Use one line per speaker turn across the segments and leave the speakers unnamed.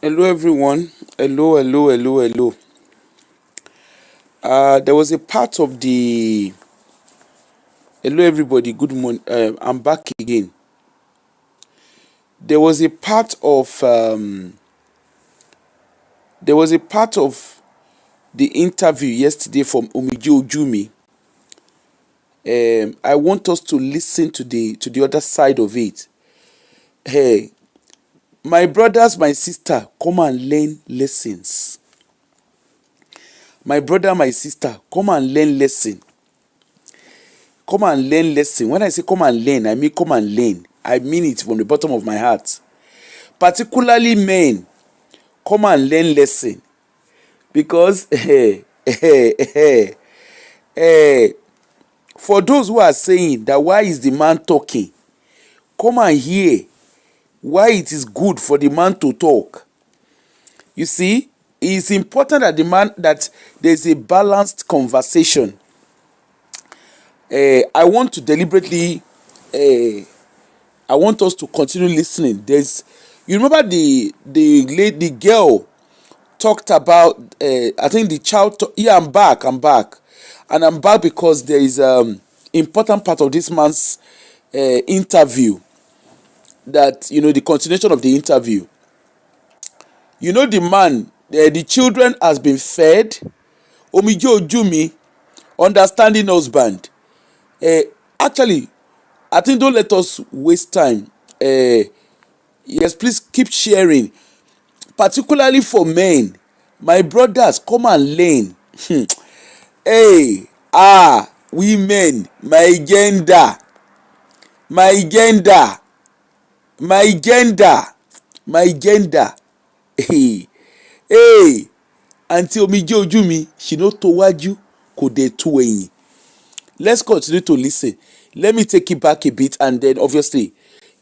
Hello, everyone. Hello, hello, hello, hello. There was a part of the. Hello, everybody. Good morning. I'm back again. There was a part of. There was a part of the interview yesterday from Omije Ojumi. I want us to listen to the other side of it. Hey, my brothers, my sister, come and learn lessons. My brother, my sister, come and learn lesson. Come and learn lesson. When I say come and learn, I mean come and learn. I mean it from the bottom of my heart. Particularly men, come and learn lesson. Because for those who are saying that why is the man talking, come and hear why it is good for the man to talk. You see, it is important that there's a balanced conversation. I want to deliberately I want us to continue listening. You remember the girl talked about. I think the child. Yeah, I'm back. And I'm back because there is important part of this man's interview. That the continuation of the interview. The man, the children has been fed. Omije Ojumi, understanding husband. Uh, Actually, I think don't let us waste time. Yes, please keep sharing, particularly for men. My brothers, come and learn. Hey, women, my gender, my gender, my gender. Hey, hey, Aunty Omije Ojumi, she no towaju kò dé tó ẹ̀yìn. Let's continue to listen. Let me take it back a bit, and then obviously,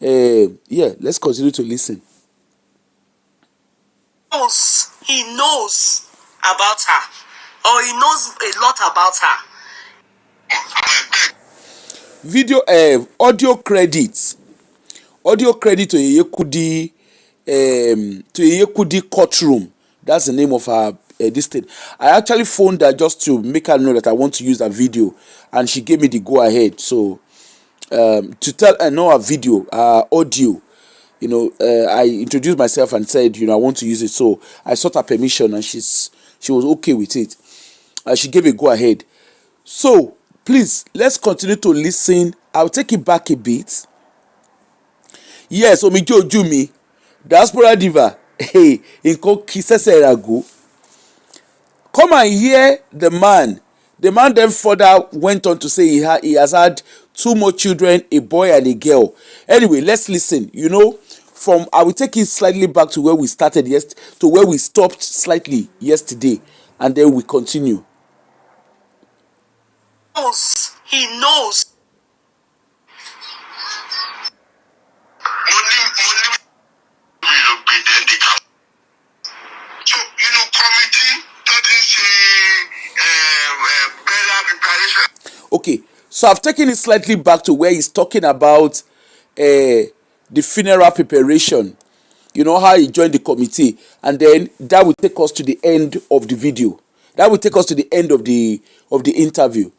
let's continue to listen.
He knows about her, or he knows a lot about her.
Video, audio credit to Yeyekudi courtroom. That's the name of her this thing. I actually phoned her just to make her know that I want to use that video, and she gave me the go ahead. So to tell her no, her video, audio. I introduced myself and said, I want to use it. So I sought her permission, and she was okay with it. She gave a go ahead. So please, let's continue to listen. I'll take it back a bit. Yes, Omije Ojumi, diaspora diva. Hey, nǹkan kì í ṣẹ̀ṣẹ̀ ràgó. Come and hear the man. The man then further went on to say he has had two more children, a boy and a girl. Anyway, let's listen. I will take it slightly back to where we started to where we stopped slightly yesterday, and then we continue.
He knows.
Okay, so I've taken it slightly back to where he's talking about the funeral preparation. You know how he joined the committee, and then that will take us to the end of the video. That will take us to the end of the interview.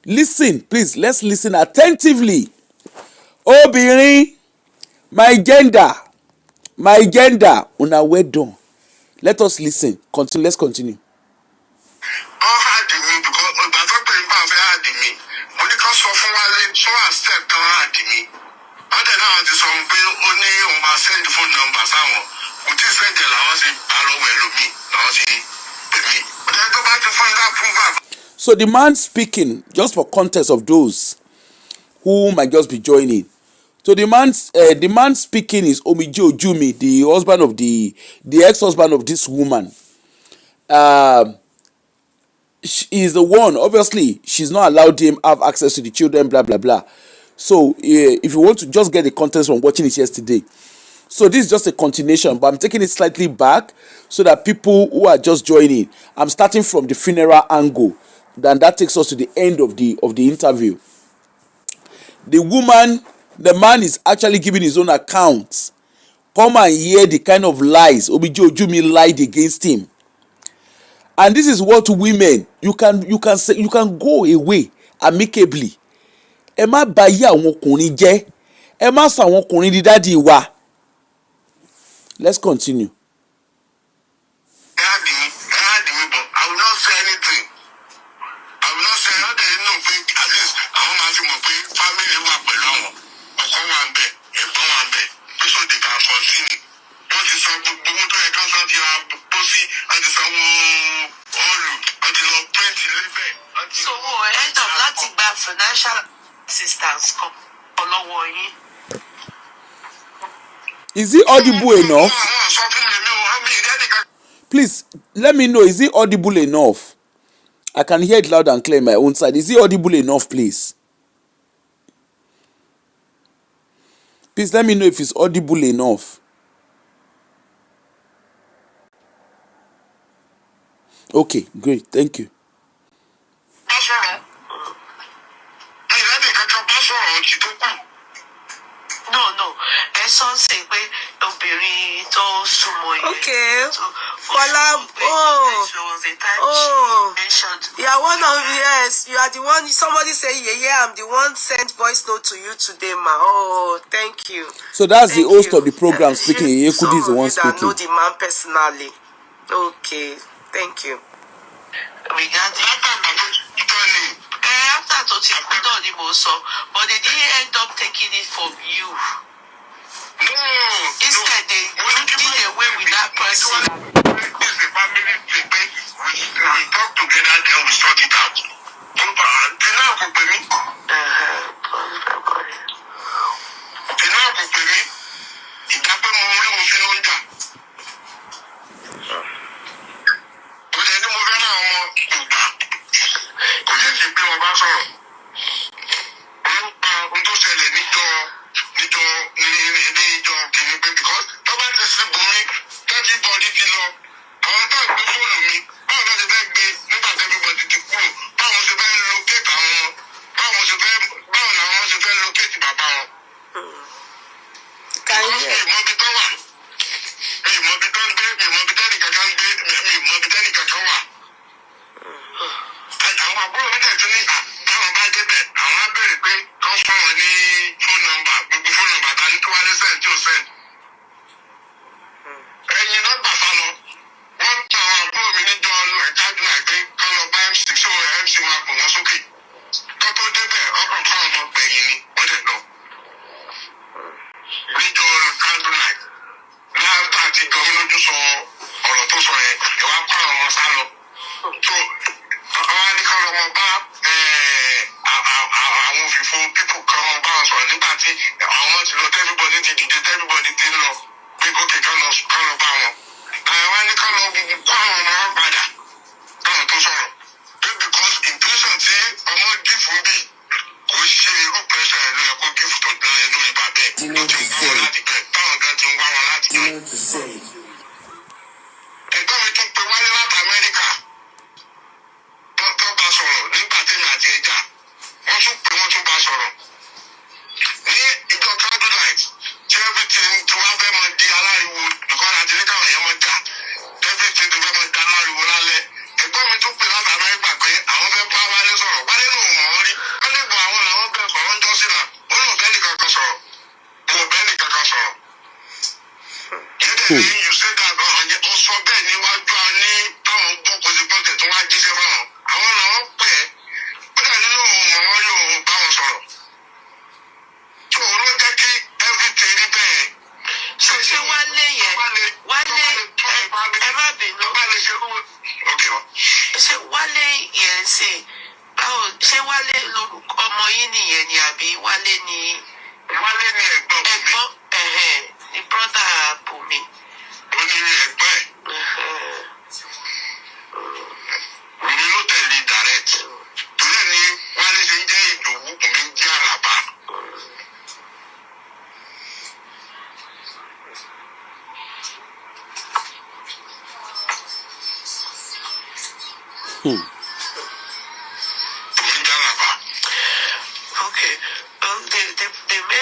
Listen, please. Let's listen attentively. Obìnrin, my gender, una well done. Let us listen. Continue. Let's continue. So the man speaking, just for context of those who might just be joining. So the man speaking is Omije Ojumi, the husband of the ex-husband of this woman. She is the one. Obviously, she's not allowed him have access to the children. Blah blah blah. So if you want to just get the context from watching it yesterday. So this is just a continuation, but I'm taking it slightly back so that people who are just joining, I'm starting from the funeral angle. Then that takes us to the end of the interview. The man is actually giving his own account come and hear the kind of lies Omije Ojumi lied against him. And this is what women, you can say, you can go away amicably. Ẹ má bà yí àwọn ọkùnrin jẹ́, ẹ má sọ àwọn ọkùnrin di dádì wa. Let's continue.
I will not say anything. I will not say anything. No, at least I want to see my family who are below. I come one bed, a bone one bed, so they can continue. What is some book to a consult your pussy and the some all until you print the so end of that bad financial assistance come along.
Is it audible enough? Please let me know, is it audible enough? I can hear it loud and clear on my own side. Is it audible enough, please? Please let me know if it's audible enough. Okay, great. Thank you.
No. Okay. You are one of, yes, you are the one. Somebody say, yeah, I'm the one sent voice note to you today, ma. Oh, thank you.
So that's the host of the program speaking. Yekudi is the one speaking.
I know the man personally. Okay, thank you. After but they didn't end up taking it from you. No. Instead, they did away with that person. It's a family thing. We talk together, then we sort it out.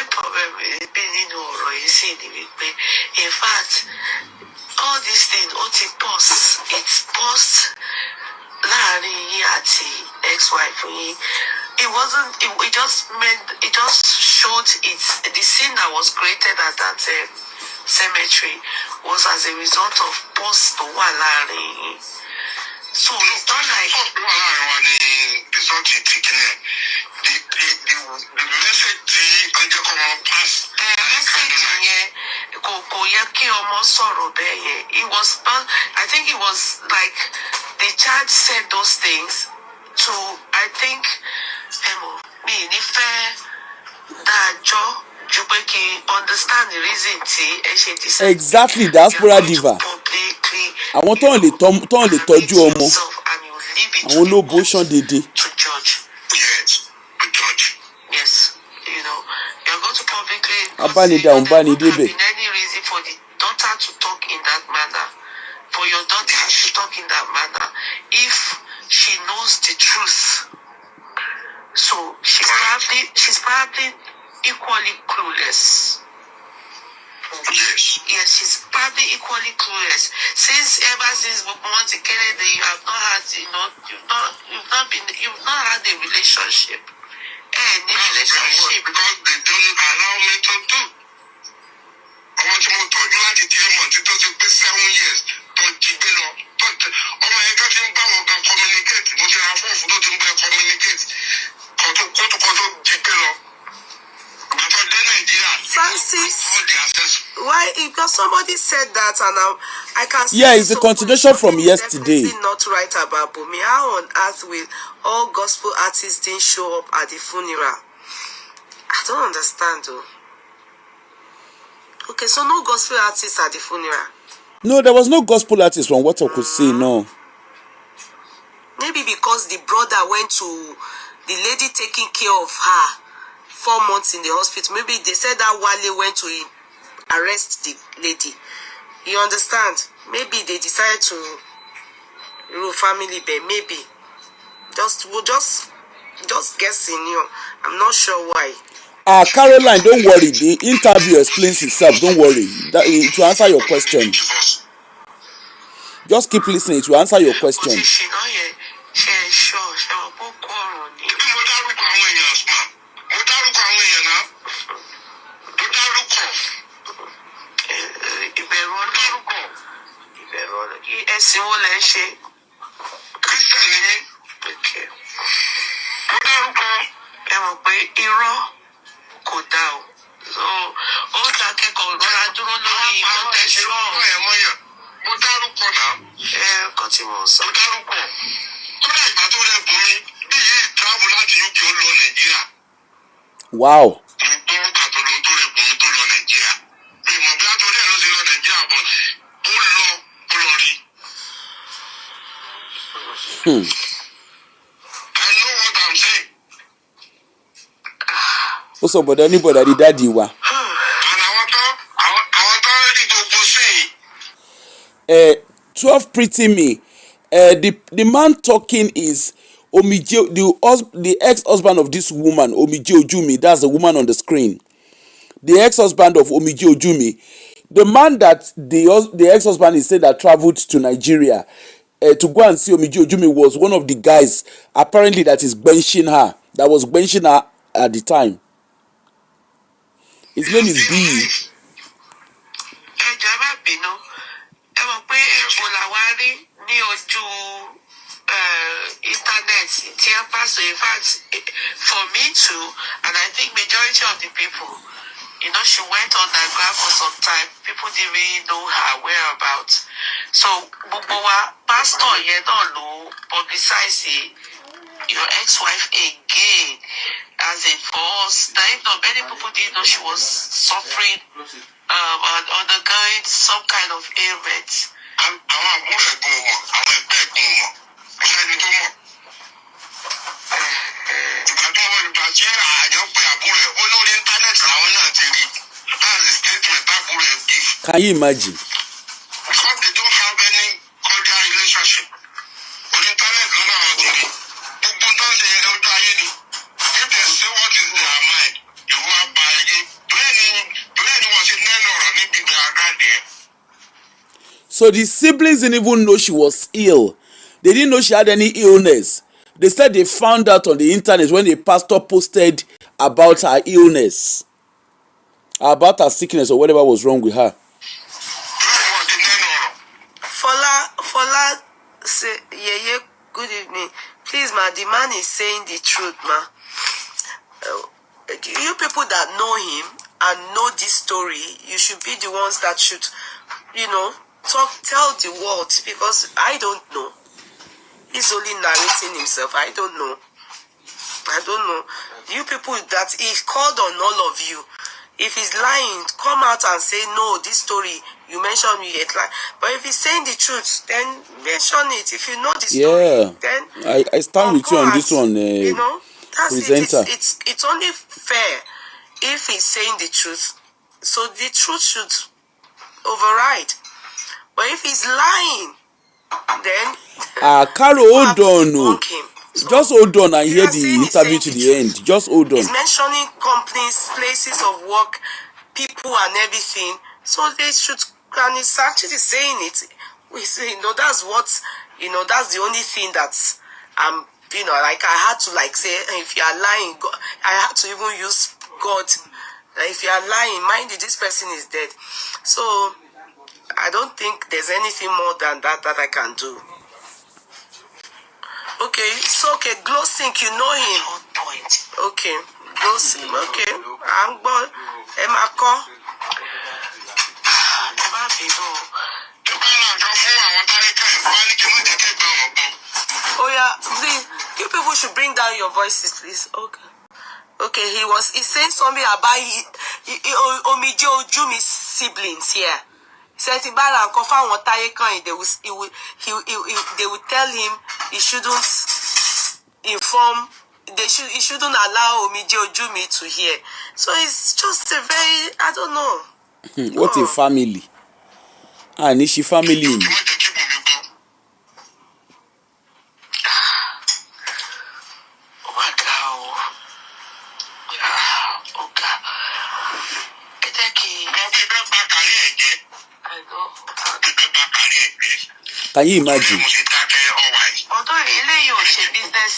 main problem is being in or is in fact, all these things, it's post láàrin àti ex-wife yín. It just showed the scene that was created at that cemetery was as a result of post to wà láàrin yín. So it's not like the message it was not, I think it was like the judge said those things to, I think, understand the reason
exactly, diaspora diva. Àwọn tó ń lè tọ́jú ọmọ, àwọn ló bóṣán dédé.
To judge. Yes, to judge. Yes, you're going to publicly.
Abánidá òun bá ní débẹ̀.
Any reason for the daughter to talk in that manner, for your daughter to talk in that manner, if she knows the truth. So she's probably equally clueless. Yes, she's probably equally clueless. Ever since Monte Kennedy, you have not had, you've not had a relationship. Any relationship. Because they don't allow me to do. I want you to do láti 3 months. It doesn't take 7 years. Don't keep it up. Oh my God, you can communicate. Mo ṣe ra fún òfin tó ti ń bá communicate. Kọ́tù keep it up. Francis, why? Because somebody said that, and I can see.
Yeah, it's a continuation from yesterday.
Not right about Bumi. How on earth will all gospel artists didn't show up at the funeral? I don't understand, though. Okay, so no gospel artists at the funeral.
No, there was no gospel artist from what I could see. No.
Maybe because the brother went to the lady taking care of her 4 months in the hospital. Maybe they said that Wale went to arrest the lady. You understand? Maybe they decided to family, but maybe just guessing. I'm not sure why.
Caroline, don't worry. The interview explains itself. Don't worry. To answer your question. Just keep listening to answer your question.
Ẹ̀sìn wo lẹ ń ṣe? Christian ni mí. Okay. Mo dárúkọ ẹ mọ̀ pé irọ́ kò dá o. So ó dá kẹ́kọ̀ọ́ lọ́la dúró lórí ìmọ̀tẹ́sọ́. Mo dárúkọ náà. Nǹkan tí mo sọ. Mo dárúkọ. Kódà ìgbà tó rẹ̀ bùn mi bí yìí travel láti UK ó lọ Nàìjíríà.
Wow.
Mo gbọ́ tó rẹ̀ bùn mi tó lọ Nàìjíríà. Mi mọ̀ bí àtọ́jú ẹ̀ ló ti lọ Nàìjíríà bọ̀ ó lọ rí. I know what I'm saying.
Ó sọ bọ̀dọ̀ ní bọ̀dọ̀ di dáàdi wa.
Àwọn tó rí gbogbo sí.
12 Pretty Me. The man talking is Omije, the ex-husband of this woman, Omije Ojumi. That's the woman on the screen. The ex-husband of Omije Ojumi. The man that the ex-husband is said that traveled to Nigeria to go and see Omije Ojumi was one of the guys apparently that is benching her. That was benching her at the time. His name is B.
For me too, and I think majority of the people, she went on that graph for some time. People didn't really know her whereabouts. So, pastor, publicize your ex-wife again as a force. Now, if not, many people didn't know she was suffering and undergoing some kind of ailment.
Can you imagine?
Because they don't have any cordial relationship. On internet, if they say what is in their mind, you will buy again.
So the siblings didn't even know she was ill. They didn't know she had any illness. They said they found out on the internet when the pastor posted about her illness, about her sickness or whatever was wrong with her.
Fola, say, yeah, good evening. Please, ma, the man is saying the truth, ma. You people that know him and know this story, you should be the ones that should, tell the world, because I don't know. He's only narrating himself. I don't know. You people that he called on all of you. If he's lying, come out and say, no, this story, you mentioned me yet. But if he's saying the truth, then mention it. If you know the story, then
I stand with you on this one,
that's
presenter.
It's only fair if he's saying the truth. So the truth should override. But if he's lying, then
Carol, hold on. No.
So
just hold on and hear the interview to the end. Just hold on.
He's mentioning companies, places of work, people and everything. So they should, and he's actually saying it. That's what, that's the only thing that's, like I had to say, if you are lying, God, I had to even use God. If you are lying, mind you, this person is dead. So I don't think there's anything more than that I can do. Okay, it's okay. Glow Sync, you know him. Okay, Glow Sync. Okay, I'm going. Emako. Oh yeah, please. You people should bring down your voices, please. Okay. He's saying something about Omije Ojumi siblings here. Said they will tell him he shouldn't inform. He shouldn't allow Omije Ojumi to hear. So it's just a very, I don't know.
What a family. Nishi family. Can you imagine?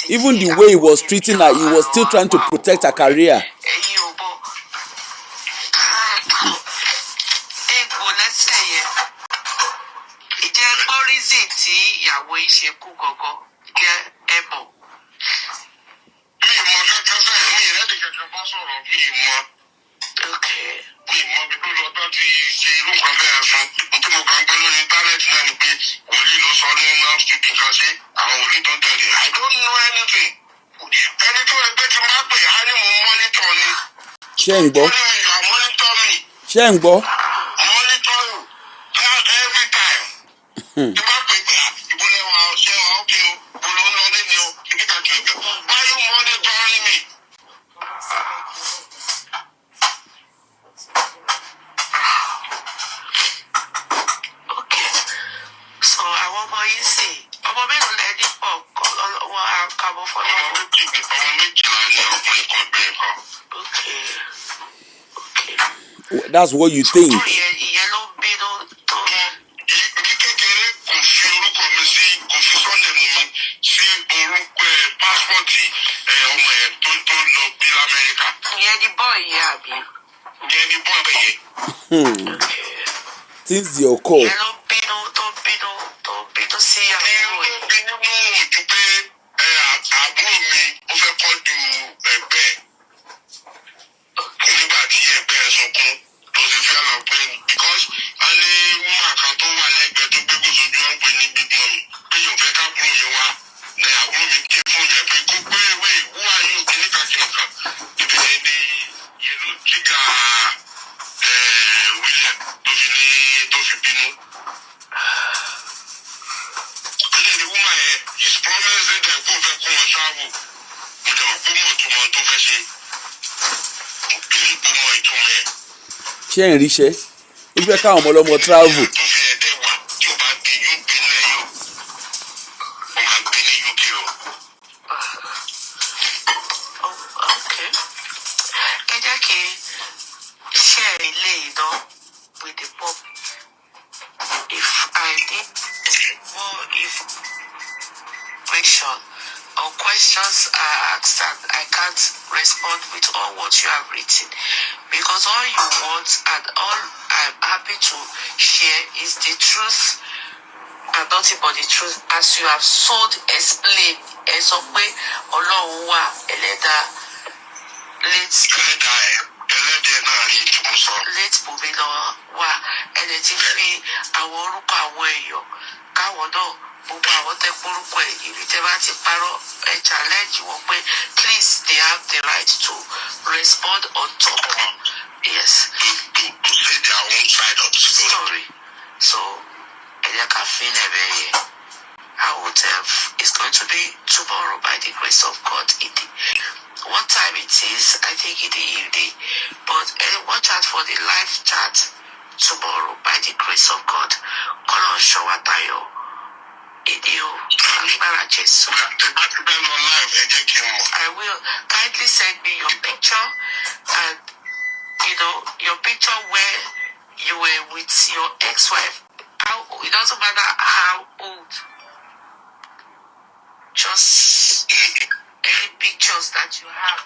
Even the way he was treating her, he was still trying to protect her career.
I don't know anything.
Shengbo.
Monitor you every time. Why are you monitoring me? Okay. So I want what you say. I'm a bit ready for call for
Okay. That's what you think. Since your call. Ṣé ń ríṣẹ́ ó fẹ́ káwọn ọmọ ọlọ́mọ travel.
If I
just ask that I can't respond with all what you have written, because all you want and all I'm happy to share is the truth and nothing but the truth, as you have so explained. Ẹ sọ pé Ọlọ́run wà ẹlẹ́dàá late Bùnmi lọ wà ẹni tí fi àwọn orúkọ àwọn èèyàn káwọn náà gbogbo àwọn tẹ kórúkọ ẹ ìrí tẹ bá ti parọ́ ẹ challenge wọn pé please they have the right to respond on top. Yes. To say their own side of the story. So ẹ ká fi ẹ bẹ́ẹ̀ yẹ. I would it's going to be tomorrow by the grace of God. What time it is, I think in the evening. But watch out for the live chat tomorrow by the grace of God. Kolon Showatayo. Idio. I will. Kindly send me your picture and your picture where you were with your ex-wife. It doesn't matter how old. Just any pictures that you have,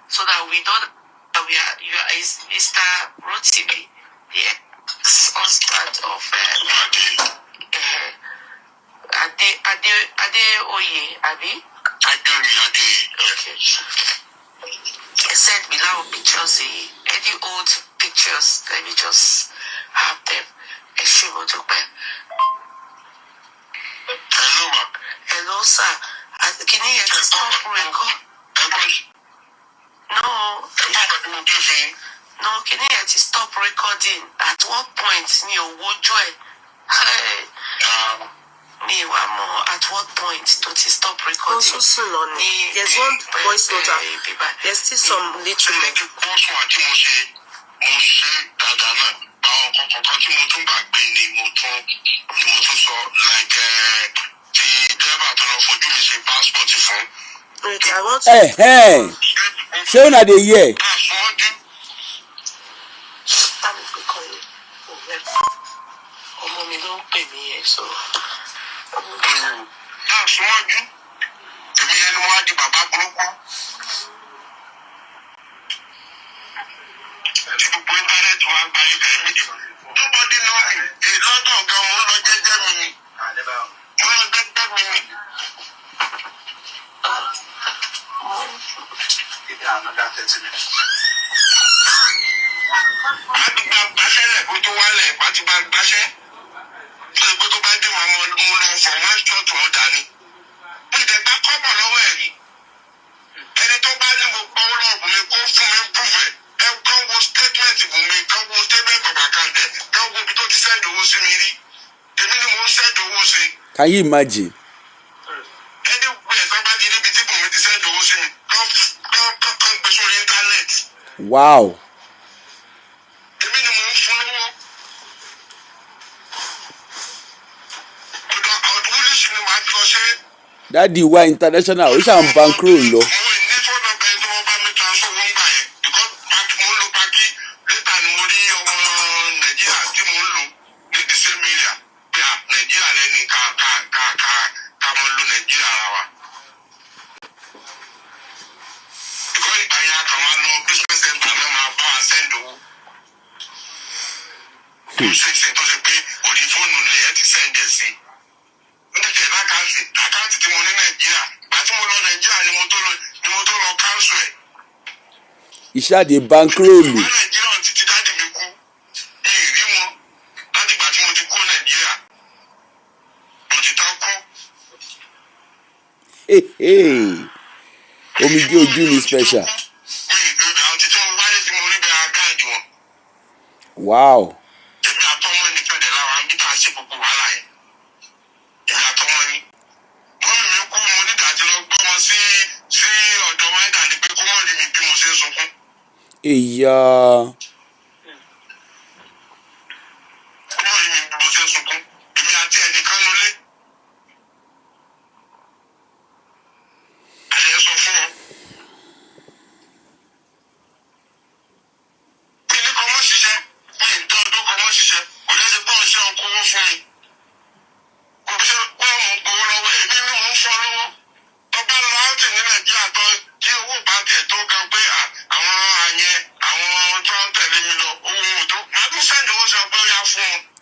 so that we know that you are Mr. Rotimi, the ex-husband of Ade Oye, Abi? Ade. Okay. Send me now pictures, any old pictures. Let me just have them. Hello, sir. Can you hear stop record? No, can you hear stop recording? At what point at what point don't you stop recording? There's one voice note. There's still some little Wait, I want to.
Ṣé una dey hear?
Ọmọ mi ló ń pè mí yẹn, so. Èmi ẹni wọ́n á di bàbá burúkú. Tí gbogbo íńtánẹ́ẹ̀tì wa gba ibẹ̀ méjì. Nobody know me. Lọ́dọ̀ ọ̀gá mo ń lọ jẹ́jẹ́ mi ni. Another 30 minutes. Àti gba gbàṣẹ́ lẹ̀ kó tó wálẹ̀ àti gba gbàṣẹ́. Tó ìgbó tó bá dé màmá mo lọ fọ̀ wọ́n ṣọ́ọ̀tù wọn dání. Mo ìdẹ̀gbá kọ́bọ̀ lọ́wọ́ ẹ̀ rí. Ẹni tó bá ní mo pọ́n lọ́ọ̀bù mi kó fún mi prove ẹ̀. Ẹ kàn wo statement bù mí, kàn wo statement of account ẹ̀, kàn wo ibi tó ti send owó sí mi rí. Èmi ni mo ń send owó sí.
Can you imagine? Wow. Daddy wa international ó ṣàn bankroll lọ. Iṣẹ́ àdé bankroll. Omije Ojumi special. Wow. Ìyá.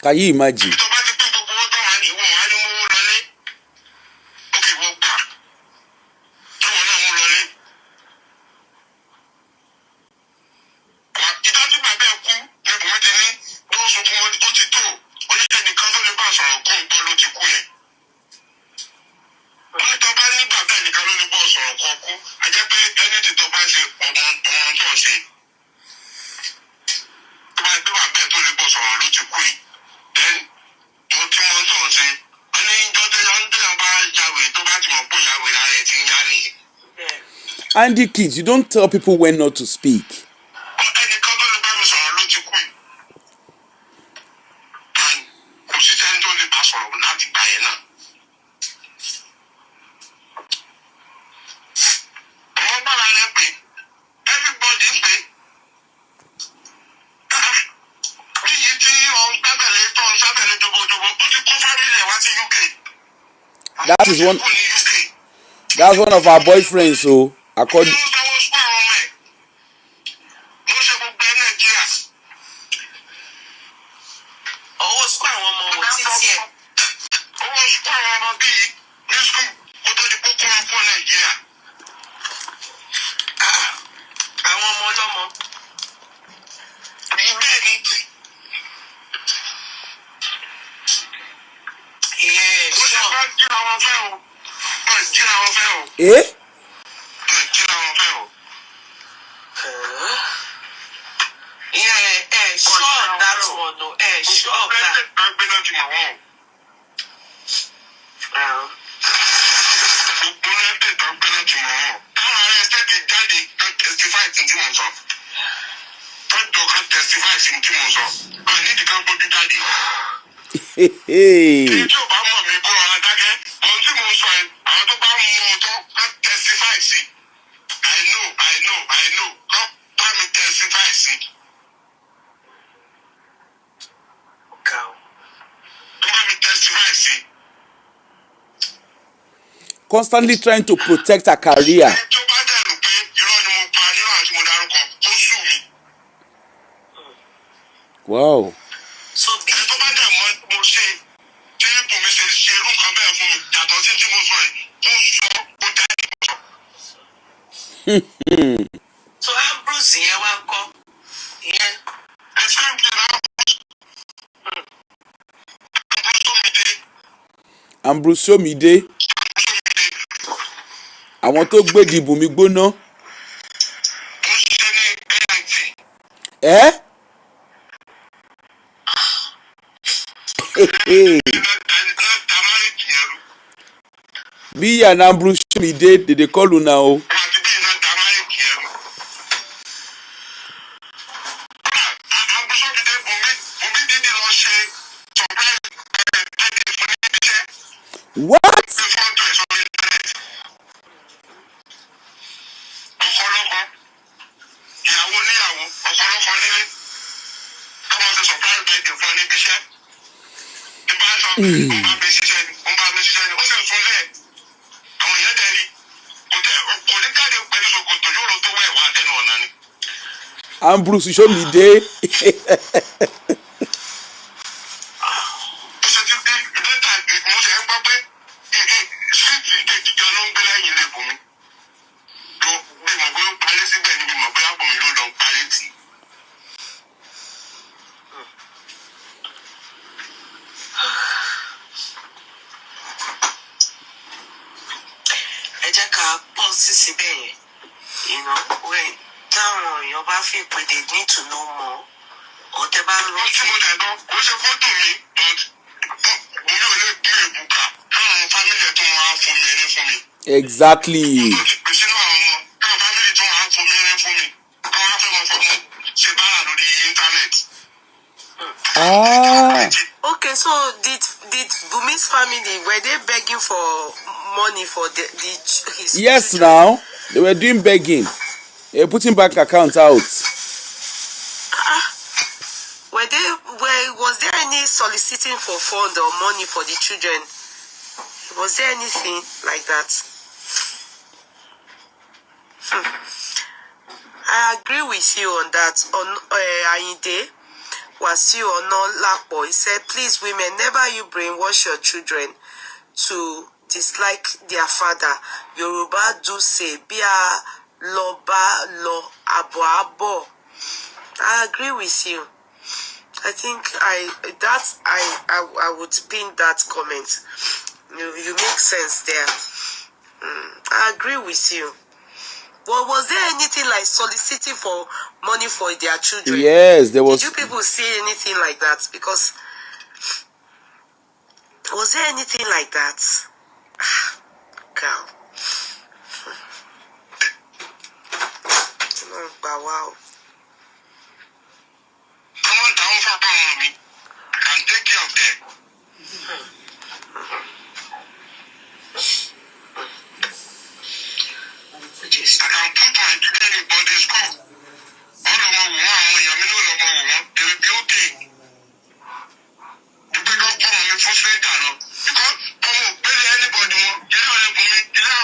Can you imagine? And the kids, you don't tell people when not to speak. That's one of our boyfriends, so according. Eh? Hey. Constantly trying to protect her career. Wow.
So Ambrose here welcome. Yeah.
Ambrose Omije. Àwọn tó gbé dìbò mi gbóná. Eh? Bí and Ambrose Omije dey call una o. What? Ambrose Omije.
You know, when your bathroom, they need to know more. Or they
Exactly. Ah.
Okay, so did Bumi's family, were they begging for money for his
Yes,
children?
now they were doing begging. They were putting bank accounts out.
Was there any soliciting for fund or money for the children? Was there anything like that? I agree with you on that, on Ayinde. Wasiu Onolapo, he said, please women, never you brainwash your children to dislike their father. Yoruba do say, Bia lo ba lo abo abo. I agree with you. I think I would pin that comment. You make sense there. I agree with you. Well, was there anything like soliciting for money for their children?
Yes, there was.
Did you people see anything like that? Because was there anything like that? Girl. But wow.
Come on down for power me. I can take care of them. I can put my children in boarding school. All of them, they will be okay. You pick up from me for straight down. Because I'm not paying anybody more. You know what I mean? You
know,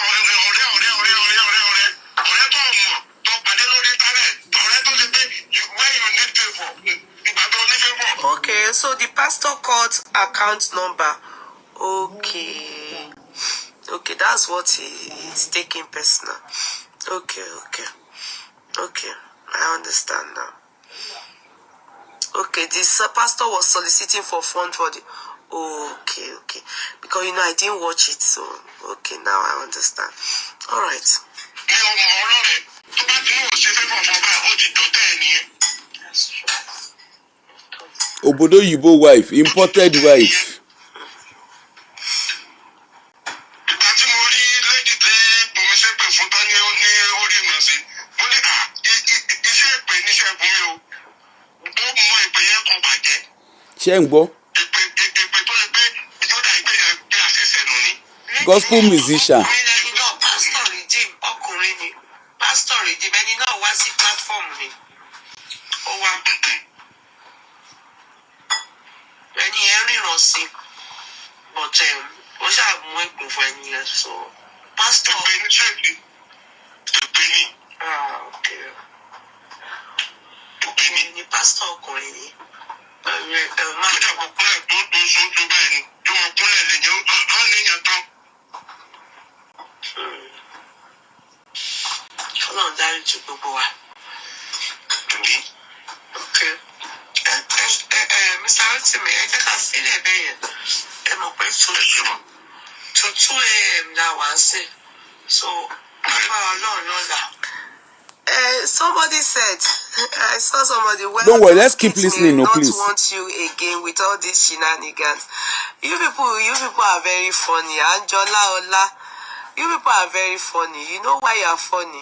okay, so the pastor called account number. Okay. Okay, that's what he's taking personal. Okay. I understand now. Okay, this pastor was soliciting for fund for the. Okay. Because I didn't watch it, so okay, now I understand. All right.
Obodo Yibo wife, imported wife. Shengbo. Gospel musician.
Pastor Redeem, ẹni náà wá sí platform ni. Ó wá ẹni yẹn ríran sí, but ó ṣàmú ẹ̀gbọ́n fún ẹni yẹn, so pastor. Okay. Ọkùnrin ni pastor ọkùnrin ni. Ọlọ́run dárí jù gbogbo wa. Okay. Mr. Rotimi, ẹ jẹ́ ká sílẹ̀ bẹ́ẹ̀ yẹn. Ẹ mọ̀ pé to 2 a.m. la wá sí. So, bàbá Ọlọ́run lọ́la. Somebody said, I saw somebody. Well,
don't worry, let's keep listening, no, please.
I don't want you again with all these shenanigans. You people are very funny. Anjola Ola, you people are very funny. You know why you are funny?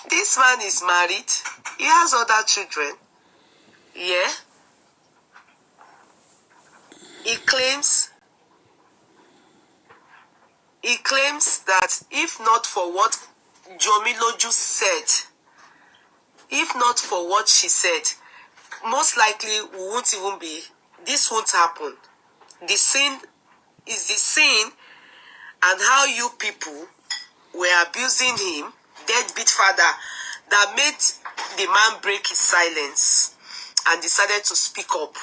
This man is married. He has other children. Yeah. He claims that if not for what Jomiloju said, if not for what she said, most likely we won't even be, this won't happen. The sin is the sin, and how you people were abusing him, deadbeat father, that made the man break his silence and decided to speak up.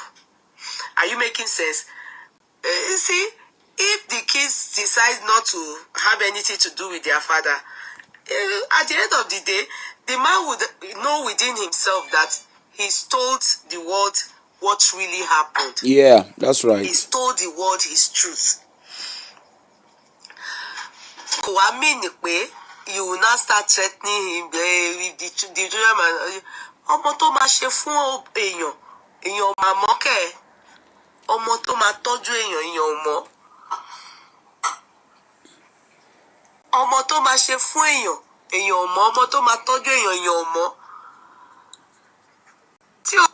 Are you making sense? You see, if the kids decide not to have anything to do with their father, at the end of the day, the man would know within himself that he's told the world what really happened.
Yeah, that's right.
He's told the world his truth. I mean, you will not start threatening him with the children. Ọmọ tó máa ṣe fún èèyàn máa mọ̀ kẹ́. Ọmọ tó máa tọ́jú èèyàn mọ̀. Ọmọ tó máa ṣe fún èèyàn mọ̀. Ọmọ tó máa tọ́jú èèyàn mọ̀. Tí o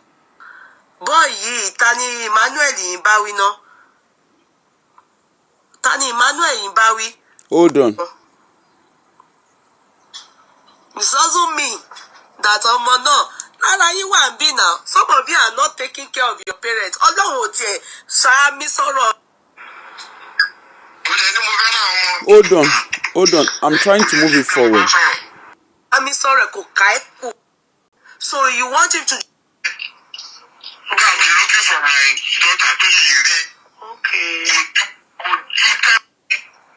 boy yìí, ta ni Emmanuel yìí bá wí ná? Ta ni Emmanuel yìí bá wí?
Hold on.
It doesn't mean that ọmọ náà lára yín wà ń bí now. Some of you are not taking care of your parents. Ọlọ́run ò tiẹ̀ ṣáámi sọ̀rọ̀.
Hold on. I'm trying to move it forward.
Àmì sọ̀rọ̀ kò ká ẹ̀ kù. So you want him to...
Okay, I've been looking for my daughter to see.
Okay.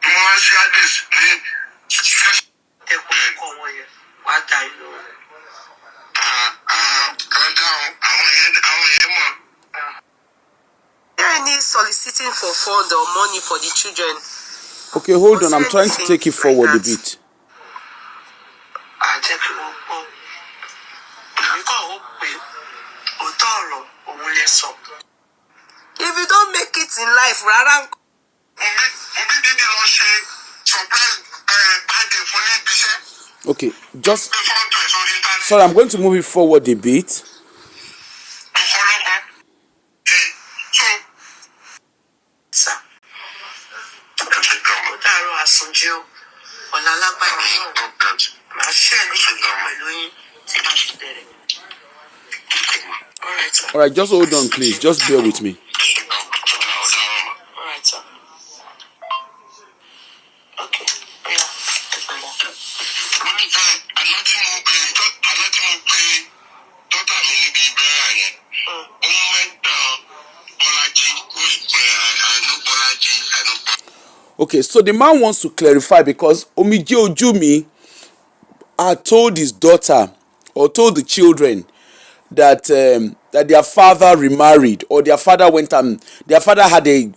More share this.
What I know. Is there any soliciting for fund or money for the children?
Okay, hold on. I'm trying to take it forward a bit.
If you don't make it in life, Rara.
Okay, just sorry, I'm going to move it forward a bit. All right, just hold on, please. Just bear with me.
All right, sir. Okay.
Okay, so the man wants to clarify because Omije Ojumi had told his daughter or told the children that that their father remarried or their father went and their father had a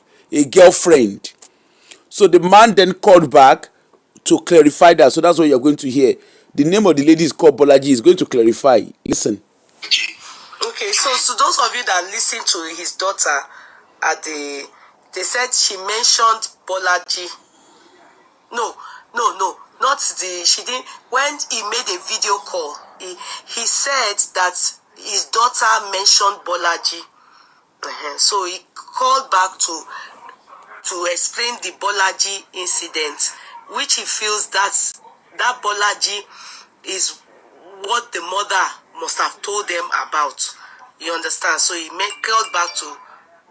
girlfriend. So the man then called back to clarify that. So that's what you're going to hear. The name of the lady is called Bolaji. Is going to clarify. Listen.
Okay, so those of you that listen to his daughter they said she mentioned Bolaji. No, she didn't. When he made a video call, he said that his daughter mentioned Bolaji. So he called back to explain the Bolaji incident, which he feels that Bolaji is what the mother must have told them about. You understand? So he called back to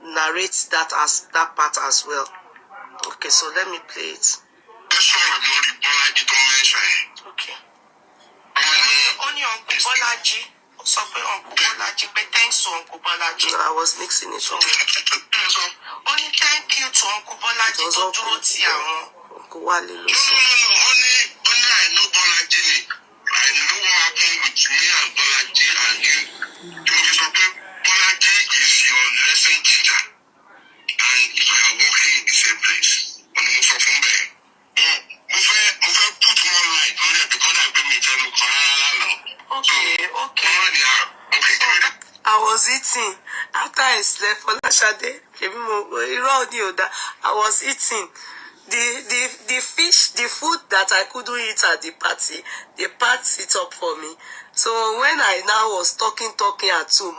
narrate that part as well. Okay, so let me play it. Okay. Only Uncle Bolaji. Uncle Bolaji, but thanks to Uncle Bolaji. No, I was mixing it up. Only thank you to Uncle Bolaji. Uncle Wale. No, only I know Bolaji. I know what happened with me and Bolaji and you. Bolaji is your lesson teacher. And you are working in the same place. I was eating after I slept for Lashade. I was eating the fish, the food that I couldn't eat at the party. They packed it up for me. So when I now was talking at 2,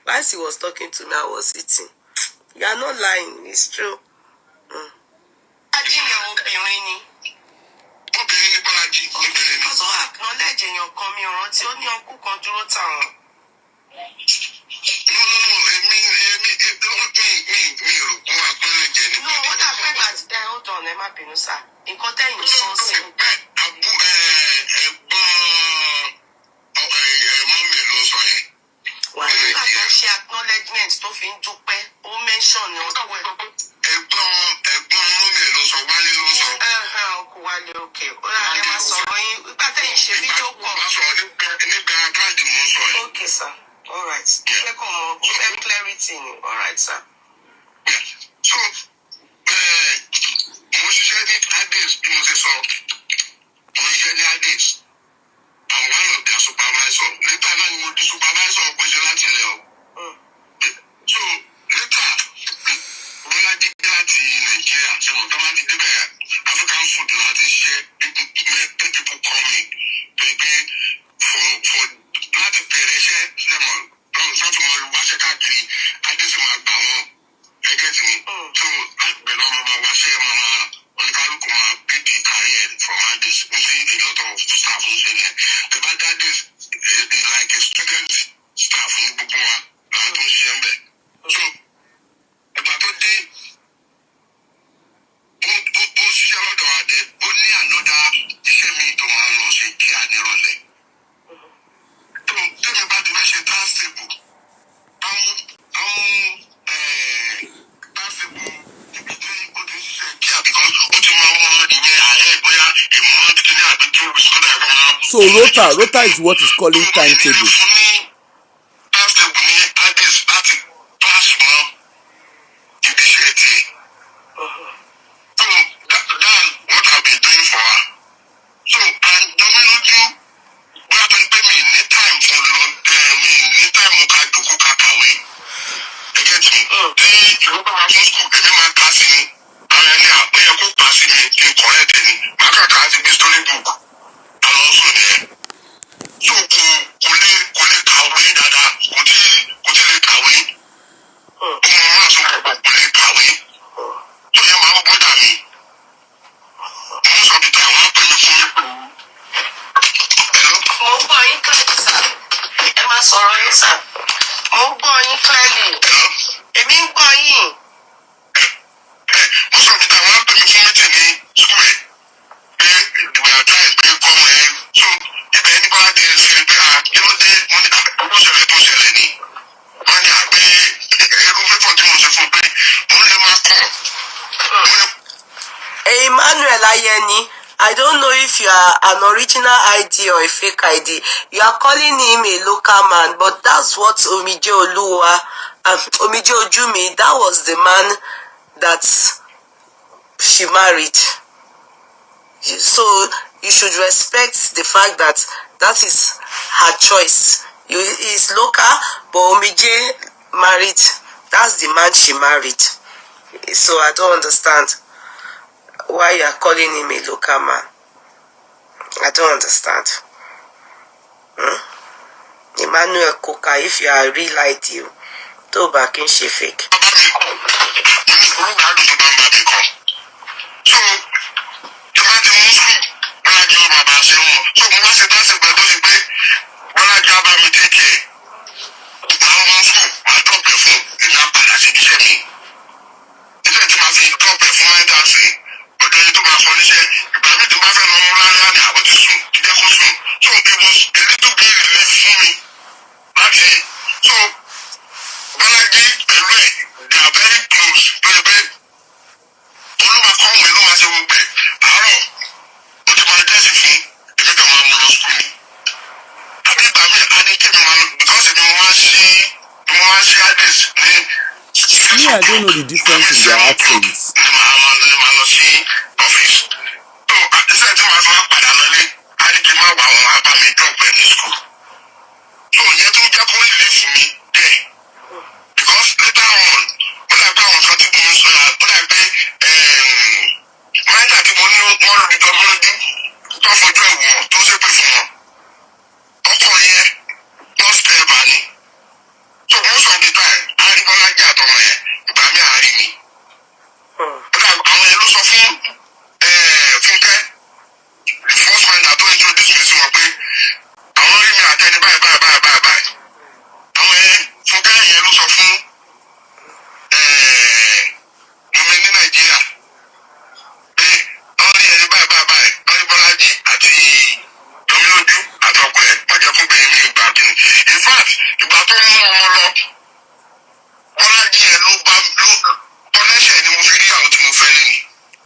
rice he was talking to me, I was eating. You are not lying, it's true. Hold on, Emma Benusa. In content you saw she acknowledgement to fin dupe o mention okay. Okay, sir. All right. Clarity. All right, sir. So, I'm one of their supervisors. Later, I moved to supervisor of Vigilante. So, later, when I did that in Nigeria, some of them African food, people call me. For not to pay them, I just want to get me. So, I've been on my mama. From this, we see a lot of staff who say that. The bad guy is like a student staff who don't see them. So, about today, only another
So rota is what is calling timetable.
I don't know if you are an original ID or a fake ID. You are calling him a local man, but that's what Omije Ojumi, that was the man that she married. So you should respect the fact that that is her choice. He's local, but Omije married. That's the man she married. So I don't understand why you are calling him a local man. I don't understand. Emmanuel Coca, if you are a real ideal, go back in she fake.
I don't know the difference in their accents.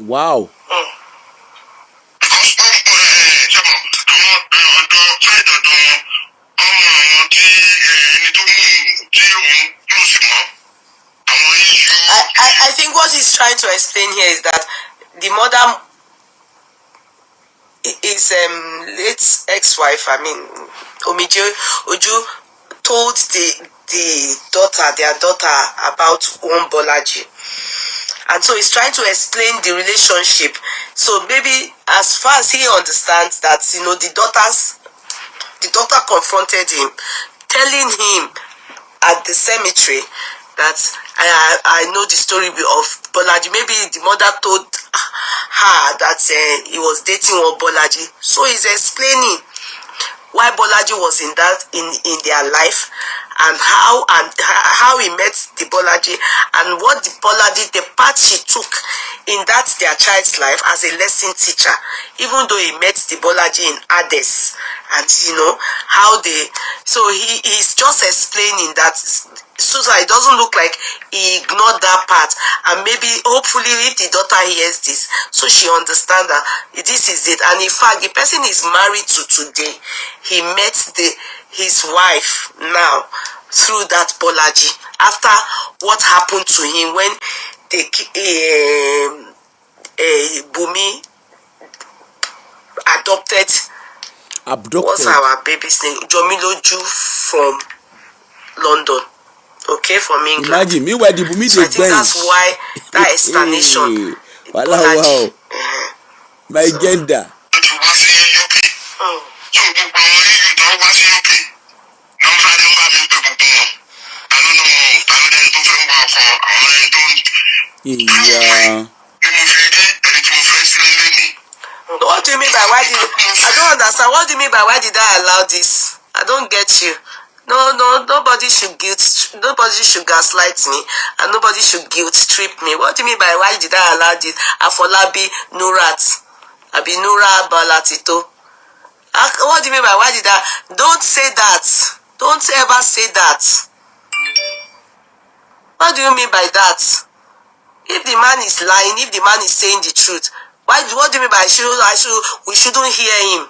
Wow.
I think what he's trying to explain here is that the mother is late ex-wife, Omije Oju, told their daughter about one Bolaji. And so he's trying to explain the relationship. So maybe as far as he understands that, the daughter confronted him, telling him at the cemetery that I know the story of Bolaji. Maybe the mother told her that he was dating one Bolaji. So he's explaining why Bolaji was in their life and how he met the Bolaji, and what the Bolaji, the part she took in that their child's life as a lesson teacher, even though he met the Bolaji in Hades, and you know how they, so he's just explaining that, so it doesn't look like he ignored that part, and maybe hopefully if the daughter hears this, so she understands that this is it. And in fact, the person is married to today, he met his wife now through that Bolaji, after what happened to him when they Bumi abducted. What's our baby's name? Jomiloju from London. Okay, from England.
Imagine me where the Bumi
so I think that's why that explanation.
Wow. My gender. Yeah.
What do you mean by why did I don't understand? What do you mean by why did I allow this? I don't get you. No, nobody should gaslight me, and nobody should guilt trip me. What do you mean by why did I allow this? Afolabi Nurat, Abi Nura Balatito. What do you mean by why did I? Don't say that. Don't ever say that. What do you mean by that? If the man is lying, if the man is saying the truth, what do you mean by we shouldn't hear him?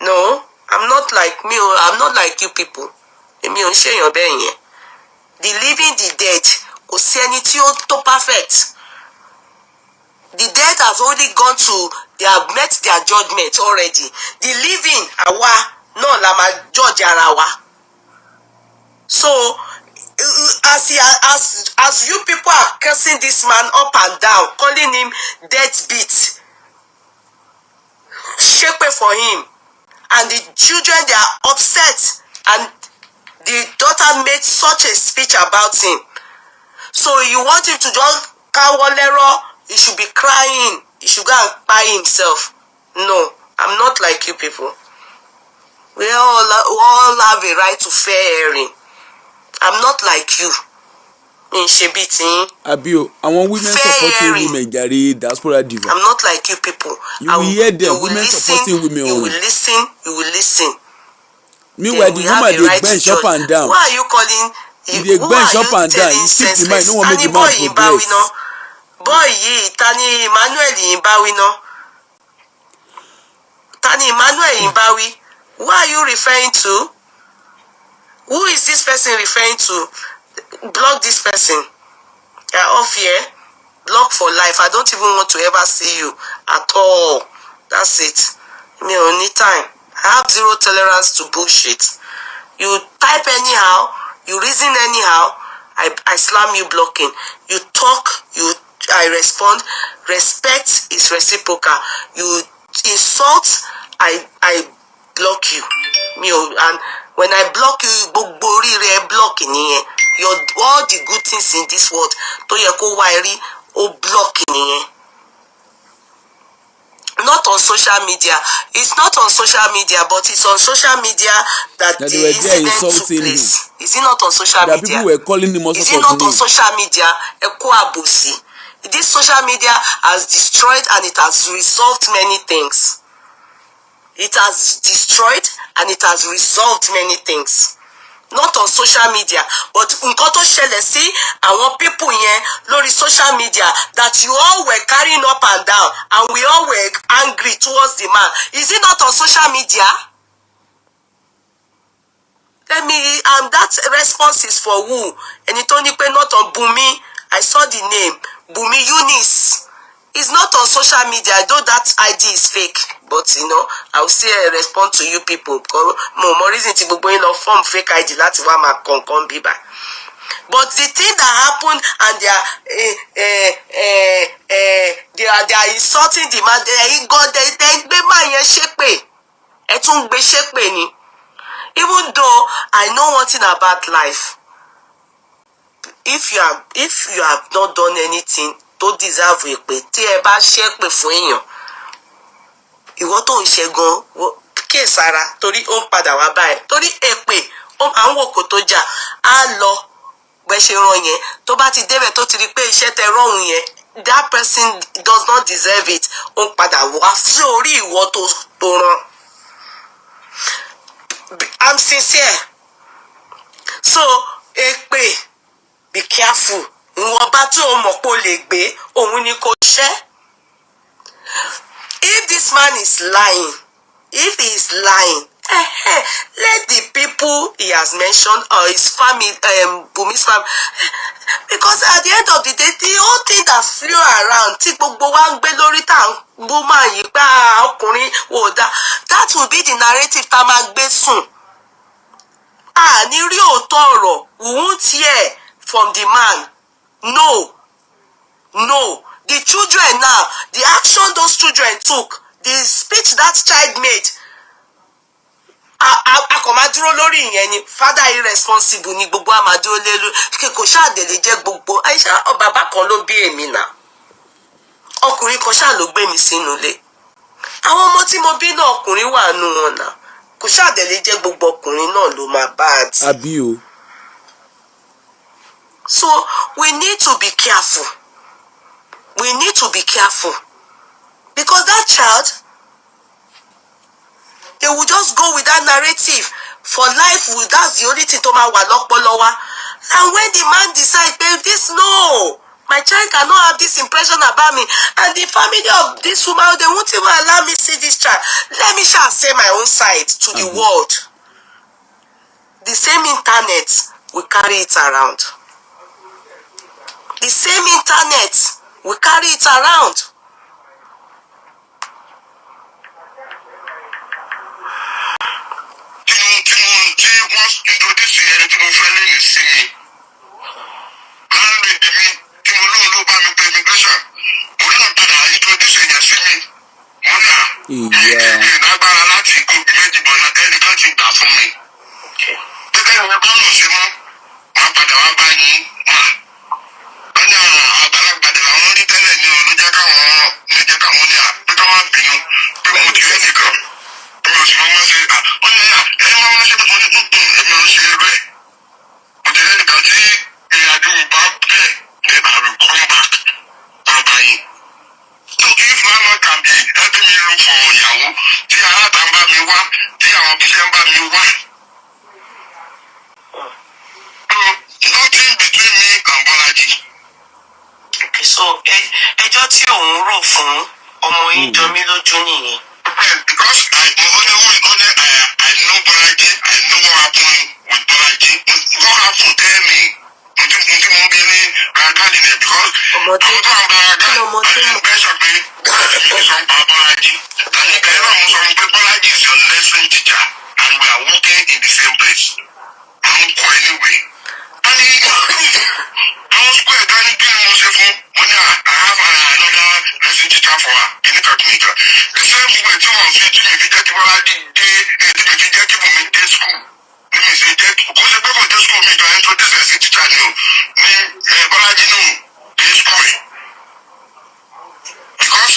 No, I'm not like me. I'm not like you people. The living, the dead, kò sí ẹni tí ó tó perfect. The dead has already gone to, they have met their judgment already. The living, àwa náà la máa judge ara wa. So, as you people are cursing this man up and down, calling him deadbeat, shepe for him, and the children, they are upset, and the daughter made such a speech about him. So you want him to just kawolero, he should be crying, he should go and buy himself. No, I'm not like you people. We all have a right to fair hearing. I'm not like you. In Shebitin.
Abio, I want women supporting women, Gary, diaspora diva.
I'm not like you people.
You will hear them, women supporting women.
You will listen.
Meanwhile, the woman they bench up and down.
Why are you calling?
They bench up and down. You keep the mind, no one make the man progress.
Boy, Tani Emmanuel Imbawi no. Tani Emmanuel Imbawi. Who are you referring to? Who is this person referring to? Block this person. You're off here. Block for life. I don't even want to ever see you at all. That's it. Me only time. I have zero tolerance to bullshit. You type anyhow, you reason anyhow, I slam you blocking. You talk, I respond. Respect is reciprocal. You insult, I block you. And when I block you, blocking all the good things in this world, to yeko wairi o blocking. Not on social media. It's not on social media, but it's on social media that the incident took place. Is it not on social media?
People were calling him also.
Is it not on social media? This social media has destroyed and it has resolved many things. It has destroyed and it has resolved many things. Not on social media, but nǹkan tó ṣẹlẹ̀ sí àwọn people yẹn lórí social media that you all were carrying up and down and we all were angry towards the man. Is it not on social media? That response is for who? And it only pay not on Bumi. I saw the name Bumi Eunice. It's not on social media, though that ID is fake. But I will say I respond to you people. More reason to go in on form fake ID. That's why my con be by. But the thing that happened and they are insulting the man. They even though I know one thing about life. If you have not done anything to deserve èpè, tí ẹ bá ṣépè fún èèyàn, ìwọ tó ń ṣe gan kíyèsára torí ó ń padà wá báyìí, torí èpè ó ó máa ń wò kó tó jà á lọ bẹ́ẹ̀ ṣe rán yẹn tó bá ti débẹ̀ tó ti rí pé iṣẹ́ tẹ rọrùn yẹn that person does not deserve it ó ń padà wá sí orí ìwọ tó rán. I'm sincere. So èpè be careful ìwọ̀nba tí o mọ̀ pé o lè gbé òun ni kò ṣẹ́. If this man is lying, if he is lying, let the people he has mentioned or his family, Bumi's family, because at the end of the day, the whole thing that flew around, tí gbogbo wa ń gbé lórí tá à ń bú máa yí pé ọkùnrin wò dá, that will be the narrative tá a máa gbé sùn. Ní rí òótọ́ ọ̀rọ̀, we won't hear from the man. No. The children now, the action those children took, the speech that child made, a kò máa dúró lórí ìyẹn ni father irresponsible ni gbogbo a máa dúró lé lórí kò ṣàdélé jẹ́ gbogbo àìṣá bàbá kan ló bí èmi náà ọkùnrin kan ṣáà ló gbé mi sínú ilé àwọn ọmọ tí mo bí náà ọkùnrin wà nù wọn náà kò ṣàdélé jẹ́ gbogbo ọkùnrin náà ló máa bá àti.
àbí o.
So we need to be careful. We need to be careful because that child, they will just go with that narrative for life. That's the only thing to my walopolowa. And when the man decides, babe, this no, my child cannot have this impression about me, and the family of this woman, they won't even allow me see this child. Let me shall say my own side to the world. The same internet we carry it around. The same internet we carry it around.
Tí wọ́n introduce ẹni tí mo fẹ́ lẹ́yìn sí mi. Láńlẹ́dì mi tí mo lóun ló bá mi pé immigration. Mo náà padà introduce èèyàn sí mi. Mo náà ìdíje lágbára láti kó méjì bọ̀ náà ẹnìkan ti gbà fún mi. Gẹ́gẹ́ bí wọ́n bá lò sí mú, wọ́n padà wá bá yín mà. Wọ́n ní àgbàlagbà dẹ̀ làwọn rí tẹ́lẹ̀ ní òun ló jẹ́ káwọn ní pé ká má bínú pé mo ti rẹ̀ nìkan. Mi ò sì máa ṣe ó ní ẹni máa ṣe tuntun ní tuntun èmi ò ṣe rẹ̀. Mo ti rẹ́ nìkan tí ìrìnàjò bá bẹ̀ ní àrùn come back bàbá yìí. So if mama can be helping me look for ìyàwó tí aláta ń bá mi wá tí àwọn ibiṣẹ́ ń bá mi wá. So nothing between me and Bọ́lájí.
Okay, so ẹjọ́ tí òun rò fún ọmọ yín jọ mí lójú nìyẹn.
Because I know Bọ́lájí, I know what happened with Bọ́lájí. What happened tell me. Mo mo bí ní ragadi ni because àwọn tó ń bá ragadi ẹni bẹ́ẹ̀ sọ pé mi sọ pa Bọ́lájí. Láti ìgbà yẹn náà mo sọ fún pé Bọ́lájí is your lesson teacher and we are working in the same place. Àwọn kọ anyway. Wọ́n ní àwọn square ẹ̀dá ní kí ni mo ṣe fún mo ní I have another lesson teacher for her kìnnìkan. The same way tí wọ́n fi jí mi fi jẹ́ kí Bọ́lájí dé èdè mi fi jẹ́ kí Bùnmi dé school. Ní mi ṣe jẹ́ kó ṣe pé kò dé school mi jọ introduce ẹ̀ sí teacher ni o ní Bọ́lájí nù dé school rẹ̀. Because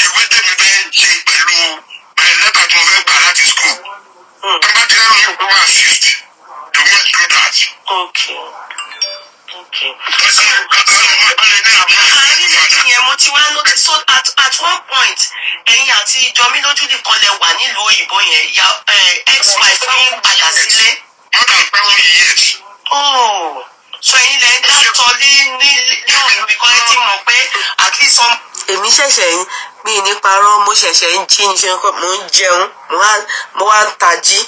ìwé tèmi fẹ́ ṣe pẹ̀lú lẹ́tà tí mo fẹ́ gbà láti school. Tó bá ti rẹ́rù yóò kó wá assist. They won't do that.
Okay. Àárín yẹn mo ti wá notice so at one point ẹ̀yin àti Jọmílójú nìkan lẹ wà nílùú òyìnbó yẹn ya ex-wife yín padà sílé.
More than 7 years.
Oh, so ẹ̀yin lẹ ń dátọ ní òyìnbó because ẹ ti mọ̀ pé at least some. Èmi ṣẹ̀ṣẹ̀ mi ní parọ́ mo ṣẹ̀ṣẹ̀ ń jí ní ṣe mo ń jẹun mo wá ń tají.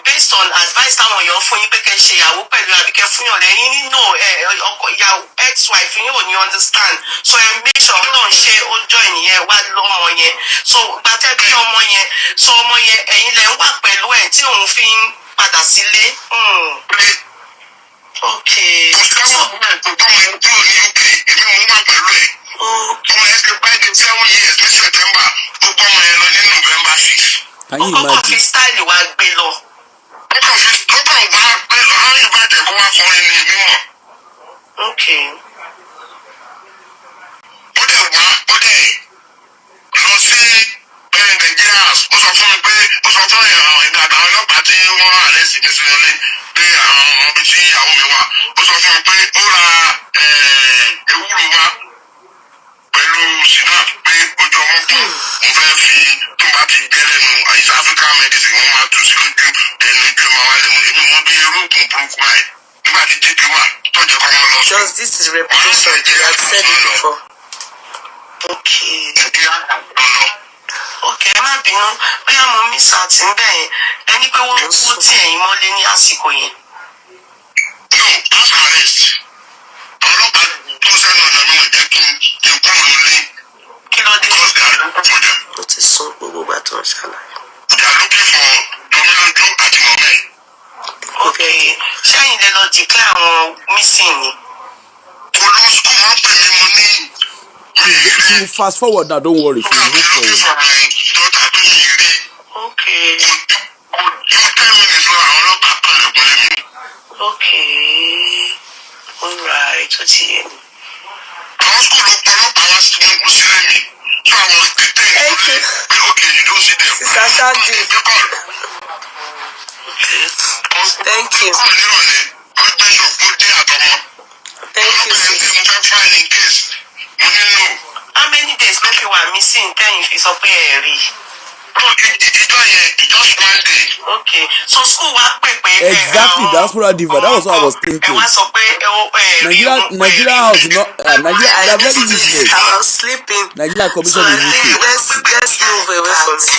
Based on advice táwọn èèyàn fún yín pé kẹ́ ṣe ìyàwó pẹ̀lú àbíkẹ́ fún yàn lẹ́yìn nínú ọkọ ìyàwó ex-wife yín ò ní understand so ẹ make sure náà ṣe ó join yẹn wá lọ́mọ yẹn so gbàtẹ́ bí ọmọ yẹn so ọmọ yẹn ẹ̀yin lẹ́ ń wà pẹ̀lú ẹ̀ tí òun fi ń padà sílé. Okay.
Ọmọ yẹn tó ní UK èmi ò ń wà pẹ̀lú ẹ̀. Ọmọ yẹn ti pẹ́ di 7 years ní September ó gbọ́ ọmọ yẹn lọ ní November 6.
Ọkọ̀ fi style wa gbé lọ.
Ọkọ̀ wá pé láàrin ìbàdàn kó wá kọrin ní èmi mọ̀.
Okay.
Ó dẹ̀ lọ sí Nàìjíríà ó sọ fún mi pé ó sọ fún ìrànwọ́ ìdá
Just this is repetition. You have said it before. Okay. Okay, má bínú. Bóyá mo miss out níbẹ̀ yẹn. Ẹni pé wọ́n kó tí ẹ̀yin mọ́lé ní àsìkò yẹn.
No, that's arrest. Ọlọ́pàá tó sẹ́nu ọ̀nà mi ò jẹ́ kí n kúrò nílé.
Kí ló dé?
Because they are looking for them.
Ó ti sọ gbogbo ìgbà tó ń ṣàlàyé.
They are looking for Tomilójú àti Mọ̀mẹ́.
Okay. Ṣẹ́yìn lè lọ declare àwọn missing ni.
Kò lọ school wọn pè mí mo ní.
She will fast forward now, don't worry. She will move forward.
Okay. Okay. Alright, what's here?
Okay, you don't see them.
Sister Shandy. Thank you. Thank you, sis. How many days make you are missing? Then if it's up here,
just one day.
okay. So school work
Exactly, that's what I did. That was what I was thinking. Nigeria house, not Nigeria. They are very useless.
I was sleeping.
Nigeria commission in UK.
Let's move away from it.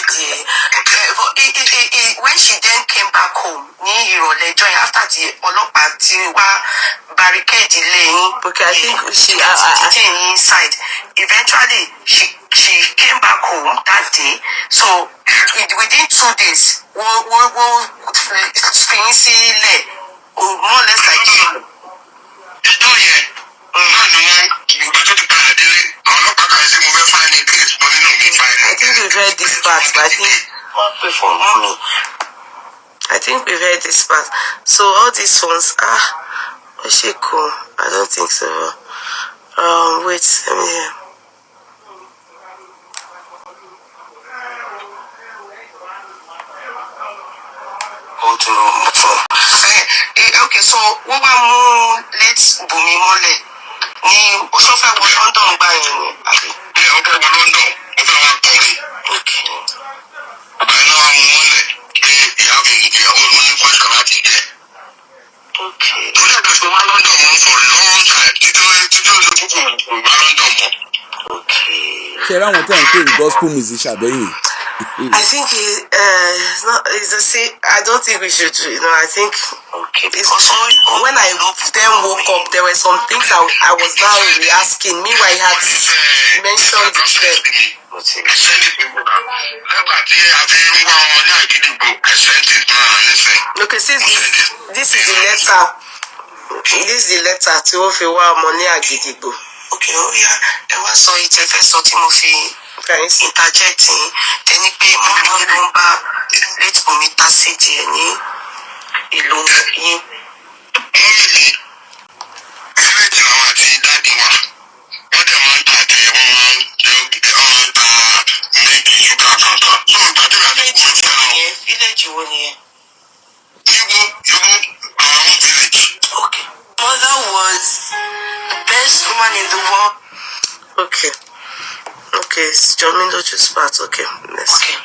When she then came back home, after the ọlọ́pàá tí wá barricade lẹ́yìn. Okay, I think she inside. Eventually, she came back home that day. So within 2 days, we'll finish more or less like you. I think we've heard this part, but I think we've heard this part. So all these ones, was she cool? I don't think so. Wait, let me hear. Okay, so what about let's Bumi Mole? Ni also fẹ́ wọ London gbà yẹn ni àbí?
Yeah, okay, wọ London. Ó fẹ́ wá kọrin.
Okay.
Àbáyé náà mú mọ́lẹ̀ pé ìyàwó ní question láti jẹ.
Okay.
Torí ẹ̀ka ṣe wá London mọ́ for a long time. Títí ó lè kúkú wá London mọ́.
Okay.
Ṣé ra wọn tẹ́ ń pè ní gospel musician bẹ́yìn?
I think it's not. It's the same. I don't think we should. I think. Okay. Because when I then woke up, there were some things I was now asking. Meanwhile, he had mentioned it. Okay, since this is the letter. This is the letter to Ofewa Money Agidigbo. Okay, oh yeah. I was so it's a first Timothy. Interjecting, then it be more number. Let's go meet a city any alone. Okay. Mother was the best woman in the world. Okay. Okay, it's Jomindo just part. Okay, let's see.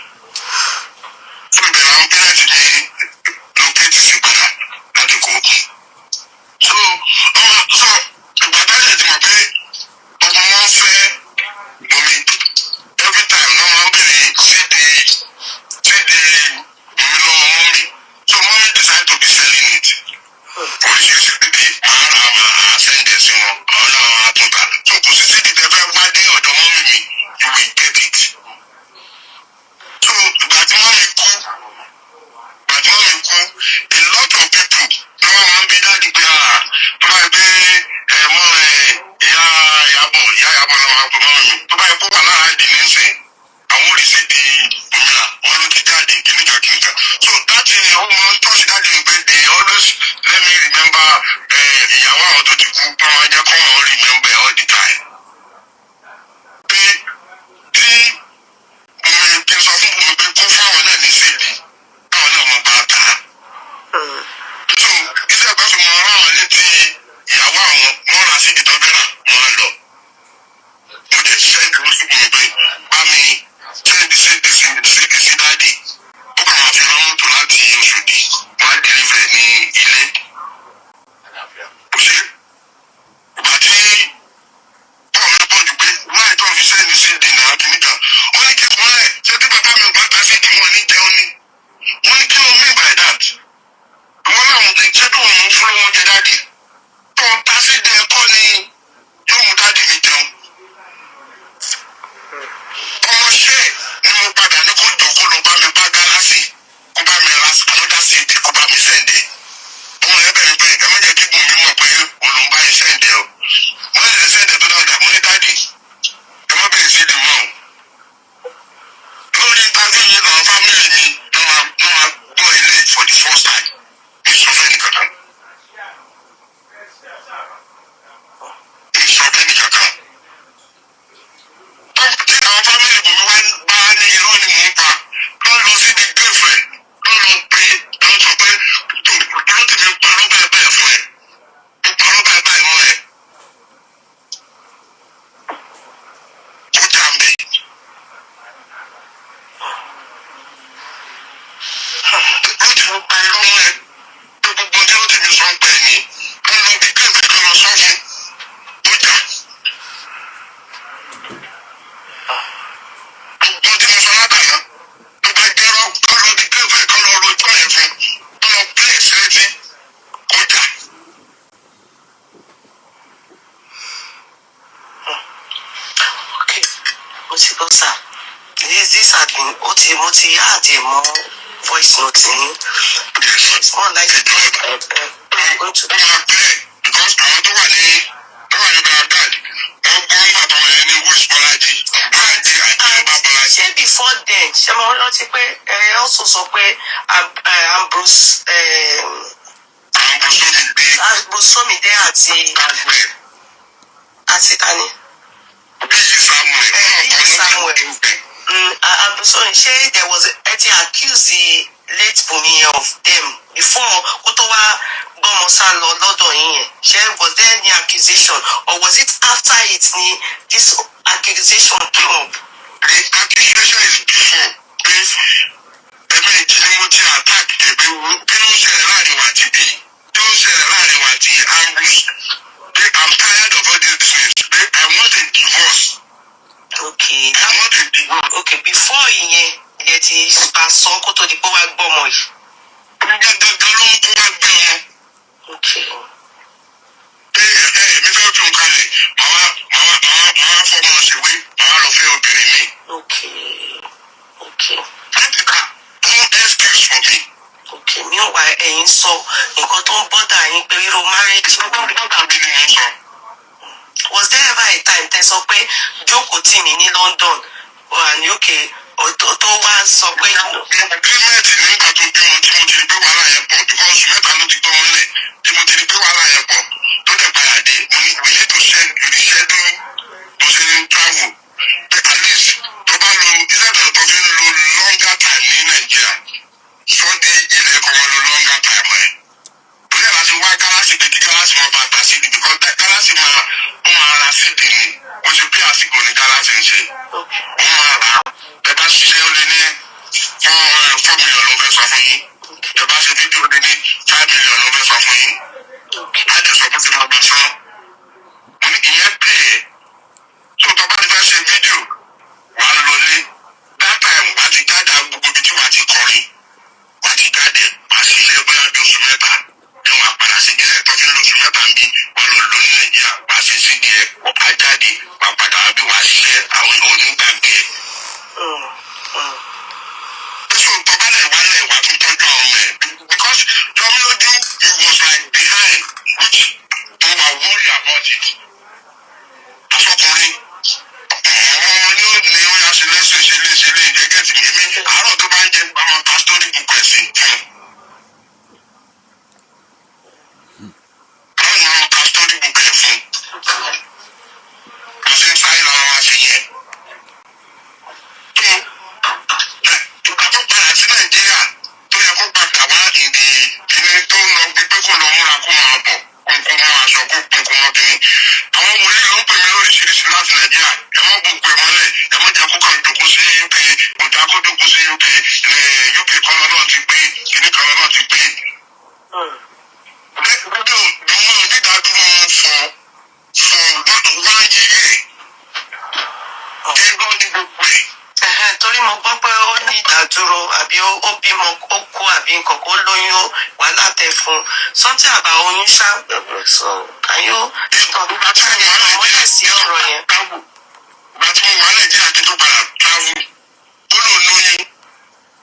mi send sí dáàdì ó kàn máa fi rán mọ́tò láti Òṣòdì wọ́n á deliver ní ilé. Kò ṣe ìgbà tí bọ́ọ̀ mi pọ̀ jù pé wáyé tó fi send CD náà kìíníkà wọ́n ní kí wọ́n lẹ̀ ṣé tí bàbá mi ò bá ta CD wọn ní jẹun ni wọ́n ní kí wọ́n mean by that. Wọ́n láwọn ṣé tó wọ́n mú fún wọn jẹ dáàdì tó ń ta CD ẹ̀kọ́ ni yóò mú dáàdì mi jẹun. Ọmọṣẹ́ ni mo padà ní kó jọ kó lọ bá mi bá gálásì kó bá mi ra another CD kó bá mi sẹ́ǹdẹ̀. Ọmọ yẹn bẹ̀rẹ̀ pé ẹ má jẹ́ kí gbòmí mọ̀ pé òun bá yẹn sẹ́ǹdẹ̀ o. Mo lè sẹ́ǹdẹ̀ tó dáadáa mo ní dáàdì ẹ má bẹ̀rẹ̀ CD mọ́ o. Lórí ìtàgé yìí làwọn fámìlì mi ló máa gbọ́ ilé for the first time. Mi sọ fẹ́ nìkan kan. Mi sọ fẹ́ nìkan kan. Tí àwọn fámìlì bòmí wá bá ní irọ́ ni mò ń pa ló lọ sí di girlfriend ló lọ pé ló sọ pé ló ti fi parọ́ bẹ́ẹ̀ bẹ́ẹ̀ fún ẹ ó parọ́ bẹ́ẹ̀ bẹ́ẹ̀ mọ́ ẹ ó jà ń bẹ̀. Ló ti fi pa irọ́ mọ́ ẹ pé gbogbo tí ó ti fi sọ ń pẹ́ ni ló lọ bí girlfriend kan lọ sọ fún ó jà. Gbogbo tí mo sọ látàná tó bá jẹ́rọ́ kọ́ lọ bí girlfriend kan lọ rojọ́ yẹn fún tó lọ play ṣẹ́ẹ́tì ó jà.
Okay, mo ti gbọ́ sá. This had been mo ti add a more voice note ní. It's more like going to.
Ó máa play because àwọn tó wà ní Baghdad wọ́n gbọ́ nígbà tó wà ní West Bọ́lájí àti Bá Bọ́lájí.
Ṣé before then ṣé mo rántí pé also sọ pé Ambrose Somide àti tani.
Bíyì Samuel.
Ṣé there was ti accuse the late Bumi of them before kó tó wá gbọ́mọ sá lọ lọ́dọ̀ yín yẹn? Ṣé was there any accusation or was it after it ni this accusation came up?
The accusation is before pé ẹ̀mẹ́jì ni mo ti attack tẹ̀gbẹ́ wo kí ló ń ṣẹlẹ̀ láàrin wa àti bíi kí ló ń ṣẹlẹ̀ láàrin wa àti Ambrose pé I'm tired of all this business pé I want a divorce.
Okay.
I want a divorce.
Okay, before ìyẹn ilẹ̀ ti àsọ kó tó di pé wá gbọ́mọ yìí.
Gẹ́gẹ́ ló ń kó wá gbé wọn.
Okay.
Pé mi fẹ́ fi nǹkan lẹ̀ màá fọmọ ṣèwé màá lọ fẹ́ obìnrin mi.
Okay.
Láti ká no excuse for me.
Okay, meanwhile ẹ̀yin sọ nǹkan tó ń bọ́dà yín pé irú marriage.
Bọ́dà mi ni mò ń sọ.
Was there ever a time tẹ́ sọ pé jókòó tì mí ní London and okay tó wá sọ pé.
Agreement nígbà tó bí wọn tí mo ti rí pé wàhálà yẹn pọ̀ because mẹ́ta ló ti gbọ́ wọn lẹ̀ tí mo ti rí pé wàhálà yẹn pọ̀ tó dẹ̀ padà dé mo ní we need to reschedule bó ṣe ń travel pé at least tó bá lo iṣẹ́ tó fi ń lo longer time ní Nàìjíríà sọ di ilẹ̀ ẹ̀kọ́ wọn lo longer time ẹ̀. Torí ẹ̀ láti wá gálásì pé kí gálásì máa bá ta sídi because gálásì máa ra sídi ni wọ́n ṣe pé àsìkò ní gálásì ń ṣe wọ́n máa rà á. Ẹ bá ṣiṣẹ́ ó lé ní 4 million ló fẹ́ sọ fún yín. Ẹ bá ṣe fídíò ó lé ní 5 million ló fẹ́ sọ fún yín. Láti sọ pé tí mo gbà sọ. Mo ní ìyẹn pè é. Tó tọ́ bá ti fẹ́ ṣe fídíò, wàá lọlé. That time wàá ti jáde gbogbo ibi tí wàá ti kọrin. Wàá ti jáde wàá ṣiṣẹ́ bóyá bí oṣù mẹ́ta. Ẹ wàá padà sí ìgbésẹ̀ tó fi ń lo oṣù mẹ́ta ń bí. Wàá lọ lò ní Nàìjíríà. Wàá ṣe sí díẹ̀. Wàá jáde. Wàá padà wá bí wàá ṣiṣẹ́ àwọn onígbàgbé ẹ̀. So Babale wálẹ̀ wá tún tọ́jú àwọn ọmọ ẹ̀ because Jọmilójú he was like behind which they were worried about it. Afọkùnrin ọ̀hún ni ó yà ṣe lẹ́sìn ìṣẹ̀lẹ̀ ìjẹ́gẹ́ tì mí àárọ̀ tó bá ń jẹ àwọn pastori book ẹ̀ sí fún. Àwọn ìran pastori book ẹ̀ fún. Wọ́n ṣe ń sáré lọ́wọ́ wá sí yẹn. Ìgbà tó padà sí Nàìjíríà tó yẹ kó padà wá ìdí kìíní tó ń lọ gbígbé kó lọ múra kó máa bọ̀ kó mọ aṣọ kó mọ kìíní. Àwọn wòlíì ló ń pè mí lóríṣiríṣi láti Nàìjíríà ẹ má gbogbo ẹ mọ́lẹ̀ ẹ má jẹ́ kó kàn dùnkún
torí mo gbọ́ pé ó ní ìdádúró àbí ó bímọ ó kú àbí nǹkan kó lóyún wà látẹ̀ fún something about oyún ṣá so can you mọ́lẹ̀ sí ọ̀rọ̀ yẹn.
Ìgbà tí mo wà Nàìjíríà kí tó padà travel ó lò lóyún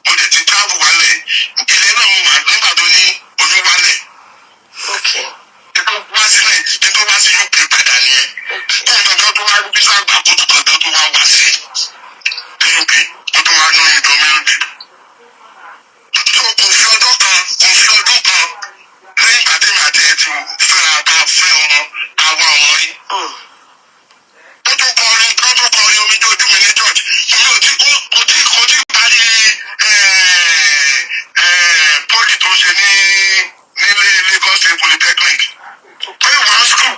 mo dẹ̀ ti travel wálẹ̀ ilé náà mo wà nígbà tó ní oyún wálẹ̀. Kí tó wá sí UK padà nìyẹn kó nǹkan tó wá bí sábà kó tó kankan tó wá wá sí UK kó tó wá lóyún tó mi lóde. So kò fi ọdún kan lẹ́yìn ìgbà tí mi àti ẹ̀ ti fẹ́ra ká fẹ́ ọmọ àwa ọmọ rí. Ó tó kọrin Omije Ojumi ní church mi ò tí parí poli tó ṣe nílé Lagos State Polytechnic. Pé wọ́n school.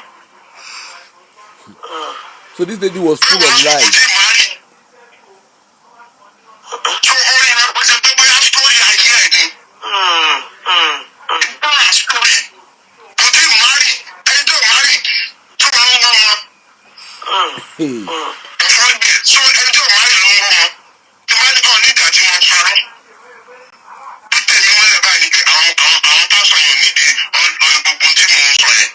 So this lady was full of lies.
So orin rẹ̀ kò ṣe pé bóyá story ayé ẹ̀ ni. Kò tí marry ẹni tó marry tó máa ń wọ́n wọn.
Hey.
So ẹni tó marry ló ń wọ́n wọn. Tí wọ́n ní kọ́ nígbà tí wọ́n parọ́. Tẹ̀mí mọ́lẹ̀ báyìí ni pé àwọn pásọ̀ yẹn nídìí gbogbo tí mò ń sọ yẹn.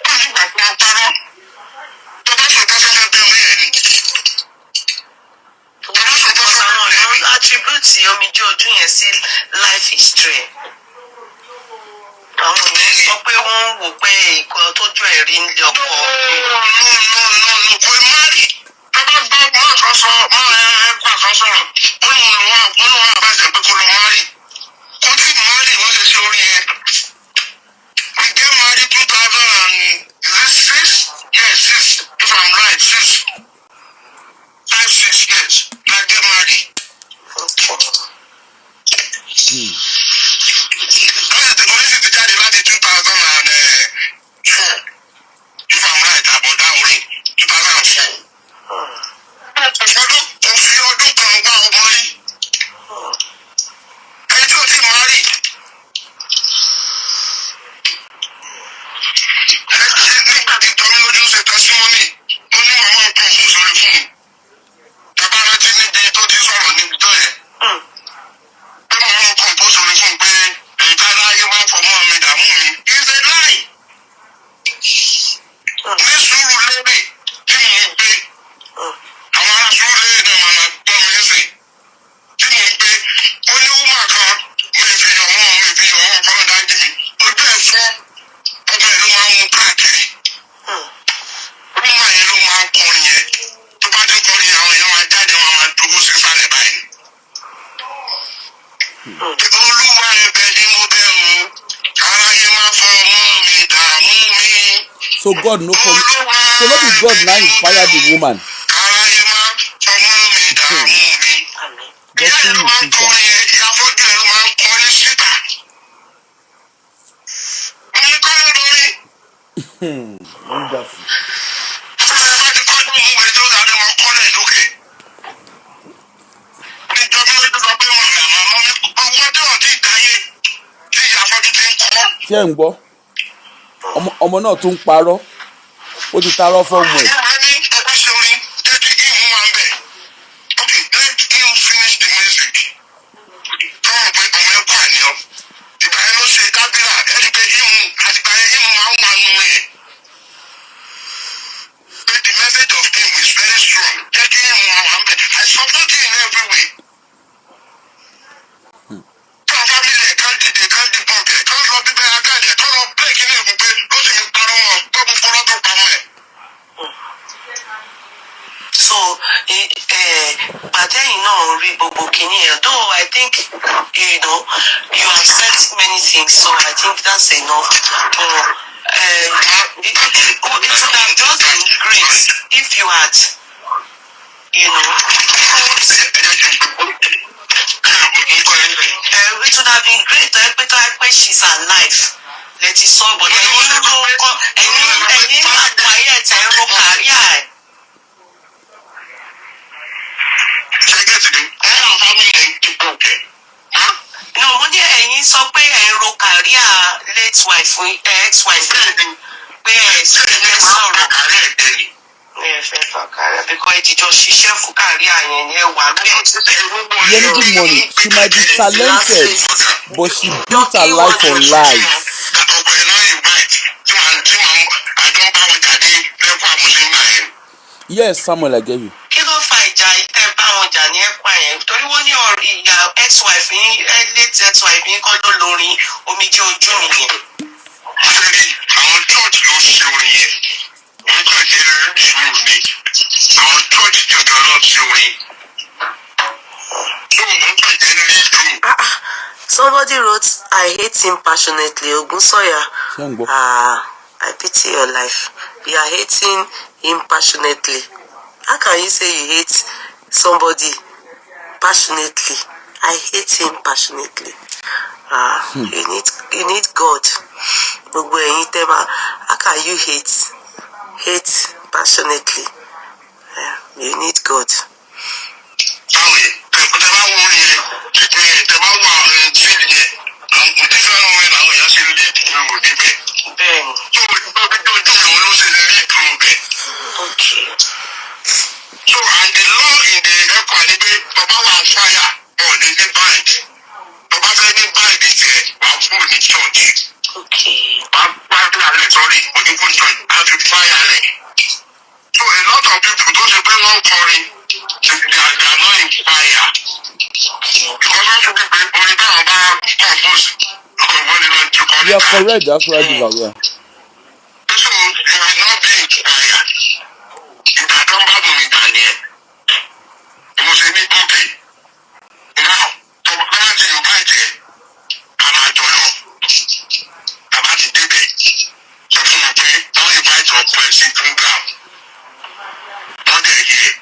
Báwo ni ìgbà tí wọ́n parọ́? Tó bá sọ tọ́sọ́fẹ́ bí orí ẹ̀ ni.
Àwọn attribute Omije Ojú yẹn sí life history. Àwọn èèyàn sọ pé wọ́n wò pé ìkọ́ tójú ẹ̀ rí nílé ọkọ.
No, kò marry. Tọ́ba gbọ́ máa kan sọ ẹ̀kọ́ kan sọ̀rọ̀. Ó lóun àbájá pé kó lọ marry. Kò tí marry wọ́n ṣe ṣe orí yẹn. We get married 2006? Yes, 6, if I'm right, 6. 5, 6 years. I get married. Oríṣi ti jáde láti 2004. If I'm right, about that orí 2004. Kò fi ọdún kan wá ọmọ rí. Ẹni tí ó ti marry. Nígbà tí Jọmí lójú ṣe testimony, ó ní màmá ọkàn fún sórí fún un. Bàbá rántí níbi tó ti sọ̀rọ̀ níbi tó yẹn. Pé màmá ọkàn fún sórí fún un pé ẹ̀ka láyé máa ń fọmọ́ mi dààmú mi. It's a lie. Ní sùúrù lérè tí mò ń gbé. Àwọn ará sùúrù lérè náà máa gbọ́ mi nísìn. Tí mò ń gbé. Ó ní wúmà kan mi fi yọ̀ wọ́n kọ́nà dájú mi. Ojú ẹ̀ fọ́. Ọmọ ẹ̀ ló máa ń mú káàkiri. Wúmà yẹn ló máa ń kọrin yẹn. Tó bá ti kọrin àwọn èèyàn máa jáde wọn máa dúró sísàlẹ̀ báyìí. Olúwa ẹ̀bẹ̀ ni mo bẹ̀ o. Aráyé máa fọ ọmọ mi dààmú mi.
So God no for so not be God now inspired the woman.
Aráyé máa fọmọ mi dààmú mi. Ìyá ẹ̀ ló máa ń kọrin yẹn. Ìyá fọ́jú ẹ̀ ló máa ń kọrin síta. Mo kọ́ ló lórí.
Wonderful.
Tí wọ́n bá ti kọ́ ní òun wẹ̀ tó dáadé wọn kọ́lẹ̀ lókè. Ní Jọmí lójú sọ pé owó tí wọ́n ti dáyé tí ìyá fọ́jú ti ń kọ́.
Ṣé ẹ̀ ń gbọ́? Ọmọ náà tún ń parọ́. Ó ti tarọ́ fọ́ọ̀mù ẹ̀.
Ìwà ní ẹgbẹ́ ṣe orin jẹ́ kí ìhun wà ń bẹ̀. Okay, let him finish the music. Tọ́wọ́n pé ọmọ ẹ̀kọ́ àníyàn. Ìgbà yẹn ló ṣe dábìlà ẹni pé àtìgbà yẹn ìhun máa ń wà nù ẹ̀. But the message of him is very strong. Jẹ́ kí ìhun wà ń bẹ̀. I support him every way. Tọ́wọ́n fámìlì ẹ̀ kán dìde kán dìbọn kẹ̀ kán lọ bíbẹ́ agáàdì kán lọ bẹ́ẹ̀ kí ní ìgùn pé ló sì ń parọ́ wọn gbọ́dọ̀ fọlọ́ tó pamọ́ ẹ̀.
So gbàtẹ́yìn náà rí gbogbo kìíní ẹ̀ though I think you have said many things so I think that's enough. It would have just been great if you had it would have been great to have she's alive. Let it so but ẹ̀yin àgbáyé ẹ̀ tẹ̀ ń ro kàríà ẹ̀. No, mo ní ẹ̀yin sọ pé ẹ̀ ń ro kàríà late wife ex wife pé ẹ̀ ṣe ẹ̀ sọ̀rọ̀. because ẹ ti jọ ṣiṣẹ́ fún career yẹn ni ẹ wà bẹ́ẹ̀.
Yemi, good morning. She might be talented, but she built her life on lies. Yes, Samuel, I get you.
Kí ló fa ìjà ìtẹ́ bá wọn jà ní ẹ̀pà yẹn? Torí wọ́n ní ìyá ex-wife yín late ex-wife yín kọ́ ló lórin Omije Ojumi yẹn.
Àwọn church ló ṣe orin yẹn. Wọ́n kàn ṣe sùúrù ni. Àwọn church jọjọ lọ ṣe orin. So wọ́n kàn jẹ́ lead room.
Somebody wrote, I hate him passionately. Ogunsoya. I pity your life. You are hating him passionately. How can you say you hate somebody passionately? I hate him passionately. You need God. How can you hate passionately? You need God. Okay.
So, and the law in the equality, Baba was fire or the bind. Baba said the bind is was full in church.
Okay.
Sorry, but you put church as a fire. So, a lot of people, those who bring on calling, they are not in fire. Because also people, only about compose.
You are correct, that's right, yeah.
So, you will not be in fire. If I don't have money down here, you must say, okay. Now, so how do you buy it? I'm not doing it. I'm not in the so for me, now you buy it up for a second ground. Not there here.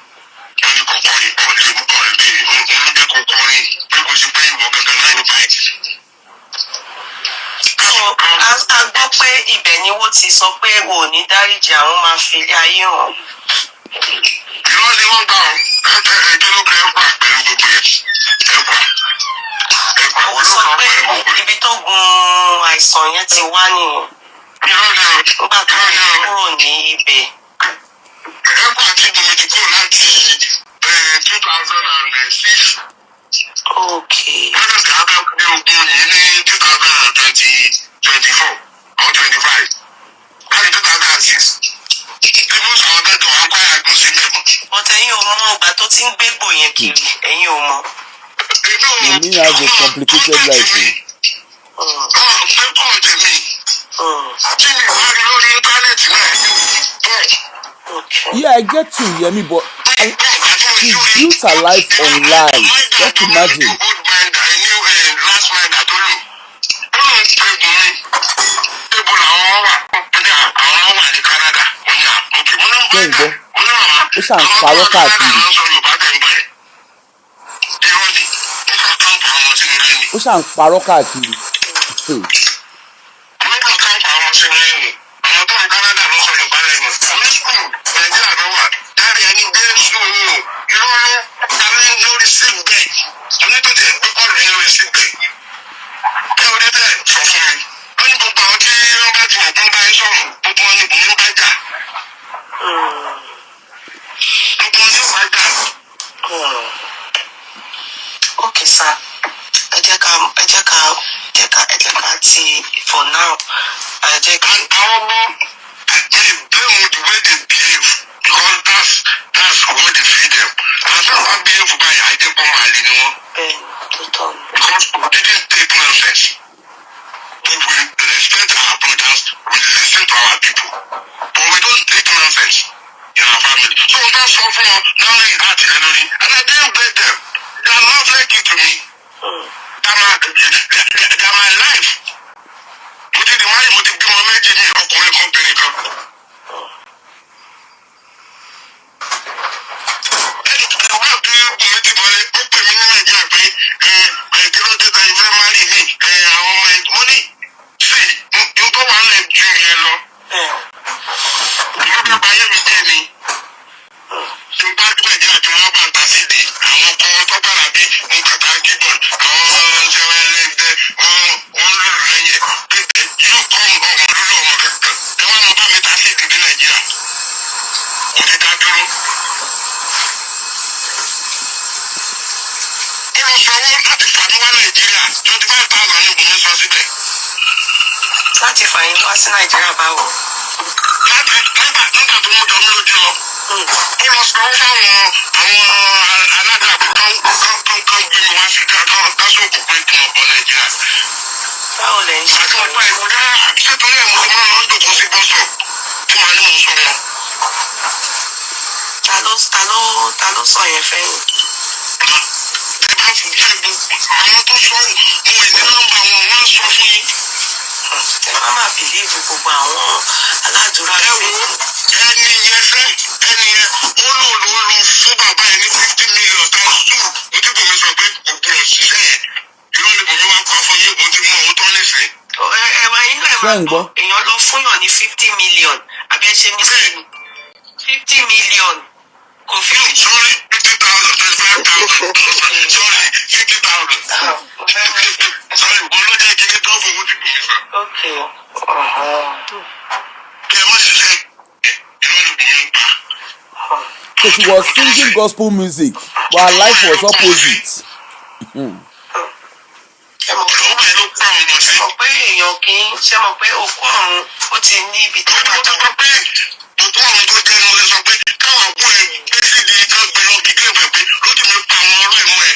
When you come calling, or the calling, because you pay work and then you buy it.
A gbọ́ pé ibẹ̀ ni wọ́n ti sọ pé o ò ní dáríjì àwọn máa fi ilé ayé hàn.
Irọ́ ni wọ́n gbà ọ́ ẹjọ́ ló kẹ́ ẹ̀kọ́ pẹ̀lú gbogbo ẹ̀ ẹ̀kọ́
Ó sọ pé ibi tó gun àìsàn yẹn ti wá nìyẹn. Nígbà tó ń kúrò ní ibẹ̀.
Ẹ̀kọ́ àti ìbomi ti kúrò láti 2006.
Okay.
Wọ́n tẹ̀sí abẹ́ pé ogun yìí ní 2024 or 25. Láti 2006. Ibú sọ̀rọ̀ bẹ́ẹ̀ tó wá kọ́ àgbò sílẹ̀ mọ́.
But ẹ̀yin ò mọ ìgbà tó ti ń gbégbò yẹn kiri, ẹ̀yin ò mọ.
Yemi has a complicated life.
Pépọ̀ tèmi. Tí mi wá rí lórí íńtánẹ́ẹ̀tì náà
Yeah, I get you, Yemi, but she built her life on lies. Just imagine. Kẹ́hìnbó, ó ṣàn parọ́ káàkiri. Ó ṣàn parọ́ káàkiri.
Okay, sir. Ẹ jẹ́ ká ti for now. Ẹ jẹ́ ká.
The way they behave, because that's what they feed them. And that's how behave by I did for my little. Because we didn't take nonsense. But we respect our brothers, we listen to our people. But we don't take nonsense in our family. So that's all from now in that and I didn't blame them. They are not like it to me. They're my life. But the money would be my major or company. ó lọ sọ owó láti fà mí wá Nàìjíríà 25,000 ní Bùnmi sọ síbẹ̀.
Láti fà yín wá sí Nàìjíríà báwo?
Nígbà tó mú jọ mí lójú lọ. Ó lọ sọ owó fáwọn alága kan gbé mi wá sí kásòkò pé kí wọ́n bọ̀ Nàìjíríà.
Báwo lẹ̀ ń ṣe?
Àti ọ̀pá ìmọ̀lá ṣètò ilé ìmọ̀ máa ń lọ dòkó sí bọ́sọ̀ tí màá ní mò ń sọ wọn.
Ta ló sọ yẹn fẹ́yìn?
Ẹ bá fún jẹ́ gbogbo àwọn tó sọ mo ìní nọ́mbà wọn wọ́n sọ fún yín.
Ẹ má má bìlíìfù gbogbo àwọn aládùúrà
Ẹ wo ẹni yẹn ó lò fún bàbá ẹ ní 50 million times 2 ní tí Bùnmi sọ pé kò gbọdọ̀ ṣiṣẹ́ yẹn. Irọ́ ni Bùnmi wá pa fún yín òun ti mú òun tán nísìnyí.
Ẹ̀wọ̀n yín náà máa gbọ́ èèyàn lọ fún yàn ní 50 million abẹ́ ṣe mí sí 50 million kò fi.
Sorry, 50,000, 25,000. Sorry, 50,000. Sorry, mo ló jẹ́ kí ní tó fún owó tí Bùnmi sọ.
Okay.
Kí ẹ má ṣiṣẹ́ irọ́ ni Bùnmi ń pa.
So she was singing gospel music, but her life was opposite.
Ṣé mọ̀ pé èèyàn kì í ṣe mọ̀ pé òkú ọ̀run ó ti ní ibi tó wà tó.
Òkú ọ̀run tó jẹ́ mo lè sọ pé káwọn àbúrò ẹ̀ gbé sídi kan gbé lọ kí gé pẹ̀pẹ́ ló ti mi pa àwọn ọ̀rọ̀ ìmọ̀ ẹ̀.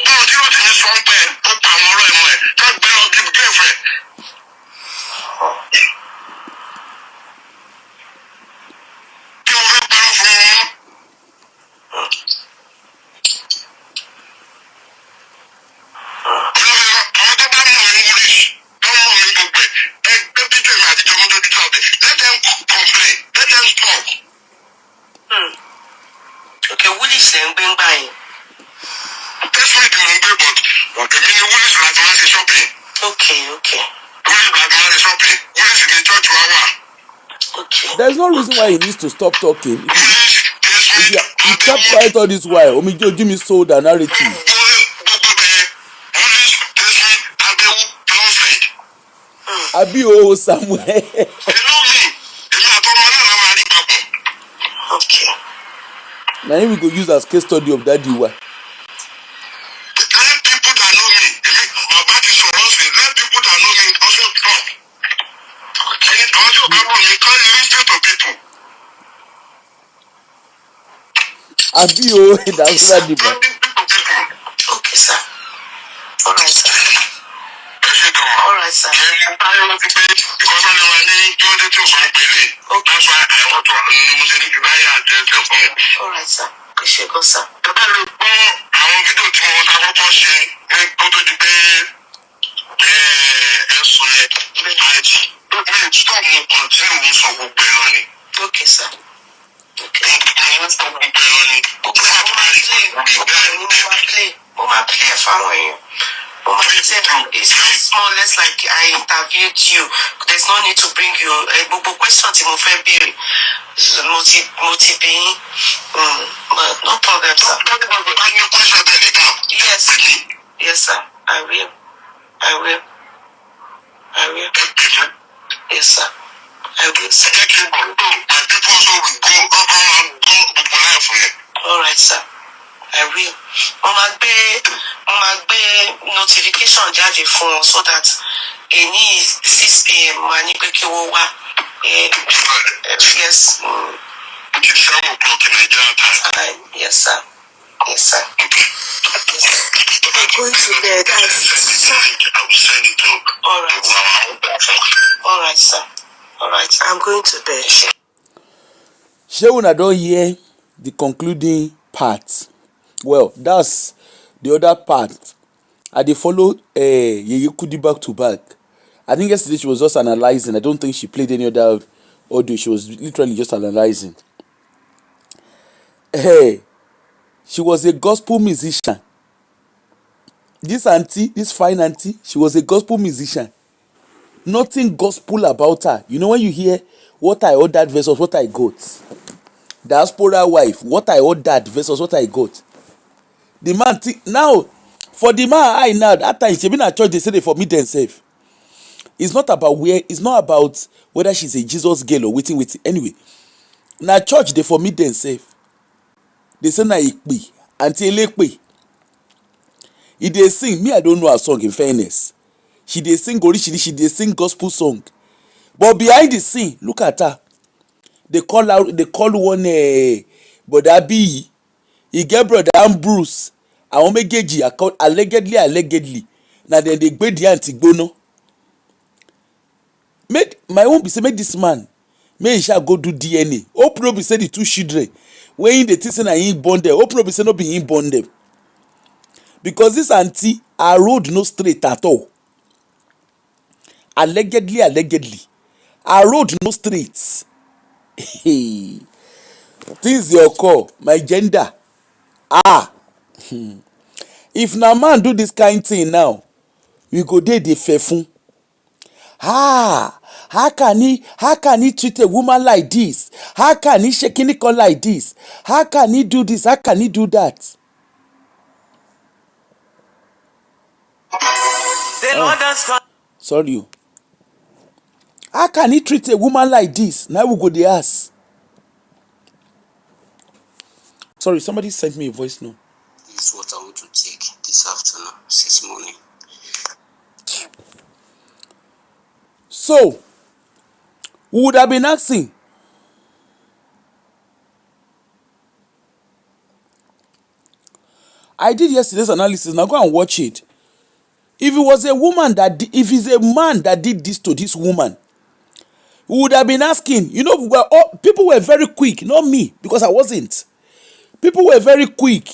Báwo tí ló ti mi sọ ń pẹ́ ó pa àwọn ọ̀rọ̀ ìmọ̀ ẹ̀ ká gbé lọ kí gé fẹ̀. Kí mo fẹ́ parọ́ fún wọn. Àwọn tó bá mọ̀ mí English tó mọ̀ mí gbogbo ẹ̀ ẹgbẹ́ pípẹ́ mi àtijọ́ mọ́tò títà ọ̀bẹ let them complain let them stop.
Okay, Willis ẹ̀ ń gbé ń gbà yín.
Tẹ́síwìtì mo ń gbé but èmi ni Willis láti máa ṣe shopping.
Okay.
Willis láti máa ṣe shopping Willis ní church wa wà.
Okay.
There's no reason why he needs to stop talking.
Willis
If you kept quiet all this while, Omije Ojumi sold a narrative. Abi o Samuel.
Okay.
Now him we go use as case study of that Diwa.
Let people that know me, Baba ti sọ̀rọ̀ sí, let people that know me also talk. Okay. Also, you can't listen to people.
Abi o that's that Diwa.
Okay, sir. All right, sir. All right, sir.
Because I know I need to do something. That's why I want to
All right, sir. Ṣé gan sir.
Bàbá mi gbọ́ àwọn fídíò tí mo ta kọ́kọ́ ṣe ní kó tó di pé ẹ̀sùn yẹn àìjì. Mi stop mo continue mo sọ gbogbo ẹ̀ lọ ni.
Okay, sir. Okay.
Mo sọ gbogbo ẹ̀ lọ ni.
Okay, mo máa play ẹ̀ fáwọn èèyàn. It's more or less like I interviewed you. There's no need to bring you gbogbo question tí mo fẹ́ béèrè. Mo ti bí yín. But no problem, sir. Yes, sir. I will. Yes, sir. I will, sir. All right, sir. I will. Mo máa gbé notification jáde fún wọn so that ní 6 p.m. máa ní pé kí wọ́n wá. Yes.
It's 7 o'clock in Nigeria time.
Yes, sir. I'm going to bed.
I will send it to.
All right, sir. All right. I'm going to bed.
Shey una don hear the concluding part. Well, that's the other part. I dey follow Yeye Kudi back to back. I think yesterday she was just analyzing. I don't think she played any other audio. She was literally just analyzing. She was a gospel musician. This auntie, this fine auntie, she was a gospel musician. Nothing gospel about her. You know when you hear what I ordered versus what I got. Diaspora wife, what I ordered versus what I got. The man now, for the man I now that time she been at church they say they for me themselves. It's not about whether she's a Jesus girl or waiting. Anyway, na church dey for meet themselves. They say na ikpe, aunty elekpe. E dey sing, me I don't know her song in fairness. She dey sing orishi, she dey sing gospel song. But behind the scene, look at her. They call one Brother B. He get Brother Ambrose. Àwọn méjèèjì allegedly. Na dem dey gbe the aunty gbóná. My own be say make this man make he shall go do DNA. Hope no be say the two children wey him dey think say na him born them. Hope no be say no be him born them. Because this aunty, her road no straight at all. Allegedly, her road no straight. Hey, things dey occur. My gender. If na man do this kind thing now, we go dey fefun. How can he treat a woman like this? How can he shake Nikon like this? How can he do this? How can he do that? Sorry o. How can he treat a woman like this? Now we go dey ask. Sorry, somebody sent me a voice note.
This is what I want to take this afternoon, 6 morning.
So, we would have been asking, I did yesterday's analysis. Now go and watch it. If it was a woman if it's a man that did this to this woman, we would have been asking. People were very quick, not me, because I wasn't. People were very quick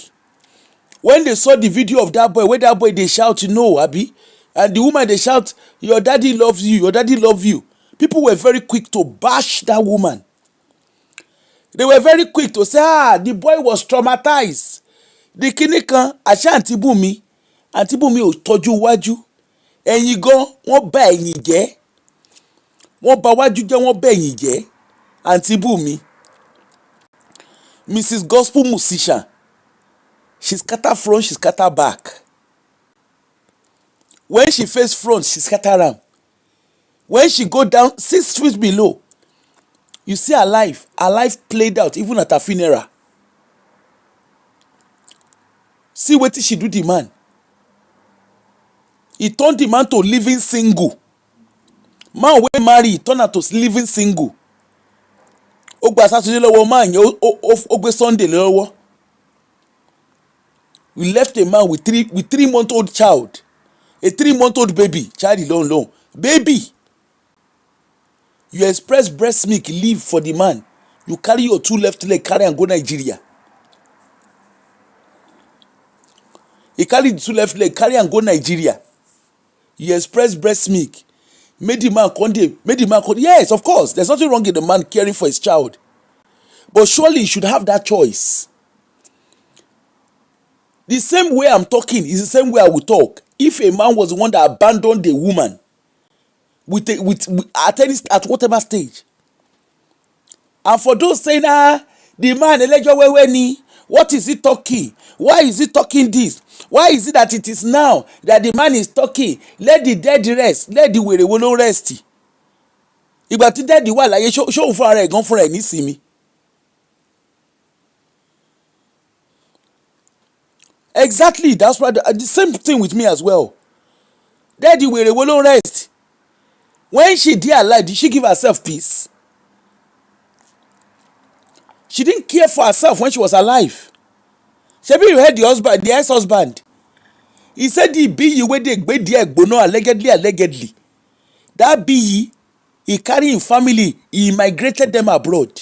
when they saw the video of that boy. Where that boy they shout, "No, Abi," and the woman they shout, "Your daddy loves you. Your daddy loves you." People were very quick to bash that woman. They were very quick to say, the boy was traumatized. The kini kan àṣà Aunty Bumi ò tọ́jú wájú. Ẹ̀yìn gan wọ́n bà ẹ̀yìn jẹ́. Wọ́n bà wájú jẹ́, wọ́n bà ẹ̀yìn jẹ́. Aunty Bumi, Mrs. Gospel musician, she scatter front, she scatter back. When she face front, she scatter am. When she go down 6 feet below, you see her life played out even at her funeral. See wetin she do the man. He turned the man to living single. Man wey marry, he turn am to living single. Ó gba Saturday lọ́wọ́ man yẹn, ó gbé Sunday lọ́wọ́. We left a man with 3-month-old child, a 3-month-old baby, child alone. Baby, you express breast milk leave for the man. You carry your 2 left leg, carry and go Nigeria. He carry the 2 left leg, carry and go Nigeria. You express breast milk. Made the man come. Yes, of course, there's nothing wrong in the man caring for his child. But surely he should have that choice. The same way I'm talking is the same way I would talk if a man was the one that abandoned a woman at whatever stage. And for those saying, the man elejo wewe ni, what is he talking? Why is he talking this? Why is it that it is now that the man is talking? Let the dead rest. Let the wèrè wo ló rest. Ìgbà tí dead wà láyé, ṣóun fúnra rẹ̀ gan fúnra ẹ̀ nísìmí. Exactly, that's why the same thing with me as well. Dead wèrè wo ló rest. When she dey alive, did she give herself peace? She didn't care for herself when she was alive. Shebi you heard the ex-husband. He said the biyi wey dey gbe there gbono allegedly. That biyi, he carry him family, he migrated them abroad.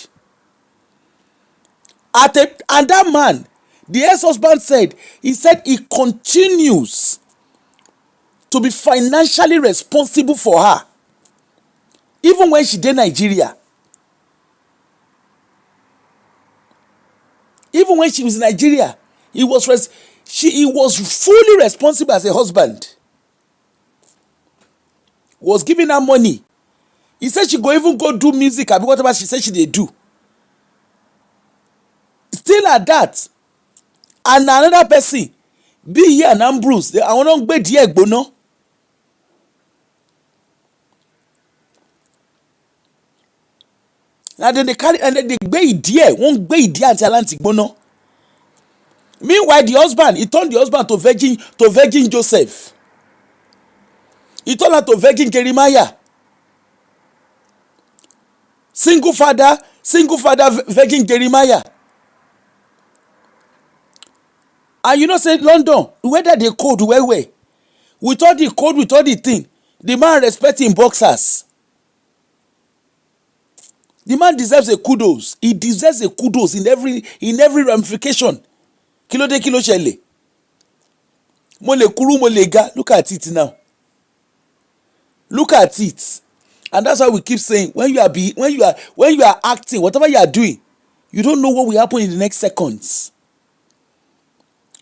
And that man, the ex-husband said he continues to be financially responsible for her, even when she dey Nigeria. Even when she was in Nigeria, he was fully responsible as a husband. Was giving her money. He said she go even go do music or whatever she said she dey do. Still at that, and another person, be here and Ambrose, àwọn náà ń gbé díẹ̀ gbóná. and then they carry and then they gbé ìdí ẹ̀ wọ́n gbé ìdí àti aláǹtí gbóná. Meanwhile the husband, he turned the husband to virgin Joseph. He turned her to virgin Jeremiah. Single father virgin Jeremiah. And you know say London, whether they code well, with all the code, with all the thing, the man respecting boxers. The man deserves a kudos. He deserves a kudos in every ramification. Kilo de kilo ṣẹlẹ̀. Mo le kúrú mo le ga. Look at it now. Look at it. And that's why we keep saying when you are acting, whatever you are doing, you don't know what will happen in the next seconds.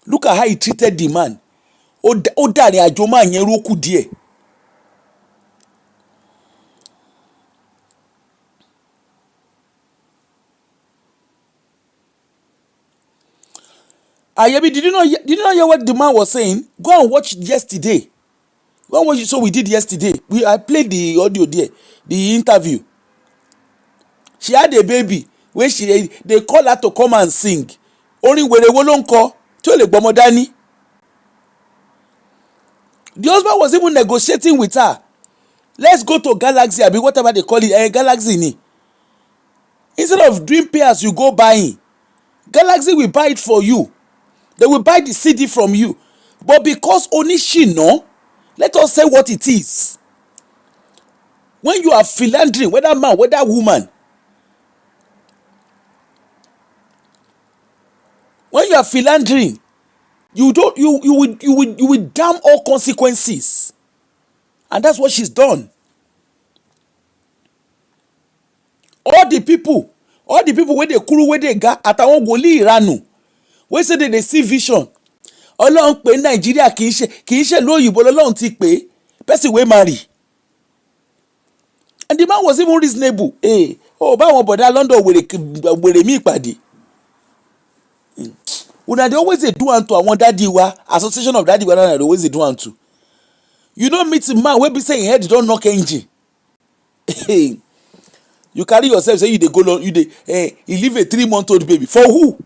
Look at how he treated the man. Ó dàrin àjò máa yẹn rókù díẹ̀. Ayebi, did you not hear what the man was saying? Go and watch yesterday. Go and watch it. So we did yesterday. I played the audio there, the interview. She had a baby when they call her to come and sing. Orin wèrè wo ló ń kọ tí ó lè gbọ́mọ dání. The husband was even negotiating with her. Let's go to Galaxy, abi whatever they call it, Galaxy ni. Instead of doing pay as you go buying, Galaxy will buy it for you. They will buy the CD from you. But because oníṣìná, let us say what it is. When you are philandering, whether man, whether woman, when you are philandering, you will damn all consequences. And that's what she's done. All the people wey dey kúrú wey dey ga àtàwọn wòlíì ìranù wey say they see vision. Ọlọ́run pé Nàìjíríà kì í ṣe lóyìnbó lọ́lọ́run ti pé person wey marry. And the man was even reasonable. Báwọn bọ̀dá London wèrè mí ìpàdé. Una dey always dey do am to àwọn daddy wa, association of daddy wa na dey always dey do am to. You no meet man wey be say him head don knock engine. You carry yourself say you dey go long, you leave a 3-month-old baby for who?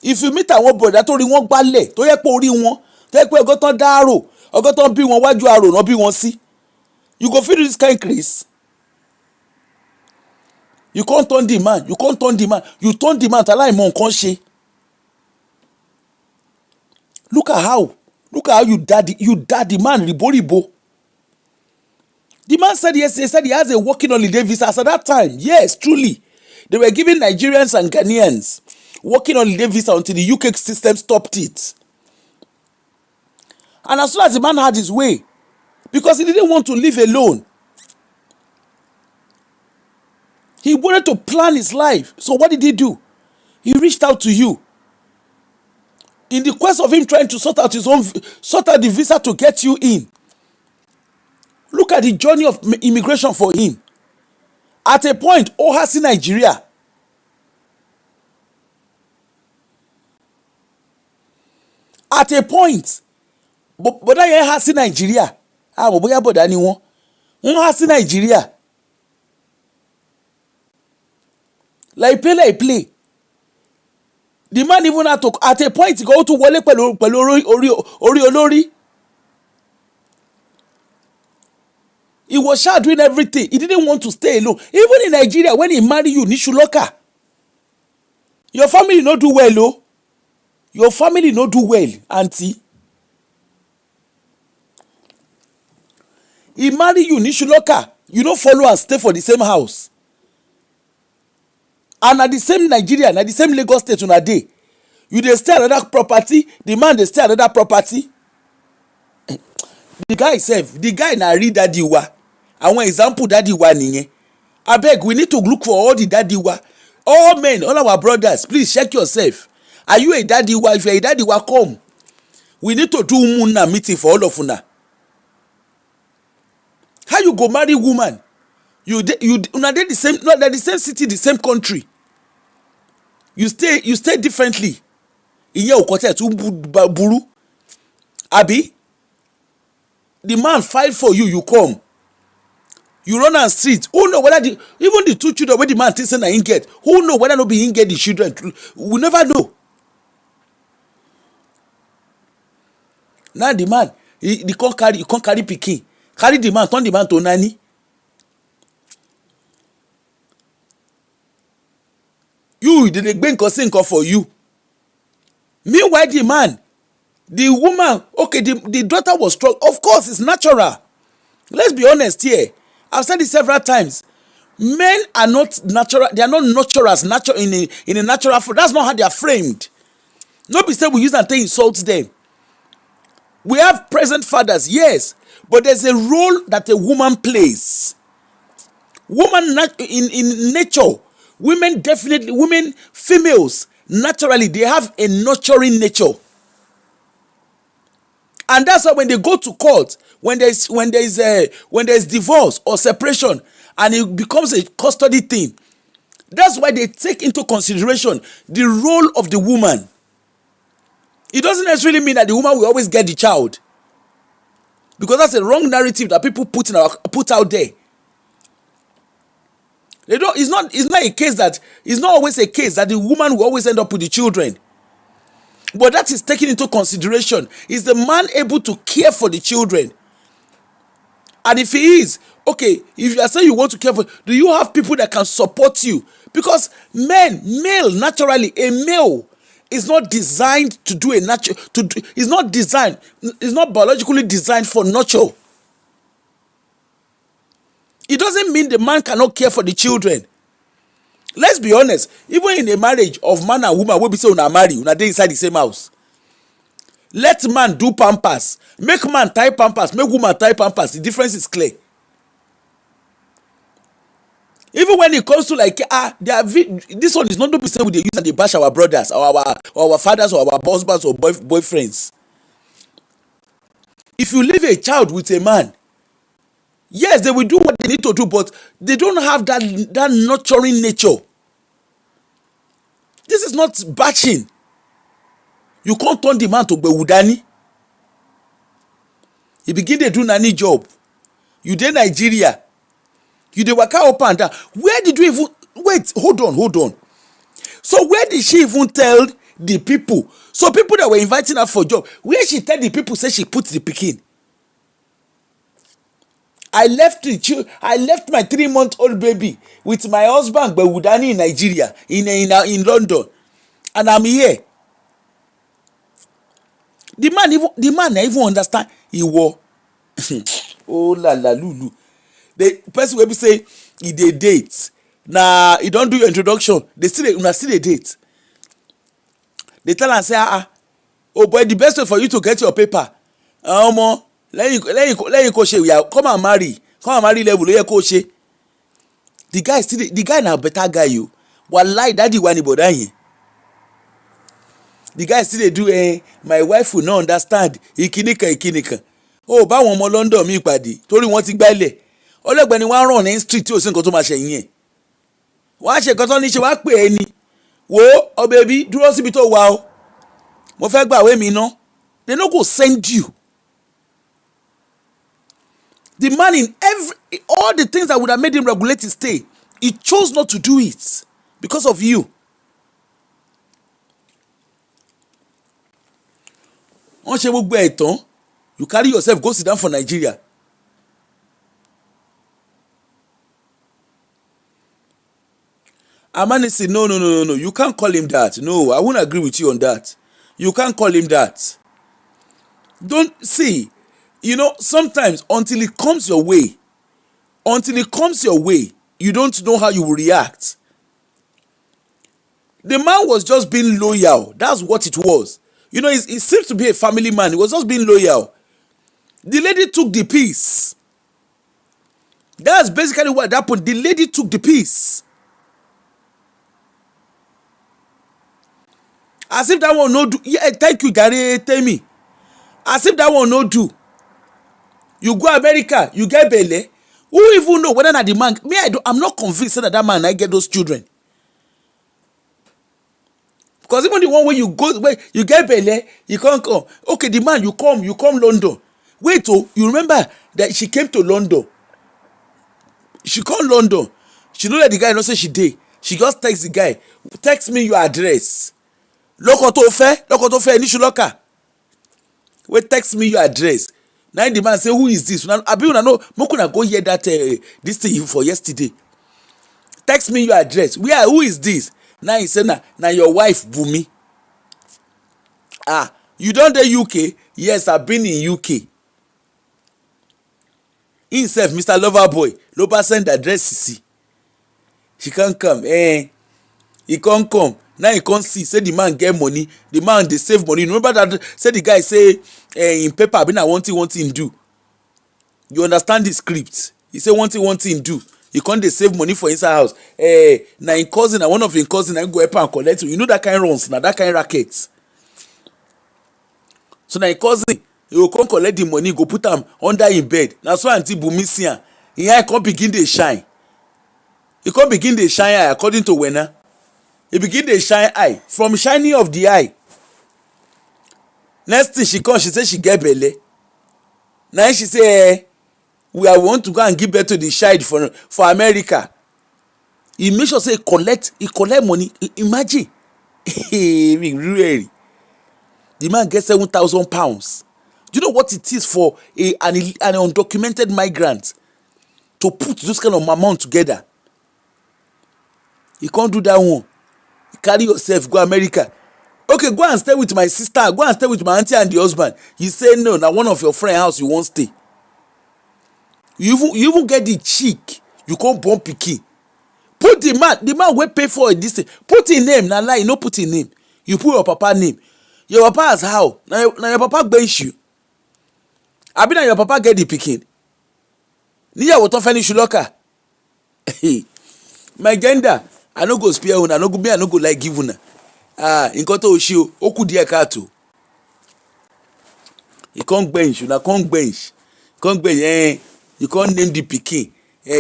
If you meet àwọn brother tó rí wọn gbálẹ̀ tó yẹ pé orí wọn tó yẹ pé ọgọ́ tán dá àrò ọgọ́ tán bí wọn wájú àrò náà bí wọn sí, you go fit do this kind craze. You can't turn the man you turn the man tàláìmọ̀ nǹkan ṣe. Look at how you dad the man riboribo. The man said yesterday he has a working holiday visa. As at that time, yes, truly, they were giving Nigerians and Ghanaians working holiday visa until the UK system stopped it. And as soon as the man had his way, because he didn't want to live alone, he wanted to plan his life. So what did he do? He reached out to you. In the quest of him trying to sort out the visa to get you in. Look at the journey of immigration for him. At a point, ó há sí Nigeria. At a point, bọ̀dá yẹn há sí Nigeria. Àmọ́ bóyá bọ̀dá ni wọ́n. Wọ́n há sí Nigeria. Like play. The man even had to, at a point, go to wọlé pẹ̀lú orí olórí. He was sure doing everything. He didn't want to stay alone. Even in Nigeria, when he marry you, Nishuloka, your family no do well, oh. Your family no do well, auntie. He marry you, Nishuloka. You don't follow and stay for the same house. And at the same Nigeria, at the same Lagos state on a day, you dey stay another property, the man dey stay another property. The guy na read daddy wa. Àwọn example daddy wa nìyẹn. Abeg, we need to look for all the daddy wa. All men, all our brothers, please check yourself. Are you a daddy wa? If you are a daddy wa, come. We need to do Muna meeting for all of una. How you go marry woman? Una dey the same, not the same city, the same country. You stay differently. Ìyẹn ò kọtẹ tún burú. Abi, the man fight for you, you come. You run on street. Who know whether even the two children where the man thinks na him get? Who know whether no be him get the children? We never know. Now the man, he can't carry pikin, carry the man, turn the man to nanny. You dey gbé nǹkan for you. Meanwhile, the man, the woman, okay, the daughter was strong. Of course, it's natural. Let's be honest here. I've said it several times. Men are not natural. They are not nurturers. Natural in a natural form. That's not how they are framed. Not be say we use and take insult them. We have present fathers, yes, but there's a role that a woman plays. Woman in nature, females, naturally they have a nurturing nature. And that's why when they go to court, when there's divorce or separation and it becomes a custody thing, that's why they take into consideration the role of the woman. It doesn't necessarily mean that the woman will always get the child, because that's a wrong narrative that people put out there. It's not always a case that the woman will always end up with the children. But that is taken into consideration. Is the man able to care for the children? And if he is, okay, if you are saying you want to care for, do you have people that can support you? Because naturally, a male is not designed to do is not biologically designed for nurture. It doesn't mean the man cannot care for the children. Let's be honest, even in a marriage of man and woman, wey be say una marry, una dey inside the same house. Let man do pampers, make man tie pampers, make woman tie pampers. The difference is clear. Even when it comes to like this one is not to be said we dey use and dey bash our brothers or our fathers or our husbands or boyfriends. If you leave a child with a man, yes, they will do what they need to do, but they don't have that nurturing nature. This is not bashing. You can't turn the man to Bewudani. He begin to do nanny job. You dey Nigeria. You dey waka up and down. Where did you even wait? Hold on. So where did she even tell the people? So people that were inviting her for job, where she tell the people say she put the pikin? I left my 3-month-old baby with my husband Bewudani in Nigeria, in London, and I'm here. The man even understand he war. Oh la lulu. The person will be say he dey date. Nah, he don't do your introduction. They still a date. They tell and say oh boy, the best way for you to get your paper, lẹ́yìn kó ṣe ìyá come and marry level ló yẹ kó ṣe. The guy na better guy o. Wallahi daddy wa ni bọ̀dá yẹn. The guy still dey do my wife will not understand ìkíníkan. Ó bá wọn ọmọ London mi pàdé torí wọ́n ti gbálẹ̀. Ọlọ́gbẹ́ni wọ́n á ràn ní street tí ò sí nǹkan tó máa ṣe yẹn. Wọ́n á ṣe nǹkan tó ní ṣe wọ́n á pè é ni. Wo baby dúró síbi tó wà o. Mo fẹ́ gbàwé mi ná. They no go send you. The man in all the things that would have made him regulate his stay, he chose not to do it because of you. Wọ́n ṣe gbogbo ẹ̀ tán, you carry yourself go sit down for Nigeria. Amani said, no, you can't call him that. No, I won't agree with you on that. You can't call him that. Don't see. Sometimes until it comes your way, you don't know how you will react. The man was just being loyal. That's what it was. He seems to be a family man. He was just being loyal. The lady took the piece. That's basically what happened. The lady took the piece. As if that one no do. Yeah, thank you, Gary. Tell me. As if that one no do. You go America, you get belle. Who even know whether not the man? I'm not convinced that man I get those children. Because even the one where you get belle, you can't come. Okay, the man you come London. Wait, you remember that she came to London. she come London, she no let the guy know say she dey, she just text the guy, text me your address. Lọ́kọ tó fẹ́ ní ṣùlọ́kà, wait, text me your address. Now the man say, who is this? Abi una know, make una go hear that this thing for yesterday. Text me your address. Who is this? Now he say na your wife Bumi. You don dey UK? Yes, I've been in UK. Himself, Mr. Loverboy, Loba send address see. She can't come. He can't come. Now he can't see. Say the man get money. The man dey save money. Remember that? Say the guy say in paper, I been I want thing do. You understand the script? He say one thing do. He can't dey save money for inside house. Na him cousin, na one of him cousin, I go help and collect. You know that kind of runs, na that kind of rackets. So na him cousin, he go come collect the money, go put am under him bed. Na so Aunty Bumi see am. Him eye come begin dey shine. He come begin dey shine eye according to Wena. He begin dey shine eye. From shining of the eye, next thing she come, she say she get belle. Now she say we want to go and give birth to the child for America. He make sure say he collect money. Imagine. Really. The man get £7,000. Do you know what it is for an undocumented migrant to put those kind of amount together? You can't do that one. You carry yourself, go America. Okay, go and stay with my sister. Go and stay with my auntie and the husband. You say no, now one of your friend house you won't stay. You even get the cheek. You can't born pikin. Put the man wey pay for this thing. Put him name. Na lie, you no put him name. You put your papa name. Your papa as how? Now your papa bench you. Abi na your papa get the pikin. Níyàwó tó fẹ́ ní ṣùlọ́kà. My gender, I no go spare una, I no go like give una. Nǹkan tó o ṣe o, ó kù díẹ̀ káàtó. You can't bench, una can't bench. You can't name the pikin.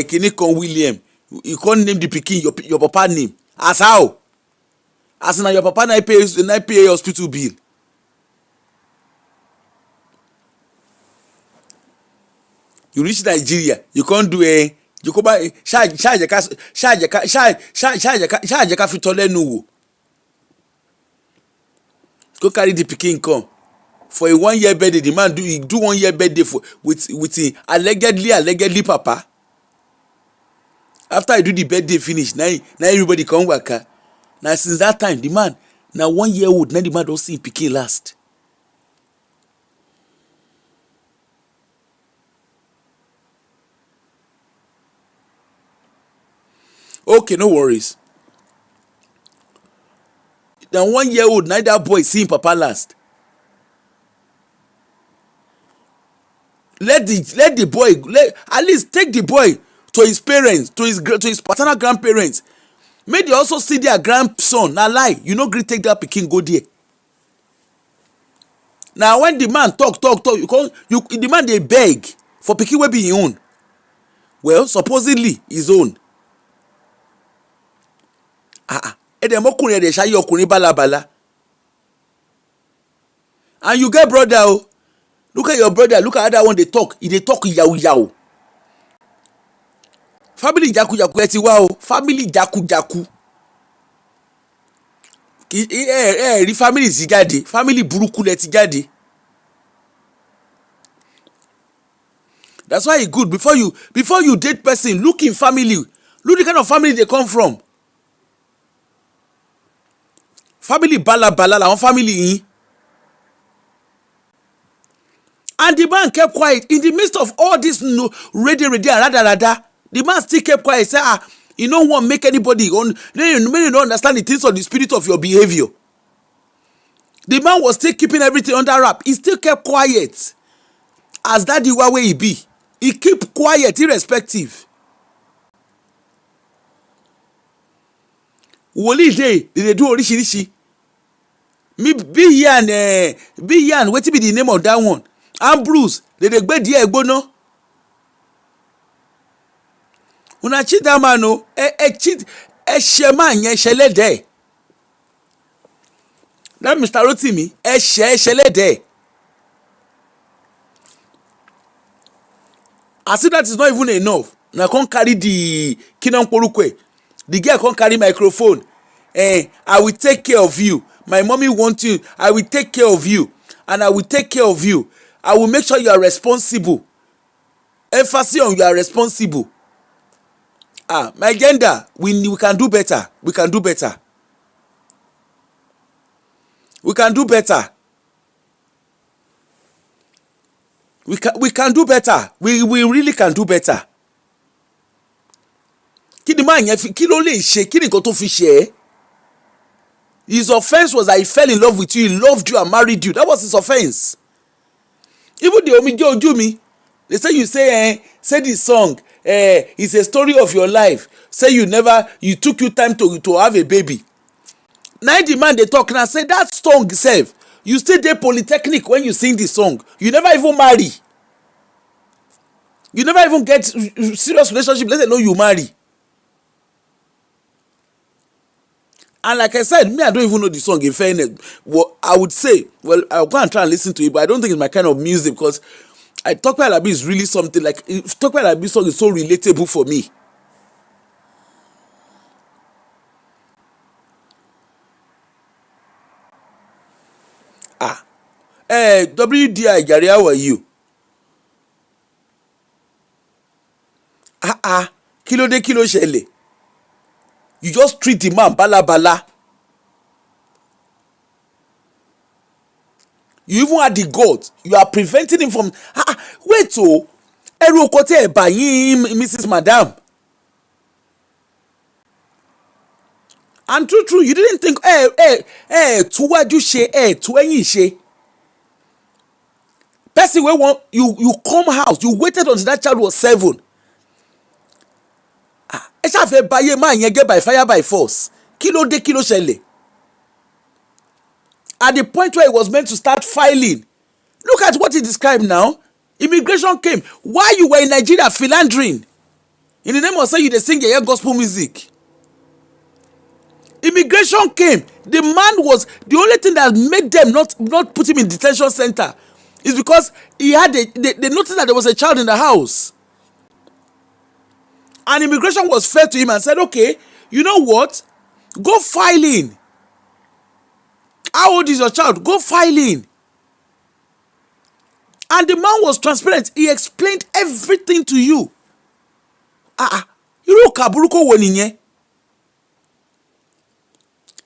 Kini kan William. You can't name the pikin your papa name. As how? As na your papa na pay hospital bill. You reach Nigeria, you can't do you go buy charge ka fi tole nu wo. Go carry the pikin come. For a 1 year birthday, the man do 1 year birthday with him allegedly papa. After I do the birthday finish, now everybody come waka. Now since that time, the man now 1 year old, now the man don't see pikin last. Okay, no worries. Now 1 year old, now that boy see him papa last. Let the boy at least take the boy to his parents, to his paternal grandparents. May they also see their grandson. Now lie, you no gree take that pikin go there. Now when the man talk, the man dey beg for pikin wey be his own. Well, supposedly his own. Ọkùnrin dey ṣayé ọkùnrin bálabàla. And you get brother o. Look at your brother, look at that one dey talk. He dey talk yawu. Family jakujaku ẹ ti wá o. Family jakujaku. Rí family ti jáde. Family burúkú lẹ ti jáde. That's why e good before you date person, look in family. Look the kind of family they come from. Family balabala làwọn family yín. And the man kept quiet in the midst of all this radio and rada. The man still kept quiet. Say, you don't want to make anybody you don't understand the things of the spirit of your behavior. The man was still keeping everything under wrap. He still kept quiet. As that the way he be. He keep quiet irrespective. Wòlíì they do oríṣiríṣi. Be yan, wetin be the name of that one? Ambrose, they gbé díẹ̀ gbóná. Una cheat that man o, cheat, ṣe man yẹn ṣẹlẹ́dẹ̀. That Mr. Rotimi, ṣẹlẹ́dẹ̀. As if that is not even enough. na come carry the kinon porukwe. The girl come carry microphone. I will take care of you. My mommy wants you. I will take care of you. And I will take care of you. I will make sure you are responsible. Emphasis on you are responsible. My gender, we can do better. We can do better. We can do better. We can do better. We really can do better. Kí ni máa yẹn fi kí ló lè ṣe kí ni nǹkan tó fi ṣe é? His offence was that he fell in love with you, he loved you and married you. That was his offence. Even the Omije Ojumi, they say you say this song it's a story of your life. Say you took you time to have a baby. Now the man they talk now say that song sef, you still dey polytechnic when you sing the song. You never even marry. You never even get serious relationship. Let them know you marry. And like I said, me, I don't even know the song in fairness. Well, I would say, I'll go and try and listen to it, but I don't think it's my kind of music because Tope Alabi is really something like, Tope Alabi song is so relatable for me. WDI Gary, how are you? Kí ló dé, kí ló ṣẹlẹ̀? You just treat the man balabala. You even had the gods. You are preventing him from. Wait, ẹrù oko tẹ́ ẹ bá yín, Mrs. Madam. And true, you didn't think, túwájú ṣe, tú ẹ̀yìn ṣe. Person wey want you come house, you waited until that child was 7. Ẹ ṣàfẹ́ báyé máa yẹn get by fire by force. Kí ló dé, kí ló ṣẹlẹ̀? At the point where he was meant to start filing, look at what he described now. Immigration came. Why you were in Nigeria philandering? In the name of saying you dey sing your gospel music. Immigration came. The man was the only thing that made them not put him in detention center is because he had they noticed that there was a child in the house. And immigration was fair to him and said, okay, you know what? Go file in. How old is your child? Go file in. And the man was transparent. He explained everything to you. Irú kaburuko wo nìyẹn?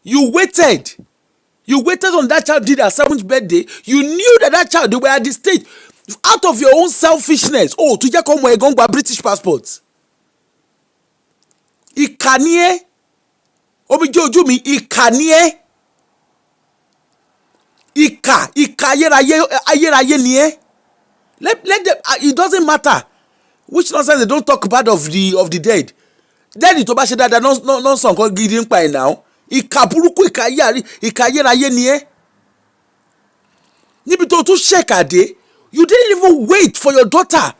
You waited. You waited on that child did her 7th birthday. You knew that child, they were at the stage. Out of your own selfishness. Oh, to jẹ́ kó mọ ẹ̀gán gba British passport. Ìkà ni ẹ́. Omije Ojumi, ìkà ni ẹ́. Ìkà ayérayé ni ẹ́. Let them, it doesn't matter which nonsense they don't talk bad of the dead. Dead tó bá ṣe dáadáa non sọ nǹkan gidi nípa ẹ̀ now. Ìkà burúkú ìkà ayérayé ni ẹ́. Níbi tó tún ṣèkàdé, you didn't even wait for your daughter.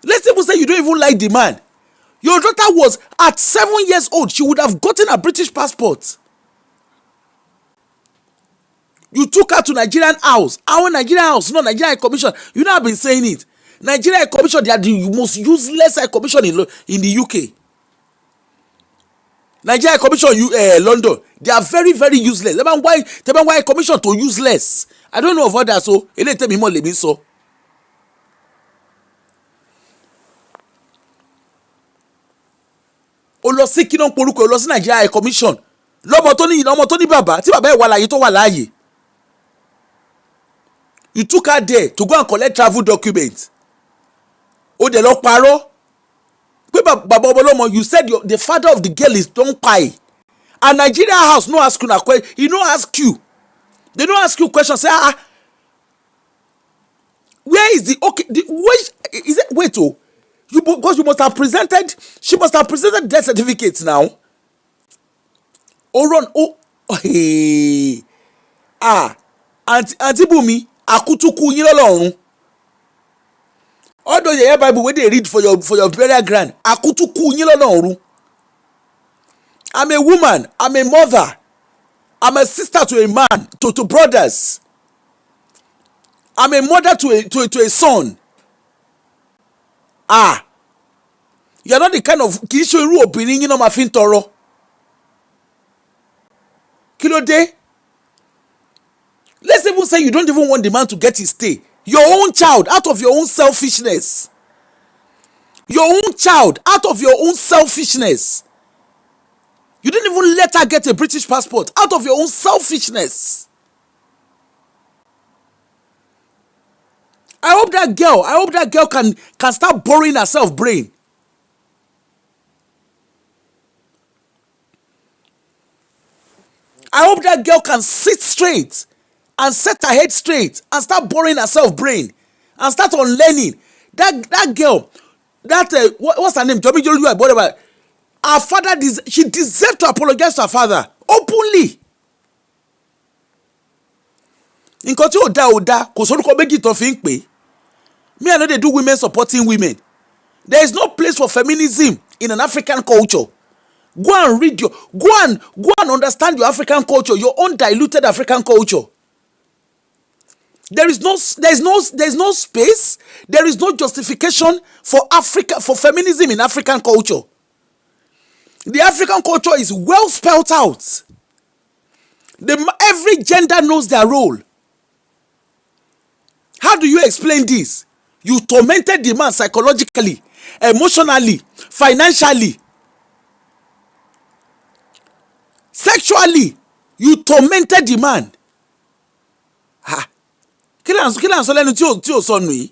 Let's even say you don't even like the man. Your daughter was at 7 years old. She would have gotten a British passport. You took her to Nigerian house. Our Nigerian house, not Nigerian High Commission. You know I've been saying it. Nigerian High Commission, they are the most useless High Commission in the UK. Nigerian High Commission, London, they are very, very useless. Why High Commission to useless? I don't know of others, so ele tell me more le mi so. O lọ sí kíná porúkọ, o lọ sí Nigerian High Commission. Lọ́mọ tó ní bàbá, tí bàbá ẹ̀ wà láyé tó wà láàyè. You took her there to go and collect travel documents. O dẹ̀ lọ parọ́. Pé bàbá ọmọlọ́mọ, you said the father of the girl is don pie. And Nigeria house no ask you na question. He no ask you. They don't ask you questions. Say where is the where is it? Wait, because you must have presented. She must have presented death certificates now. Hey, Auntie Bumi, akutuku yin lọ́lọ́run. All those Bible wey they read for your burial ground, akutuku yin lọ́lọ́run. I'm a woman. I'm a mother. I'm a sister to a man, to brothers. I'm a mother to a son. You are not the kind of kì í ṣe irú obìnrin yín náà máa fi ń tọrọ. Kí ló dé? Let's even say you don't even want the man to get his stay. Your own child, out of your own selfishness. Your own child, out of your own selfishness. You didn't even let her get a British passport, out of your own selfishness. I hope that girl can start borrowing herself brain. I hope that girl can sit straight and set her head straight and start borrowing herself brain and start on learning. That girl, what's her name? Whatever. Her father, she deserved to apologize to her father openly. Nǹkan tí ò dá kò sórúkọ méjì tó fi ń pè. Me, I know they do women supporting women. There is no place for feminism in an African culture. Go and read go and understand your African culture, your own diluted African culture. There is no space. There is no justification for feminism in African culture. The African culture is well spelled out. Every gender knows their role. How do you explain this? You tormented the man psychologically, emotionally, financially, sexually. You tormented the man. Kí là ń sọ lẹ́nu tí ò sọnù yìí?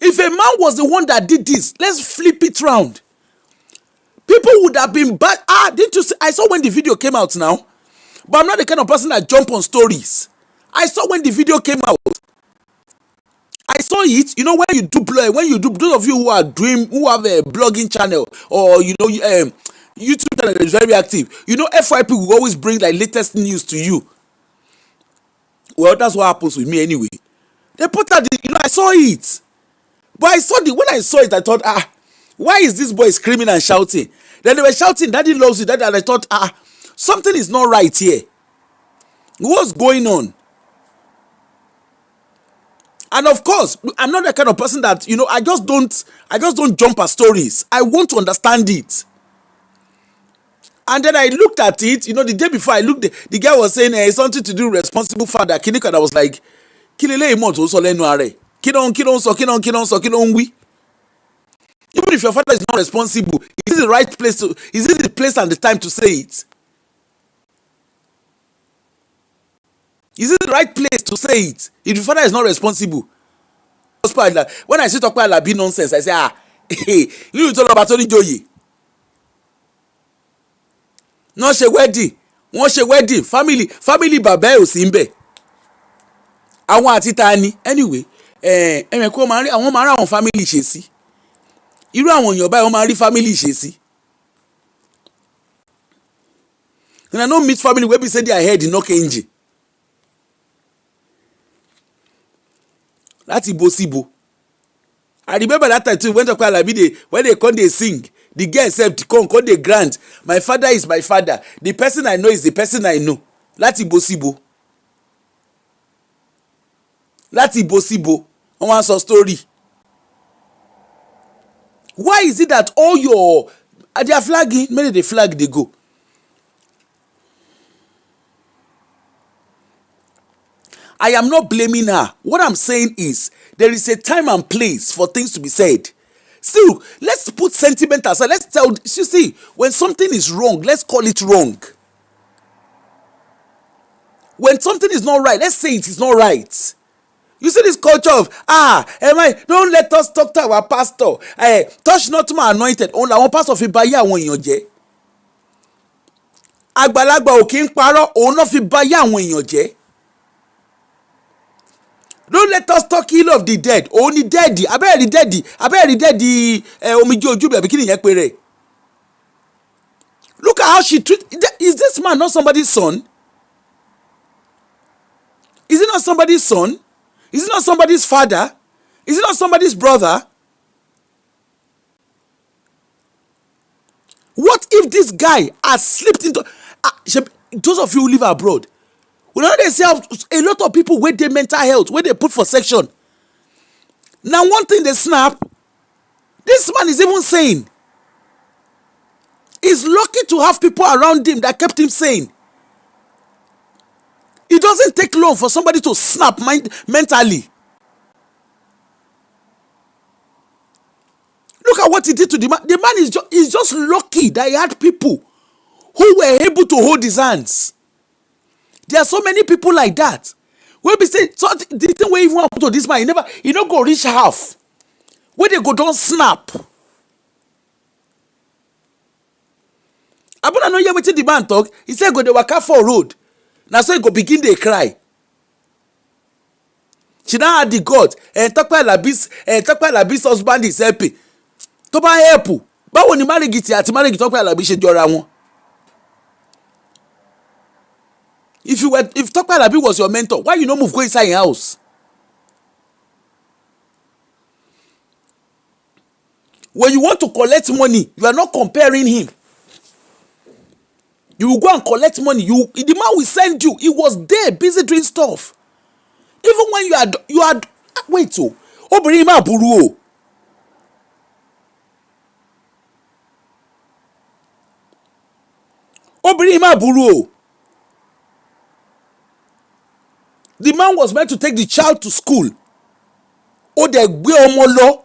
If a man was the one that did this, let's flip it round. People would have been bad. Didn't you see? I saw when the video came out now, but I'm not the kind of person that jump on stories. I saw when the video came out. I saw it. You know, when you do those of you who have a blogging channel or YouTube channel that is very active. You know, FYP will always bring like latest news to you. Well, that's what happens with me anyway. They put out I saw it. But when I saw it, I thought, why is this boy screaming and shouting? Then they were shouting, Daddy loves you, Daddy, and I thought, something is not right here. What's going on? And of course, I'm not the kind of person that, I just don't jump at stories. I want to understand it. And then I looked at it, the day before I looked, the guy was saying it's something to do with responsible father. And I was like, Kilele imoto so lenu are. Kidon wi. Even if your father is not responsible, is it the right place is it the place and the time to say it? Is it the right place to say it? If your father is not responsible. When I see talk about be nonsense, I say, you talk about Tony Joye. No ṣe wedding, family bàbá ò sí ńbẹ̀. Àwọn àti ta ni anyway, kó máa rí àwọn family ṣe sí. Irú àwọn èèyàn báyìí wọ́n máa rí family ṣe sí. And I no meet family wey be say their head e knock engine. Láti ibo síbo. I remember that time too when talk about when they come dey sing. The girl sef come dey grant. My father is my father. The person I know is the person I know. Láti ibo síbo. Láti ibo síbo. Wọ́n wá sọ story. Why is it that all your they are flagging? Maybe they flag they go. I am not blaming her. What I'm saying is there is a time and place for things to be said. Still, let's put sentiment aside. Let's tell, you see, when something is wrong, let's call it wrong. When something is not right, let's say it is not right. You see this culture of, don't let us talk to our pastor. Touch not my anointed. Only one pastor fi baye àwọn èèyàn jẹ́. Àgbàlagbà ò kí ń parọ́, òun náà fi baye àwọn èèyàn jẹ́. Don't let us talk ill of the dead. Only dead. Abẹ́rẹ́ dead. Omije Ojumi àbí kí nìyẹn pé rẹ̀. Look at how she treat. Is this man not somebody's son? Is he not somebody's son? Is he not somebody's father? Is he not somebody's brother? What if this guy has slipped into... those of you who live abroad, we know they say a lot of people with their mental health, where they put for section. Now one thing they snap, this man is even saying he's lucky to have people around him that kept him sane. It doesn't take long for somebody to snap mentally. Look at what he did to the man. The man is just lucky that he had people who were able to hold his hands. There are so many people like that. When we say, so the thing where even happen to this man, he no go reach half. When they go don't snap. Abuna no hear wetin the man talk. He said go dey waka for road. Now so he go begin dey cry. She now had the God. Tope Alabi's husband is helping. Tó bá help. Báwo ni marriage ti àti marriage Tope Alabi ṣe jọra wọn? If Tope Alabi was your mentor, why you no move go inside your house? When you want to collect money, you are not comparing him. You will go and collect money. The man will send you. He was there, busy doing stuff. Even when you are wait oh, obìnrin máa burú o. Obìnrin máa burú o. The man was meant to take the child to school. Ó dẹ̀ gbé ọmọ lọ.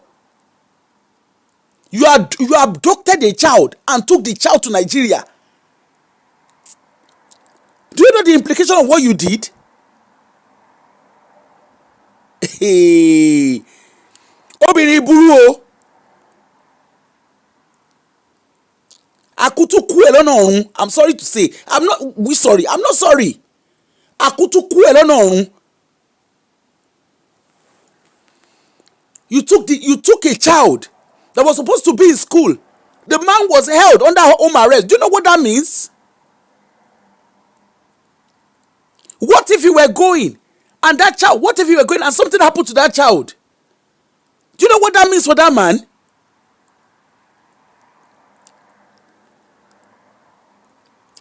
You abducted a child and took the child to Nigeria. Do you know the implication of what you did? Obìnrin burú o. Akutu kú ẹ lọ́nà ọ̀run. I'm sorry to say. I'm not sorry. Akutu kú ẹ lọ́nà ọ̀run. You took a child that was supposed to be in school. The man was held under home arrest. Do you know what that means? What if you were going and that child, what if you were going and something happened to that child? Do you know what that means for that man?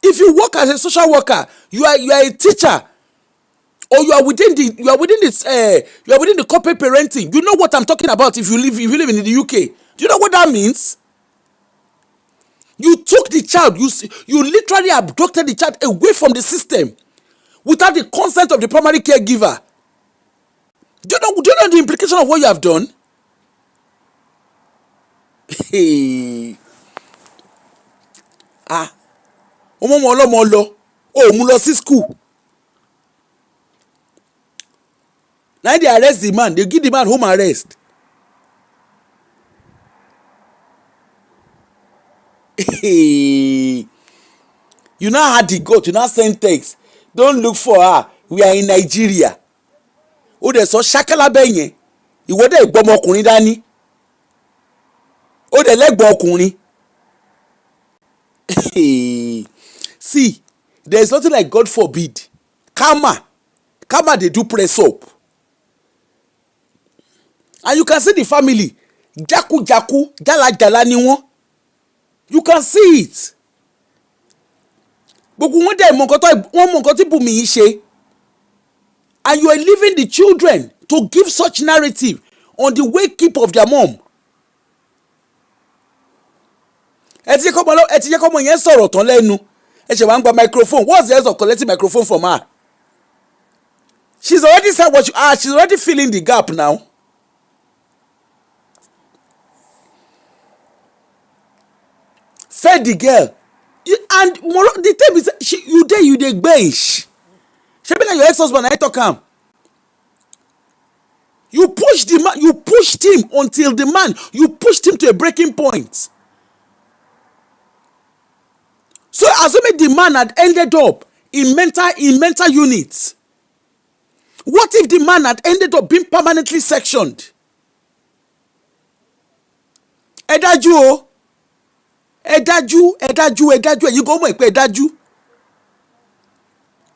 If you work as a social worker, you are a teacher, or you are within the corporate parenting. You know what I'm talking about. If you live in the UK, do you know what that means? You took the child, you literally abducted the child away from the system without the consent of the primary caregiver. Do you know the implication of what you have done? Ọmọ ọlọ́mọ lọ, mú lọ sí school. Now they arrest the man, they give the man home arrest. You now had the goat, you now send text. Don't look for her. We are in Nigeria. Ó dẹ̀ sọ ṣákálá bẹ́ẹ̀ yẹn. Ìwọ dẹ̀ gbọ́mọ ọkùnrin dání. Ó dẹ̀ lẹ́gbọ̀n ọkùnrin. See, there is nothing like God forbid. Karma they do press up. And you can see the family. Jaku, jala ni wọ́n. You can see it. Gbogbo wọn dẹ̀ mọ nǹkan tí Bùnmi yìí ṣe. And you are leaving the children to give such narrative on the wake up of their mom. Ẹ ti jẹ́ kọ́mọ yẹn sọ̀rọ̀ tán lẹ́nu. Ẹ ṣe wá ń gba microphone. What's the use of collecting microphone from her? She's already said what you are. She's already filling the gap now. Fed the girl. And the thing is, you dey bench. She be like your ex-husband, I talk am. You pushed him until the man, you pushed him to a breaking point. So assuming the man had ended up in mental units, what if the man had ended up being permanently sectioned? Ẹ dájú o. Ẹ dájú. You go mọ̀ pé ẹ dájú.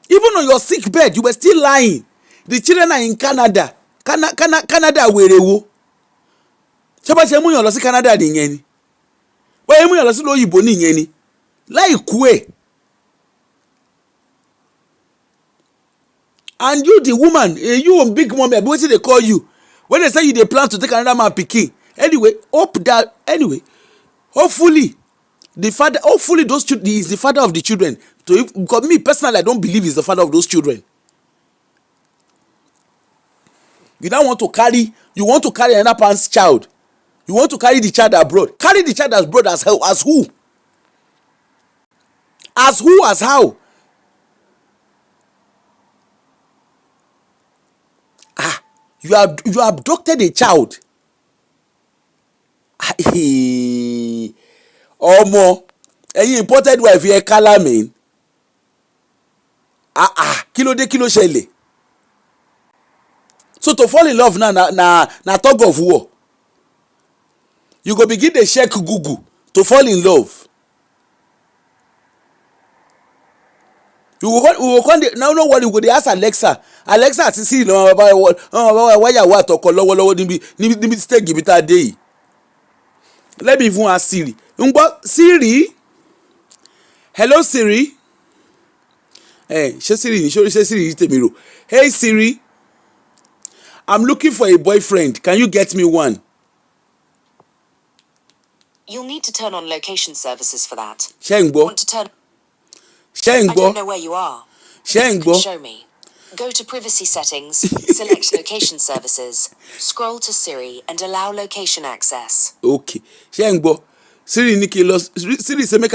Even on your sick bed, you were still lying. The children are in Canada. Canada wèrè wo. Ṣé bá ṣe mú yàn lọ sí Canada nìyẹn ni? Báyìí mú yàn lọ sí lóyìnbó nìyẹn ni? Láì kú ẹ̀. And you the woman, you big mom, wetin dey call you? when they say you dey plan to take another man pikin, anyway, hopefully the father, hopefully those children, he is the father of the children. Because me personally, I don't believe he's the father of those children. You don't want to carry, you want to carry another person's child. You want to carry the child abroad. Carry the child abroad as hell, as who? As who, as how? You abducted a child. Ọmọ, ẹ̀yin imported wife yẹ kálá mi. Kí ló dé, kí ló ṣẹlẹ̀? So to fall in love now na tug of war. You go begin dey check Google to fall in love. We go come dey now, know what you go dey ask Alexa àti Siri lọ́wọ́ bàbá wáyàwó àtọkọ lọ́wọ́lọ́wọ́ níbi stage ibi tá a dé yìí. Let me even ask Siri. Siri, hello Siri. Ṣé Siri ni ṣé Siri tèmi rò? Hey Siri, I'm looking for a boyfriend. Can you get me one?
You'll need to turn on location services for that.
Ṣé ń gbọ́?
I don't know where you are.
Ṣé ń gbọ́?
Show me. Go to privacy settings, select location services, scroll to Siri and allow location access.
Okay. Ṣé ń gbọ́? Siri ní kí n lọ. Siri say make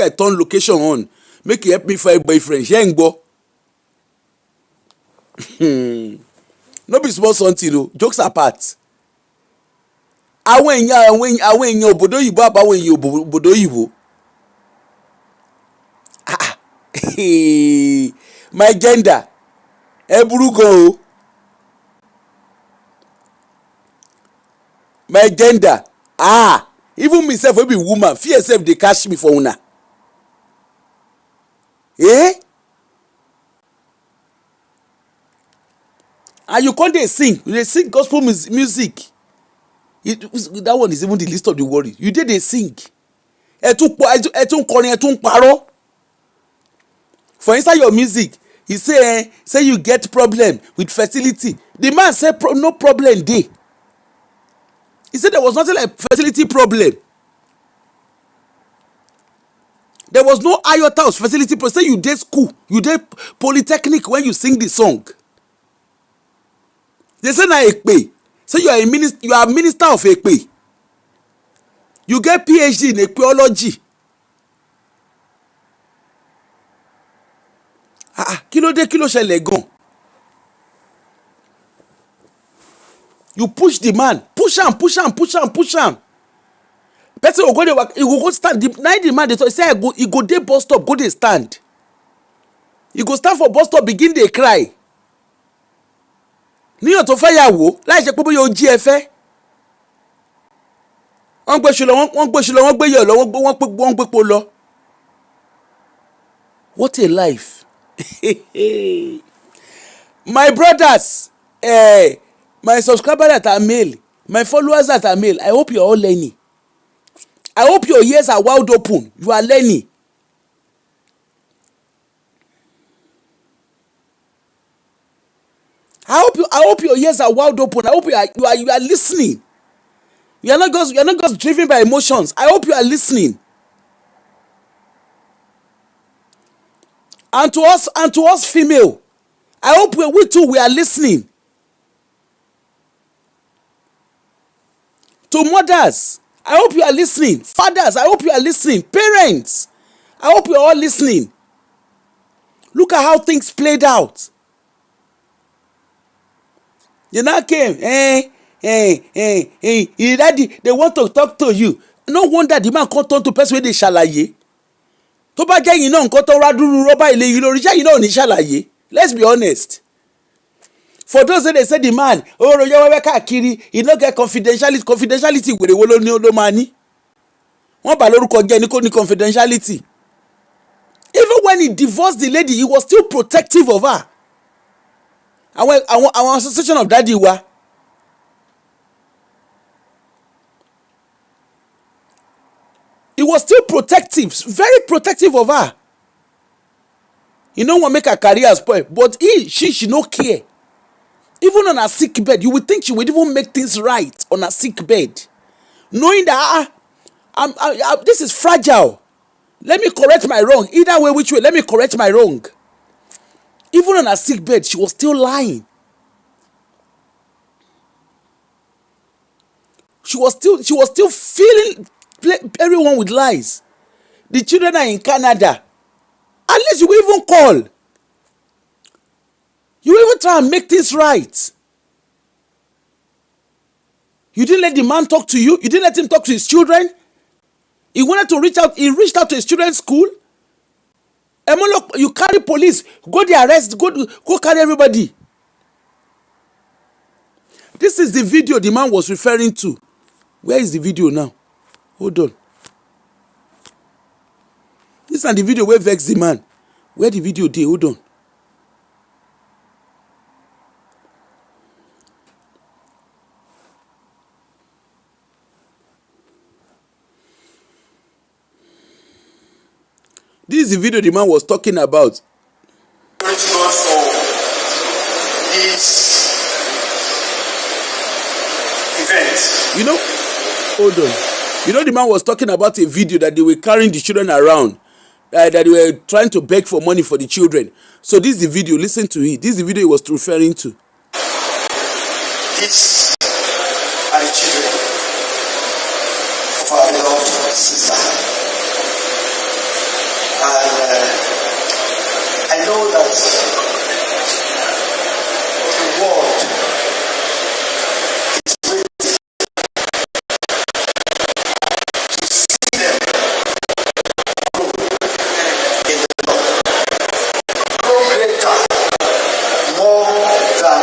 I turn location on. Make you help me find boyfriend. Ṣé ń gbọ́? No be small something o. Jokes apart. Àwọn èèyàn òbòdó òyìnbó àbáwọn èèyàn òbòdó òyìnbó. My gender ẹ burú gan o. My gender even me sef wey be woman, fear sef dey catch me for una. And you come dey sing, you dey sing gospel music. That one is even the least of the worry. You dey sing. Ẹ tún kọrin, ẹ tún parọ́. For inside your music, he say you get problem with fertility. The man say no problem dey. He said there was nothing like fertility problem. There was no iota of fertility problem. Say you dey school, you dey polytechnic when you sing the song. They say na èpè. Say you are a minister of èpè. You get PhD in epiology. Kí ló dé, kí ló ṣẹlẹ̀ gan? You push the man, push am. Person go go dey, he go stand. The man dey talk, say he go dey bus stop, go dey stand. He go stand for bus stop, begin dey cry. Níyàn tó fẹ́ yàwó láì ṣe pé bóyá o jí ẹ fẹ́. Wọ́n gbéṣu lọ, wọ́n gbé yọ̀ lọ, wọ́n gbépo lọ. What a life. My brothers, my subscribers that are male, my followers that are male, I hope you are all learning. I hope your ears are wide open. You are learning. I hope your ears are wide open. I hope you are listening. You are not just driven by emotions. I hope you are listening. And to us female, I hope we too we are listening. To mothers, I hope you are listening. Fathers, I hope you are listening. Parents, I hope you are all listening. Look at how things played out. You now came, daddy, they want to talk to you. No wonder the man can't turn to person wey dey ṣàlàyé. Tó bá jẹ́ yìí náà nǹkan tó rádúrú rọ́bà ilé yìí lórí iṣẹ́ yìí náà ò ní ṣàlàyé. Let's be honest. For those that they say the man ọ̀rọ̀ yẹ wẹ́wẹ́ káàkiri, he no get confidentiality wèrè wo ló máa ní. Wọ́n bá lórúkọ jẹ́ ní kò ní confidentiality. Even when he divorced the lady, he was still protective of her. Àwọn association of daddy wa. He was still protective, very protective of her. He no wan make her career spoil, but she no care. Even on a sick bed, you would think she would even make things right on a sick bed, knowing that this is fragile. Let me correct my wrong. Either way, which way, let me correct my wrong. Even on a sick bed, she was still lying. She was still filling everyone with lies. The children are in Canada. At least you will even call. You will even try and make things right. You didn't let the man talk to you. You didn't let him talk to his children. He wanted to reach out. He reached out to his children's school. Emolo, you carry police. Go the arrest. Go carry everybody. This is the video the man was referring to. Where is the video now? Hold on. This is the video where vex the man. Where the video dey? Hold on. This is the video the man was talking about.
Thank God for this event.
You know, hold on. You know, the man was talking about a video that they were carrying the children around, that they were trying to beg for money for the children. So this is the video. Listen to it. This is the video he was referring to.
These are the children of our beloved sister. And I know that the world is waiting to see them grow in the Lord. Grow greater, more than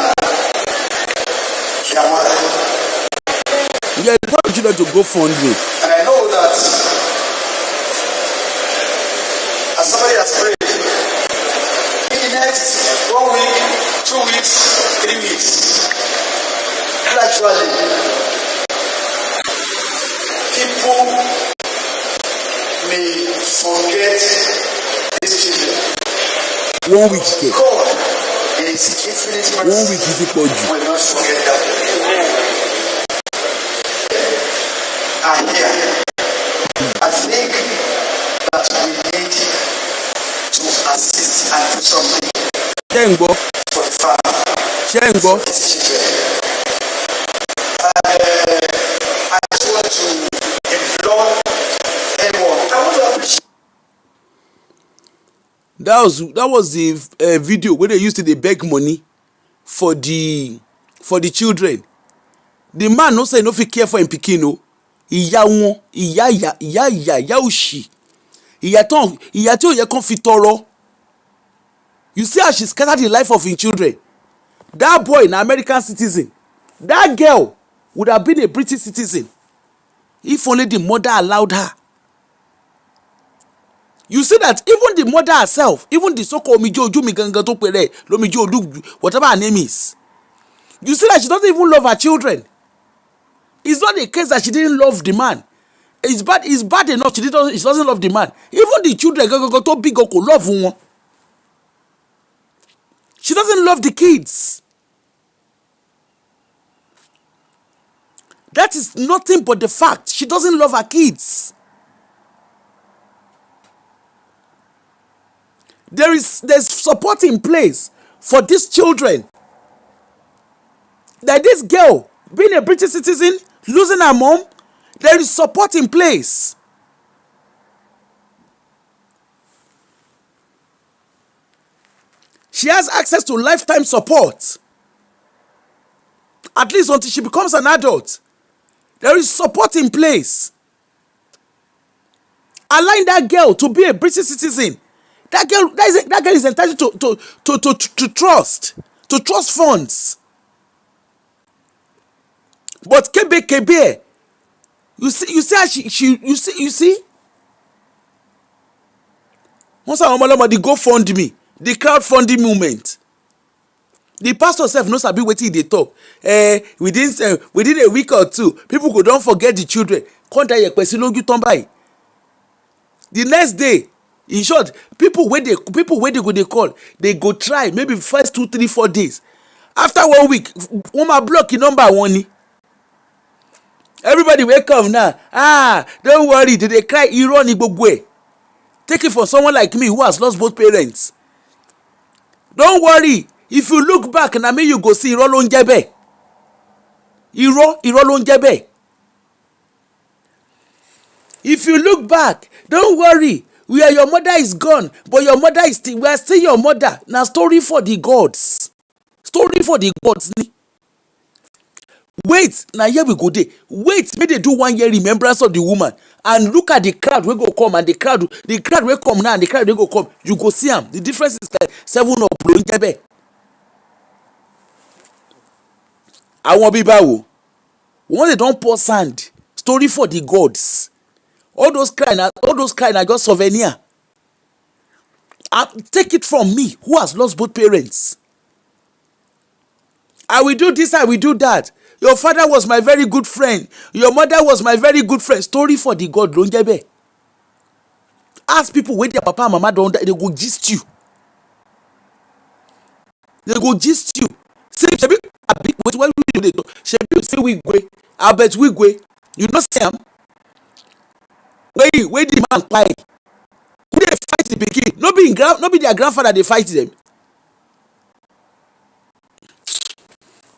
their mother.
Yeah, tell the children to go fund me.
And I know that as somebody has prayed, in the next 1 week, 2 weeks, 3 weeks, gradually, people may forget these children.
1 week, okay.
God, in His infinite
1
mercy,
week is equal to.
will not forget that. And here, I think that we need to assist and do something
Shengo,
for the family,
Shengo.
for these children. I just want to implore anyone. I want to appreciate.
That was the video where they used to beg money for the children. The man no say no fit care for him pikin o. Ìyá wọn, ìyá òṣì. Ìyá tí ó yẹ kán fi tọrọ. You see how she scattered the life of his children. That boy an American citizen. That girl would have been a British citizen if only the mother allowed her. You see that even the mother herself, even the so-called Omije Ojumi gangan tó pè rẹ̀, Omije Olu, whatever her name is, you see that she doesn't even love her children. It's not the case that she didn't love the man. It's bad enough she doesn't love the man. Even the children gangan tó big kò love wọn. She doesn't love the kids. That is nothing but the fact. She doesn't love her kids. There's support in place for these children. That this girl, being a British citizen, losing her mom, there is support in place. She has access to lifetime support. At least until she becomes an adult. There is support in place. Allowing that girl to be a British citizen. That girl is entitled to trust funds. But Kebe, you see how you see. Once I the GoFundMe, the crowdfunding movement. The pastor self no sabi wetin dey talk. Within a week or two, people go don forget the children. Come die yekpesi lójú tán báyìí. The next day, in short, people wey they go dey call, they go try maybe first 2, 3, 4 days. After 1 week wọ́n máa block number wọn ni. Everybody wey come now, don't worry, they cry, irọ́ ni gbogbo ẹ̀. Take it from someone like me who has lost both parents. Don't worry, if you look back na me you go see irọ́ ló ń jẹ́ bẹ́ẹ̀. Irọ́ ló ń jẹ́ bẹ́ẹ̀. If you look back, don't worry, where your mother is gone, but your mother is still, we are still your mother. Na story for the gods. Story for the gods ni. Wait, na here we go dey. Wait, make they do 1 year remembrance of the woman, and look at the crowd wey go come, and the crowd wey come now and the crowd wey go come, you go see am. The difference is like 7 up ló ń jẹ́ bẹ́ẹ̀. Àwọn bí báwo, once they don pour sand, story for the gods. All those cry na just souvenir. Take it from me who has lost both parents. I will do this, I will do that. Your father was my very good friend. Your mother was my very good friend. Story for the God ló ń jẹ́ bẹ́ẹ̀. Ask people wey their papa and mama don die, they go gist you. They go gist you. Say shebi abi wait, what we dey talk? Shebi you say Wigwe, Albert Wigwe, you no see am? Wey the man kpai, who dey fight the pikin? No be their grandfather dey fight them.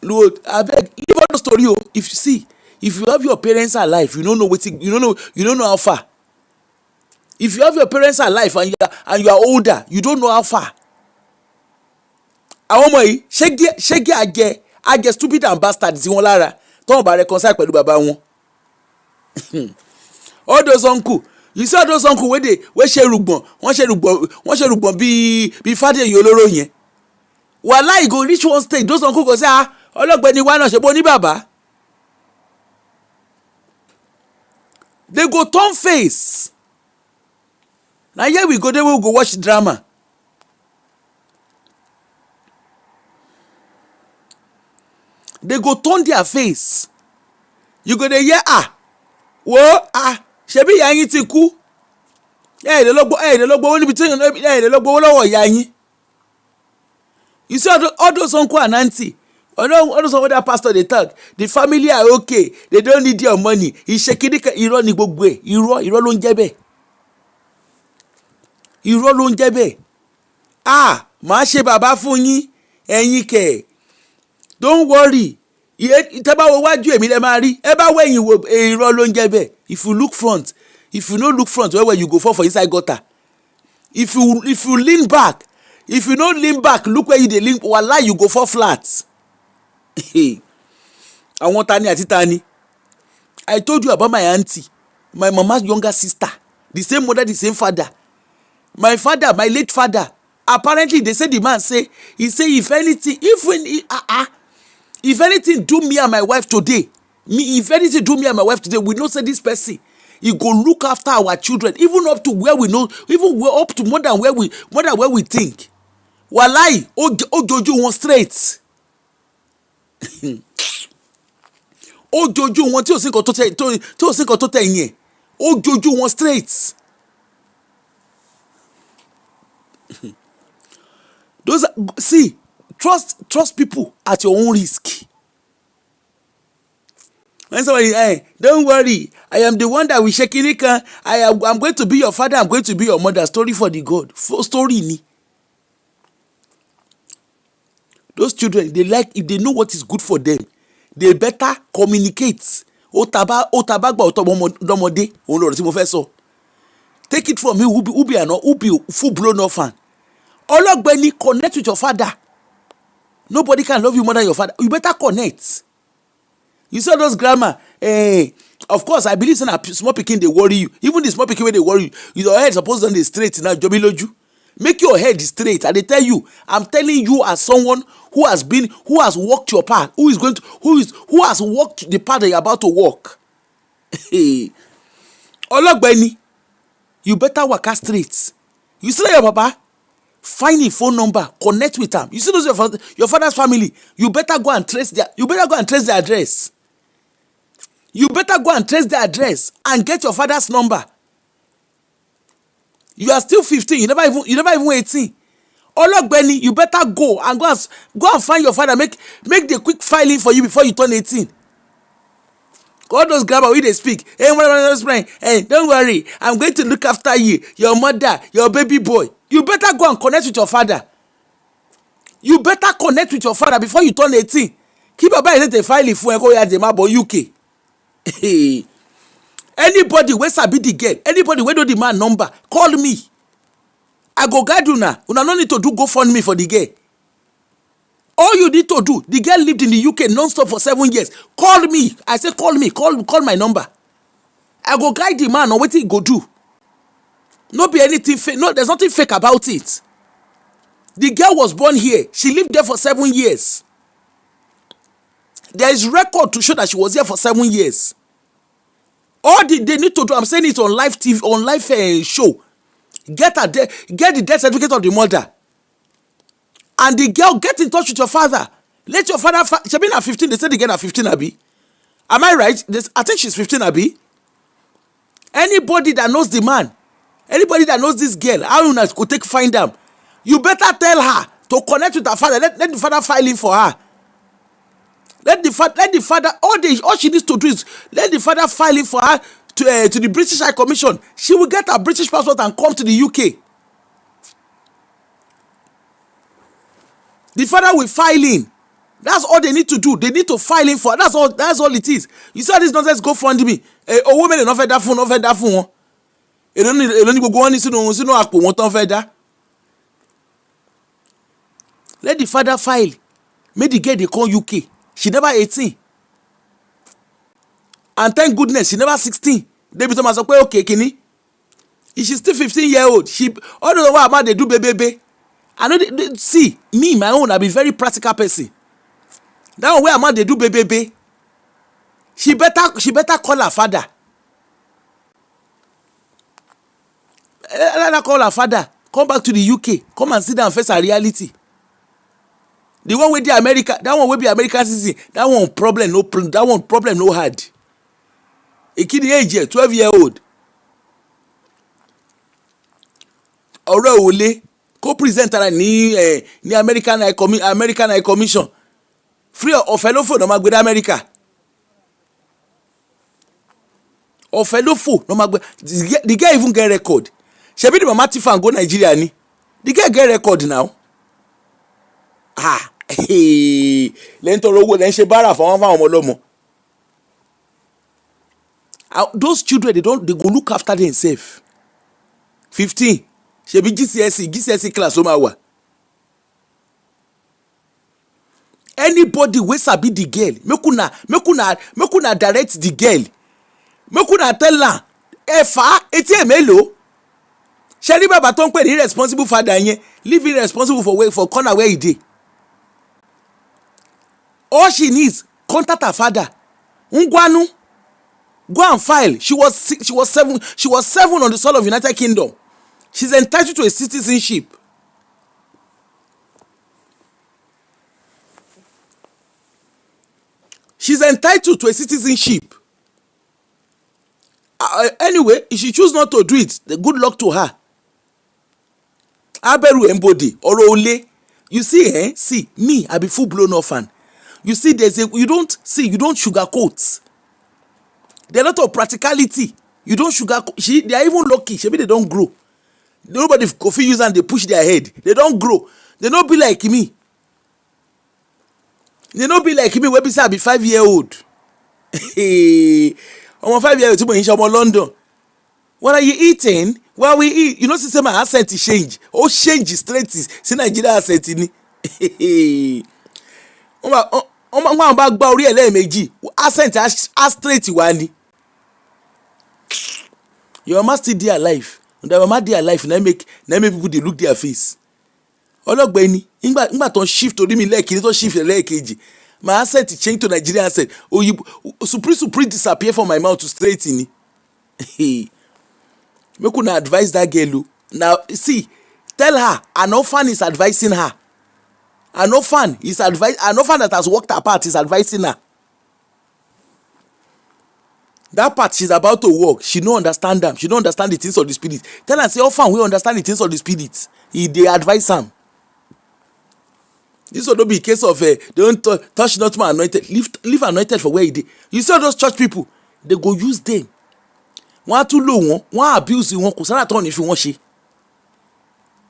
Lord, abeg, leave all the story. If you have your parents alive, you don't know wetin, you don't know how far. If you have your parents alive and you are older, you don't know how far. Àwọn ọmọ yìí ṣégi àjẹ stupid and bastard tí wọ́n lára tó ń bá reconcile pẹ̀lú bàbá wọn. All those uncle, you see all those uncle wey ṣe rùgbọ̀n, wọ́n ṣe rùgbọ̀n bíi Fádèyí olóró yẹn. Wàhálà, you go reach one stage, those uncle go say, ọlọ́gbẹ́ni wa náà ṣe bó ní bàbá. They go turn face. Na here we go, they will go watch drama. They go turn their face. You go dey hear ṣebí ìyá yín ti kú. Ẹ̀ẹ́dẹ̀ ló gbowó níbi tí ẹ̀ẹ́dẹ̀ ló gbowó lọ́wọ́ ìyá yín. You see all those uncle and auntie, all those other pastor dey talk, the family are okay, they don't need your money. Ìṣe kìíní kan, irọ́ ni gbogbo ẹ̀. Irọ́ ló ń jẹ́ bẹ́ẹ̀. Irọ́ ló ń jẹ́ bẹ́ẹ̀. Màá ṣe bàbá fún yín, ẹ̀yin kẹ̀. Don't worry. Tẹ́ bá wo wájú èmi lẹ máa rí. Ẹ bá wẹ̀yìn wo, irọ́ ló ń jẹ́ bẹ́ẹ̀. If you look front, if you no look front, where you go fall for inside gutter. If you lean back, if you no lean back, look where you dey lean, wallahi you go fall flat. Àwọn tani àti tani. I told you about my auntie, my mama's younger sister, the same mother, the same father. My father, my late father, apparently they say the man say, he say if anything do me and my wife today, we know say this person, he go look after our children, even up to where we know, even up to more than where we think. Wallahi, ojoju wọn straight. Ojoju wọn tí ò sí nǹkan tó tẹ̀ yẹn. Ojoju wọn straight. Trust people at your own risk. When somebody, don't worry, I am the one that will shake it. I'm going to be your father, I'm going to be your mother. Story for the God. Story ni. Those children, if they know what is good for them, they better communicate. Take it from me, who be full blown orphan. Ologbeni, connect with your father. Nobody can love you more than your father. You better connect. You saw those grandma. Of course, I believe small pikin they worry you. Even the small pikin wey they worry you, your head supposed to be straight now. Jobiloju, make your head straight. And they tell you, I'm telling you as someone who has walked your path, who has walked the path that you're about to walk. Ologbeni, you better walk out straight. You see your papa, find a phone number, connect with them. You see those your father's family, you better go and trace their address. You better go and trace their address and get your father's number. You are still 15, you never even 18. Ologbeni, you better go and go and find your father. Make the quick filing for you before you turn 18. All those grammar we they speak. Hey, don't worry. I'm going to look after you, your mother, your baby boy. You better go and connect with your father. You better connect with your father before you turn 18. Keep about it a filing for go here the map UK. Anybody wey sabi the girl, anybody wey know the man number, call me. I go guide you now. Una no need to do GoFundMe for the girl. All you need to do, the girl lived in the UK non-stop for 7 years. Call me. I say call me. Call my number. I go guide the man on what he go do. No be anything fake. No, there's nothing fake about it. The girl was born here. She lived there for 7 years. There is record to show that she was here for 7 years. All they need to do, I'm saying it on live TV, on live show. Get the death certificate of the mother. And the girl, get in touch with your father. Let your father, she been at 15, they said the girl at 15, Abi. Am I right? I think she's 15, Abi. Anybody that knows the man, anybody that knows this girl, how you could take find them, you better tell her to connect with her father. Let the father file in for her. Let the father, all she needs to do is let the father file in for her to the British High Commission. She will get a British passport and come to the UK. The father will file in. That's all they need to do. They need to file in for. That's all it is. You saw this nonsense GoFundMe. Women enough at that phone, off at that phone. It only go on sino akpo won tan fe da. Let the father file. Make the girl they call UK. She never 18. And thank goodness she never 16. They be Thomas okay kini. If she's still 15-year-old, she all the while they do baby. I know they see me my own. I be very practical person. That one where they do baby. She better call her father. Let her call her father. Come back to the UK. Come and sit down and face her reality. The one with the America, that one will be American citizen. That one problem no hard. A kid age 12-year-old. Ọ̀rẹ́ òlé co-presenter ní American High Commission. Free of fellow phone no ma gbé America. Of fellow phone no ma gbé. The guy even get record. Shebi the mama Tifa go Nigeria ni. The guy get record now. Lẹ́yìn tó rówó lẹ́yìn ṣe bára fún àwọn ọmọ ọlọ́mọ. Those children they go look after themselves. 15 ṣebí GCSE class ó máa wà. Anybody wey sabi the girl make una direct the girl. Make una tell her ẹ̀fà etí ẹ̀ mélòó. Ṣé rí bàbá tó ń pè ní irresponsible father yẹn leave irresponsible for corner where he dey. All she needs, contact her father. Ngwanu, go and file. She was 7 on the soil of United Kingdom. She's entitled to a citizenship. She's entitled to a citizenship. Anyway, if she choose not to do it, good luck to her. Aberu embody or ole. You see, see me, I be full blown orphan. You see, you don't sugarcoat. There's a lot of practicality. You don't sugarcoat. They are even lucky. Maybe they don't grow. Nobody coffee use and they push their head. They don't grow. They don't be like me. They don't be like me. Where I be 5-year-old. I'm a 5-year-old. I'm in London. What are you eating? While we eat, you know, see my accent is change. Oh, change is straight. See Nigeria accent in it. Ọmọ bá gba orí ẹ̀ lẹ́ẹ̀mejì accent as straight wá ni. Your mama still dey alive. Your mama dey alive na make people dey look their face. Ọlọ́gbẹ́ni nígbà tó ń shift orí mi lẹ́ẹ̀kejì tó shift lẹ́ẹ̀kejì my accent change to Nigerian accent. Oyibo supreme disappear from my mouth to straight ni. Make una advise that girl. Now see, tell her an orphan is advising her. An orphan that has worked her part is advising her. That part she's about to work, she don't understand them. She don't understand the things of the spirit. Tell her, say, orphan, we understand the things of the spirit. They advise them. This will not be a case of don't touch not my anointed. Leave anointed for where he did. You see all those church people, they go use them. Wọ́n á tún lò wọ́n, wọ́n á abuse wọn, kò sára tán ní fi wọ́n ṣe.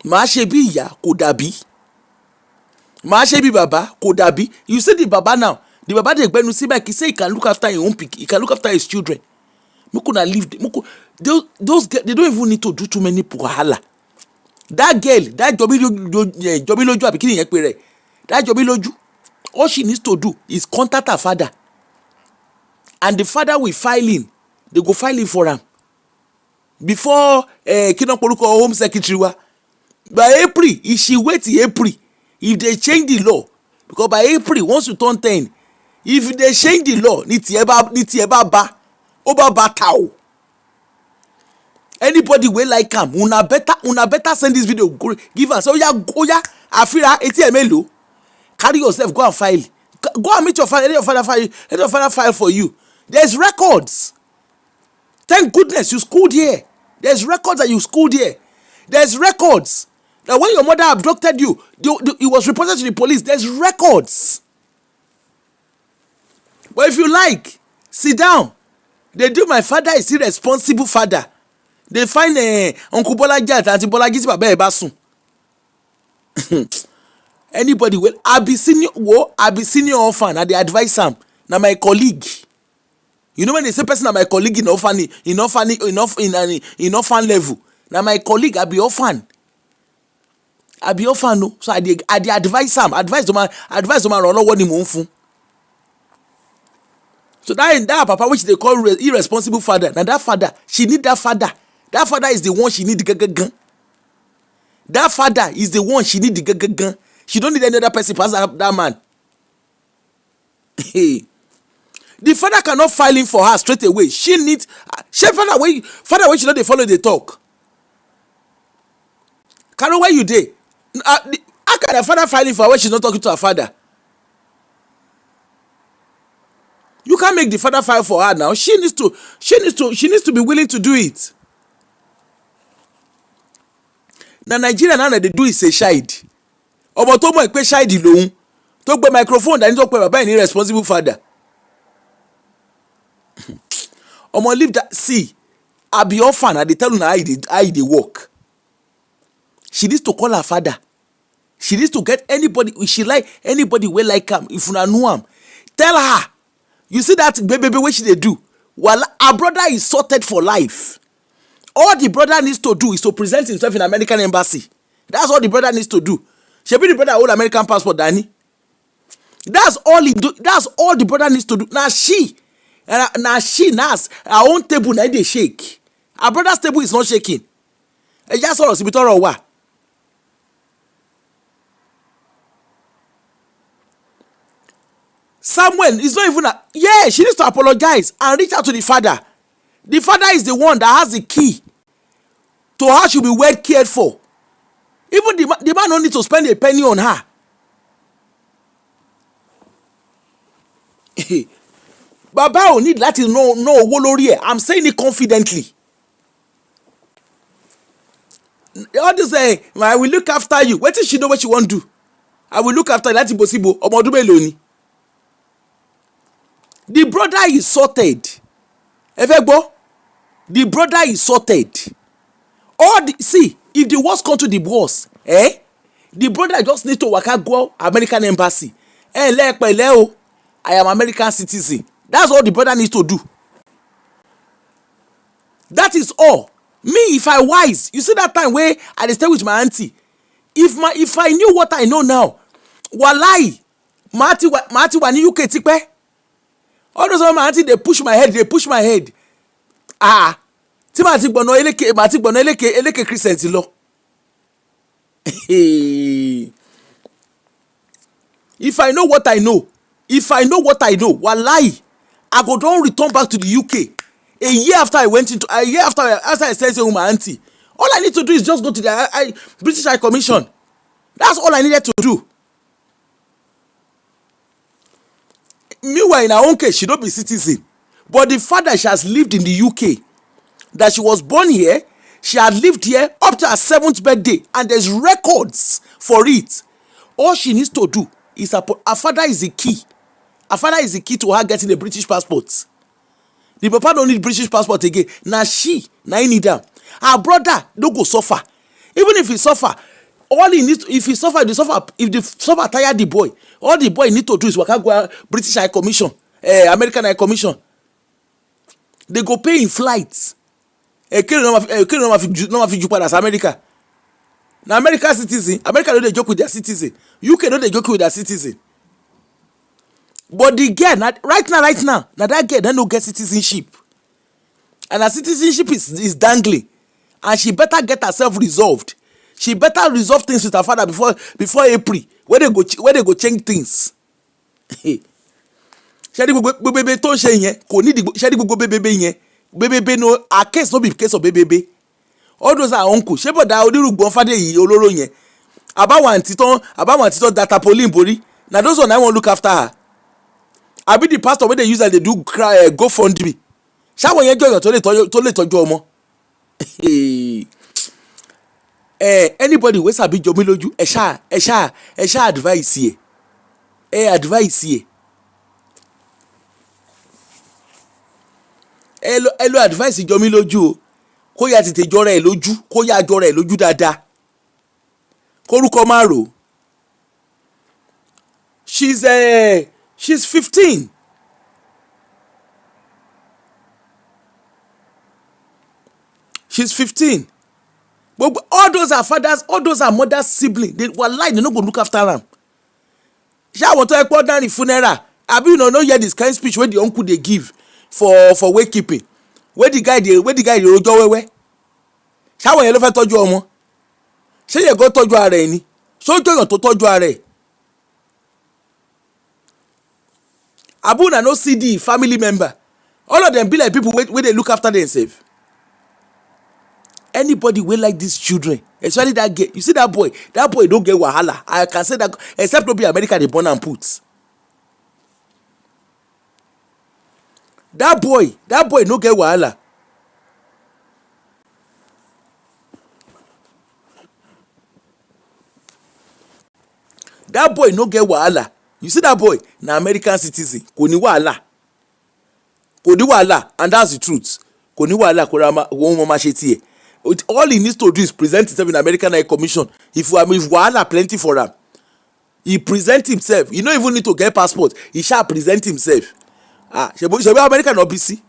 Màá ṣe bí ìyá kò dàbí. Màá ṣe bí bàbá kò dàbí. You see the baba now. The baba dey gbẹnu sí báyìí, he say he can look after his own pikin, he can look after his children. Make una leave them. Those girls, they don't even need to do too many wahala. That girl, that Jobiloju àbí kí ni yẹn pè rẹ̀, that Jobiloju, all she needs to do is contact her father, and the father will file in. They go file in for am before kina poruko home secretary wa. By April, if she wait till April, if they change the law, because by April once you turn 10, if they change the law, ní tiẹ̀ bá bá ó bá bá ta o. Anybody wey like am, una better send this video, give am say oya afira eti emelo, carry yourself, go and file, go and meet your father, let your father file for you. There's records. Thank goodness you schooled here. There's records that you schooled here. There's records that when your mother abducted you, it was reported to the police. There's records. But if you like, sit down. They do my father is irresponsible father. They find Uncle Bolaji and Auntie Bolaji ti baba e ba sun. Anybody will Abyssinian orphan, and they advise am. Na my colleague. You know when they say person na my colleague in orphan level. Na my colleague, I be orphan no. So I dey advise am. Advise to man run lọ́wọ́ ni mo ń fún. So that papa which they call irresponsible father. Now that father, she need that father. That father is the one she need the gagan. That father is the one she need the gagan. She don't need any other person pass that man. The father cannot file in for her straight away. She needs father way she know they follow the talk. Carol, where you dey? How can a father file in for her when she's not talking to her father? You can't make the father file for her now. She needs to be willing to do it. Now Nigeria now that they do is a shide. Ọmọ tó mọ̀ pé shide lòun tó gbé microphone dání tó pé bàbá ẹ̀ ní responsible father. Ọmọ leave that. See, I be orphan. I dey tell una how e dey work. She needs to call her father. She needs to get anybody. If she like anybody wey like am, if una know am, tell her. You see that baby wey she dey do? Well, her brother is sorted for life. All the brother needs to do is to present himself in American embassy. That's all the brother needs to do. Shebi the brother hold American passport, Danny. That's all he do. That's all the brother needs to do. Now she has her own table. Now they shake. Her brother's table is not shaking. Ẹ já sọ̀rọ̀ síbi tọ́rọ̀ wà. Samuel is not even she needs to apologize and reach out to the father. The father is the one that has the key to how she'll be well cared for. Even the man don't need to spend a penny on her. Baba ò need láti know owó lórí ẹ̀. I'm saying it confidently. All this I will look after you. Wetin she know what she wan do? I will look after you láti bò síbo. Ọmọ ọdún mélòó ni? The brother is sorted. Ẹ fẹ́ gbọ́? The brother is sorted. See, if the worst come to the worst, the brother just need to waka go American embassy. Lẹ́ẹ̀pẹ̀lẹ́ o, I am American citizen. That's all the brother needs to do. That is all. Me, if I wise, you see that time where I dey stay with my auntie. If I knew what I know now, wallahi, Mati wà ní UK tipẹ́. All those my auntie they push my head. Tí màá ti gbọ̀nà eléke Christian ti lọ. If I know what I know, wallahi, I go don return back to the UK. A year after I started with my auntie, all I need to do is just go to the British High Commission. That's all I needed to do. Meanwhile, in her own case, she don't be citizen. But the fact that she has lived in the UK, that she was born here, she had lived here up to her 7th birthday, and there's records for it. all she needs to do is her father is the key. Her father is the key to her getting a British passport. The papa don't need British passport again. Now I need them. Her brother don't go suffer. Even if he suffer, all he needs, if he suffer, if the suffer tire the boy, all the boy need to do is work out go British High Commission, American High Commission. They go pay in flights. No matter as America. Now America citizen, America don't they joke with their citizen. UK don't they joke with their citizen. But the girl, right now, now that girl don't get citizenship. And her citizenship is dangling. And she better get herself resolved. She better resolve things with her father before April. Where they go change things. Shadi bebe tó ń ṣe yẹn kò ní ìdìgbò shadi gbogbo bebe no her case no be case of bebe. All those are uncle. Ṣé bọ̀dá onírùgbọ̀n fàdé yìí olóró yẹn. Àbáwọn àǹtí data polling borí. Na those one I wan look after her. I be the pastor wey dey use and dey do GoFundMe. Ṣáwọn yẹn jọyọ̀ tó lè tọ́jú ọmọ. Anybody wey sabi jomi lójú ẹ ṣá advice yẹ. Advice yẹ. Ẹ lo advice jomi lójú o. Kó yá tètè jọra ẹ lójú, kó yá jọra ẹ lójú dáadáa. Kórúkọ má rò. She's 15. She's 15. But all those are fathers, all those are mothers' siblings. They were lying, they no go look after them. Shall want to report down the funeral? Abi you no hear this kind speech where the uncle they give for wakekeeping. Where the guy dey rojo wewe. Shall we ever tọ́jú ọmọ? Ṣé yẹ go tọ́jú ara ẹ ni? Ṣó jọyàn tó tọ́jú ara ẹ? Abu na no see the family member. All of them be like people where they look after themselves. Anybody wey like these children, especially that girl, you see that boy don't get wahala. I can say that except to be America they born and put. That boy no get wahala. That boy no get wahala. You see that boy na American citizen. Kò ní wahala, and that's the truth. Kò ní wahala kò ra wọ́n ma ṣe tiẹ̀. All he needs to do is present himself in American High Commission. If wahala plenty for him, he present himself. You don't even need to get passport. He shall present himself. Ṣebí American no BC.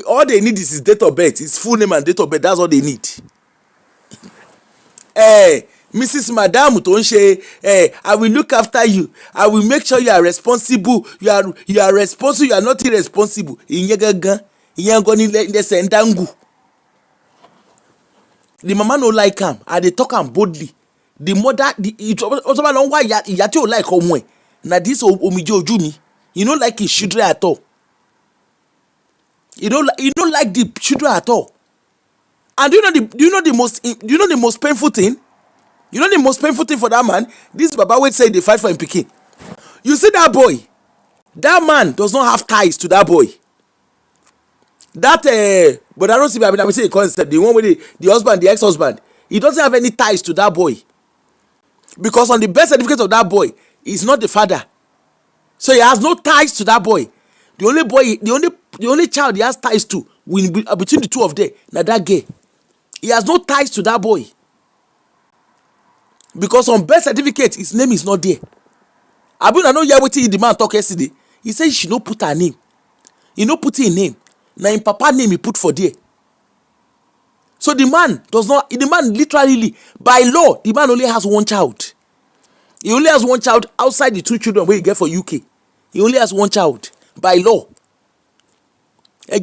All they need is his date of birth, his full name and date of birth. That's all they need. Mrs. Madam tó ń ṣe I will look after you. I will make sure you are responsible. You are responsible. You are not irresponsible. Ìyẹn gangan ní lẹ́sẹ̀ ń dángù. The mama no like am and they talk am boldly. The mother also long why ìyá tí ò like ọmọ ẹ̀ na this Omije Ojumi. You don't like his children at all. You don't like the children at all. And do you know the most painful thing? You know the most painful thing for that man? This Baba would say they fight for him pikin. You see that boy? That man does not have ties to that boy. That but I don't see. I mean, I will say the concept. The one with the husband, the ex-husband, he doesn't have any ties to that boy, because on the birth certificate of that boy, he's not the father, so he has no ties to that boy. The only child he has ties to will be between the two of them. Now that girl, he has no ties to that boy, because on birth certificate his name is not there. I know hear wetin the man talk yesterday. He said she no put her name. He no put his name. Now in papa name he put for there. So the man literally, by law, the man only has one child. He only has one child outside the two children wey he get for UK. He only has one child by law. And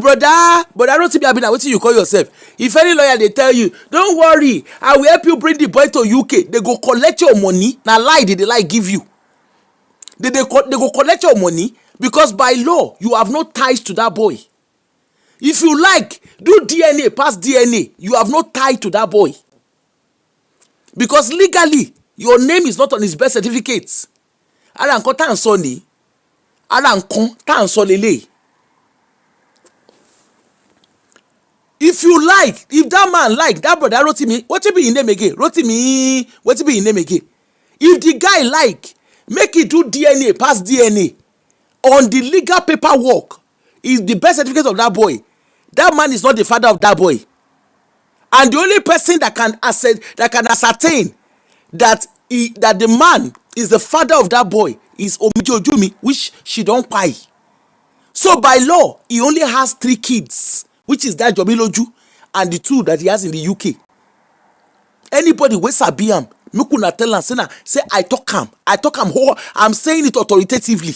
brother, I don't think wetin you call yourself. If any lawyer they tell you, don't worry, I will help you bring the boy to UK. They go collect your money. Now lie they lie give you. They go collect your money. Because by law, you have no ties to that boy. If you like, do DNA, pass DNA. You have no tie to that boy. Because legally, your name is not on his birth certificate. Alanko tan so ni. Alanko tan so lele. If you like, if that man like that brother Rotimi, what be his name again? Rotimi, what be his name again? If the guy like, make it do DNA, pass DNA on the legal paperwork, is the birth certificate of that boy. That man is not the father of that boy. And the only person that can ascertain that the man is the father of that boy is Omije Ojumi, which she don't pay. So by law, he only has 3 kids, which is that Jomiloju and the 2 that he has in the UK. Anybody wey sabi am, make una tell am say I talk am. I'm saying it authoritatively.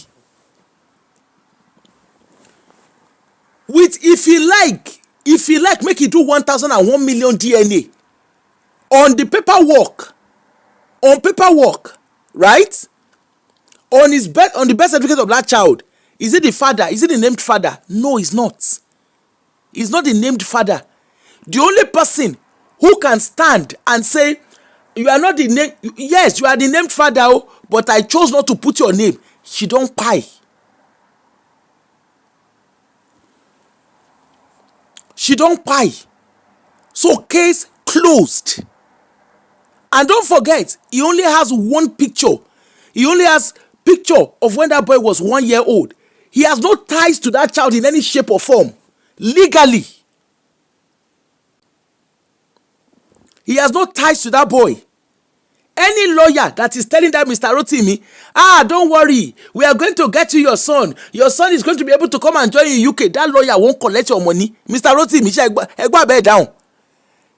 With if he like make he do 1,001 million DNA on the paperwork, right? On the birth certificate of that child. Is it the father? Is it the named father? No, it's not. It's not the named father. The only person who can stand and say, you are not the name, yes, you are the named father, but I chose not to put your name. She don't pay. She don't pay. So case closed. And don't forget, he only has one picture. He only has picture of when that boy was 1 year old. He has no ties to that child in any shape or form. Legally. He has no ties to that boy. Any lawyer that is telling that Mr. Rotimi, don't worry, we are going to get you your son. Your son is going to be able to come and join you in UK. That lawyer won't collect your money. Mr. Rotimi, egba bear down.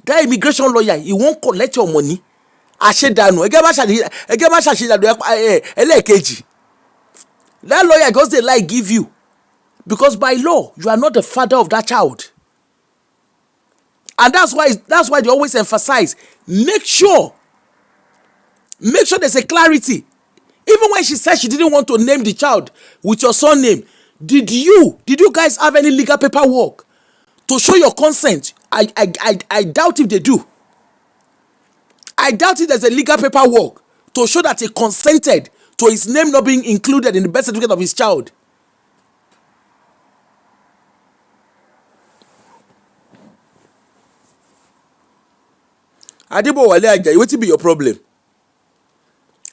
That immigration lawyer, he won't collect your money. Ashedanu, elekeji. That lawyer just dey lie give you. Because by law, you are not the father of that child. And that's why they always emphasize, make sure there's a clarity. Even when she said she didn't want to name the child with your son name, did you guys have any legal paperwork to show your consent? I doubt if they do. I doubt if there's a legal paperwork to show that he consented to his name not being included in the birth certificate of his child. Adebowale Ajayi, wetin be your problem?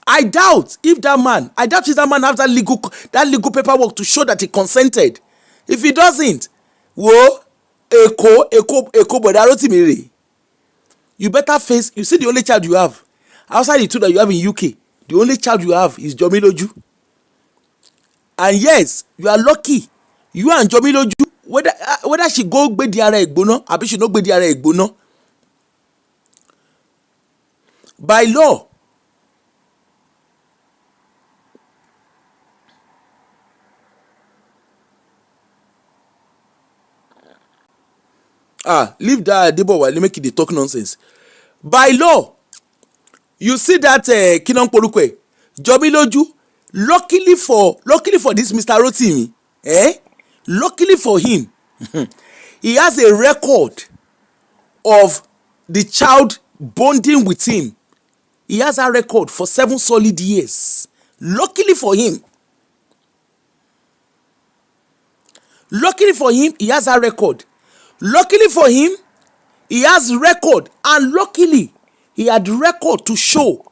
I doubt if that man has that legal paperwork to show that he consented. If he doesn't, Eko Boda Rotimi. You better face, you see the only child you have, outside the 2 that you have in UK, the only child you have is Jomiloju. And yes, you are lucky. You and Jomiloju, whether she go gbe di ara egbono, abi she no gbe di ara egbono. By law, leave that Adebowale make it dey talk nonsense. By law, you see that Kinon Porukwe, Jomiloju, luckily for this Mr. Rotimi, luckily for him, he has a record of the child bonding with him. He has a record for 7 solid years. Luckily for him, he has a record. Luckily for him, he has record, and luckily he had record to show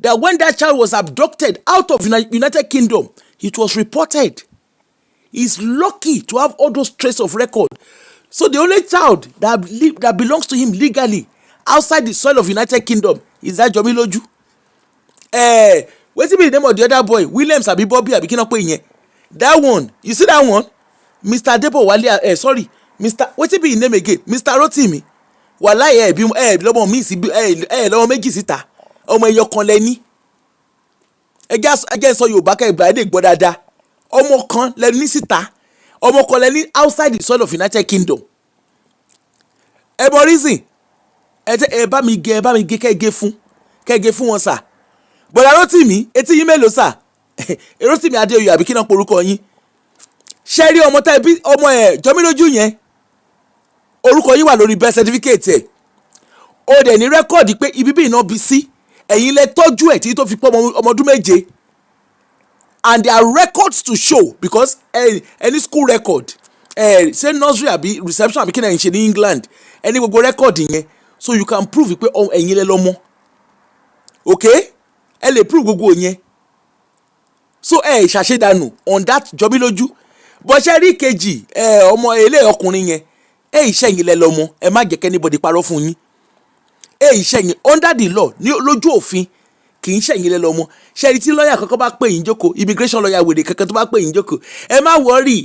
that when that child was abducted out of United Kingdom, it was reported. He's lucky to have all those traces of record. So the only child that belongs to him legally outside the soil of United Kingdom is that Jomiloju. What's the name of the other boy? Williams abi Bobby abi kina pe yen. That one, you see that one? Mr. Adebowale, sorry, Mr. What's be his name again? Mr. Rotimi. Wàláhì lọ́mọ mi sí lọ́mọ méjì síta. Ọmọ ẹyọ kan lẹ́ni. Ẹjẹ́ sọ Yorùbá kẹ́ ìgbà ẹ̀dẹ̀ gbọ́ dáadáa. Ọmọ kan lẹ́ni síta. Ọmọ kan lẹ́ni outside the soil of United Kingdom. Ẹbọ reason. Ẹ bá mi gé kẹ́gẹ́ fún wọn sà. Bọ̀dá Rotimi, etí yín mélòó sà? Rotimi Adéoyè àbí kí náà porúkọ yín. Ṣé rí ọmọ tẹ́bí ọmọ Jomiloju yẹn? Orúkọ yín wà lórí birth certificate ẹ̀. Ó dẹ̀ ní rẹ́kọ̀dì pé ibi bí iná bí sí. Ẹ̀yin lẹ tọ́jú ẹ̀ tí tó fi pọ́ ọmọ ọdún méje. And there are records to show because any school record, ṣé nursery àbí reception àbí kí náà ń ṣe ní England ẹni gbogbo record yẹn so you can prove pé ẹ̀yin lẹ lọ́mọ okay ẹ lè prove gbogbo yẹn so ṣàṣedànù on that jọbí lójú bọ́sẹ̀ rí kejì ọmọ ilé ọkùnrin yẹn ìṣẹ̀yìn lẹ lọ́mọ ẹ má jẹ́ kẹ́ anybody parọ́ fún yín ìṣẹ̀yìn under the law ní lójú òfin kì í ṣẹ̀yìn lẹ lọ́mọ ṣẹ́ni tí lọ́ọ̀yà kankan bá pè yín jókòó immigration lọ́ọ̀yà wèrè kankan tó bá pè yín jókòó ẹ má wọ́ọ̀rì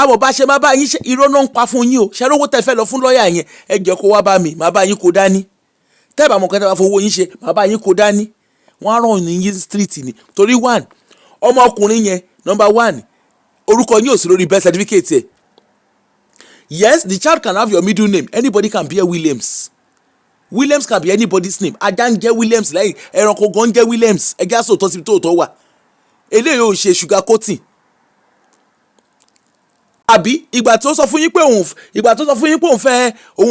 àmọ̀ bá ṣe má bá yín irọ́ náà ń pa fún yín o ṣẹ́ lówó tẹ fẹ́ lọ fún lọ́ọ̀yà yẹn ẹ jẹ́ kó wá bá mi má bá yín kó dání tẹ́ bá mọ̀ kẹ́tẹ́ bá fowó yín ṣe má bá yín kó dání wọ́n á rán yín street ni torí one ọmọkùnrin yẹn number one orúkọ yín ò sí lórí birth certificate ẹ̀ yes the child can have your middle name anybody can bear Williams can be anybody's name ajá ń jẹ́ Williams lẹ́yìn ẹranko gan ń jẹ́ Williams ẹja sòótọ́ síbi tóòtọ́ wà eléyìí ò ṣe sugar coating àbí ìgbà tó sọ fún yín pé òun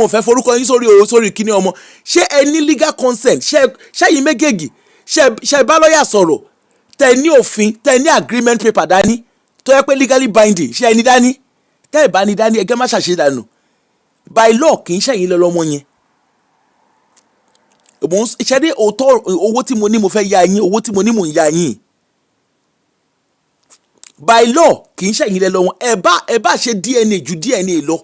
ò fẹ́ forúkọ yín sórí kíní ọmọ ṣé ẹ ní legal consent ṣé yín méjèèjì ṣé bá lọ́ọ̀yà sọ̀rọ̀ tẹ ní òfin tẹ ní agreement paper dání tó yẹ pé legally binding ṣé ẹ ní dání tẹ́ ẹ bá ní dání ẹgẹ́ má ṣàṣedànù by law kì í ṣẹ̀yìn lọ́lọ́mọ yẹn ìṣẹ́dé òótọ́ owó tí mo ní mo fẹ́ ya yín owó tí mo ní mo ń ya yín by law kì í ṣẹ̀yìn lẹ lọ́wọ́ ẹ bá ṣe DNA ju DNA lọ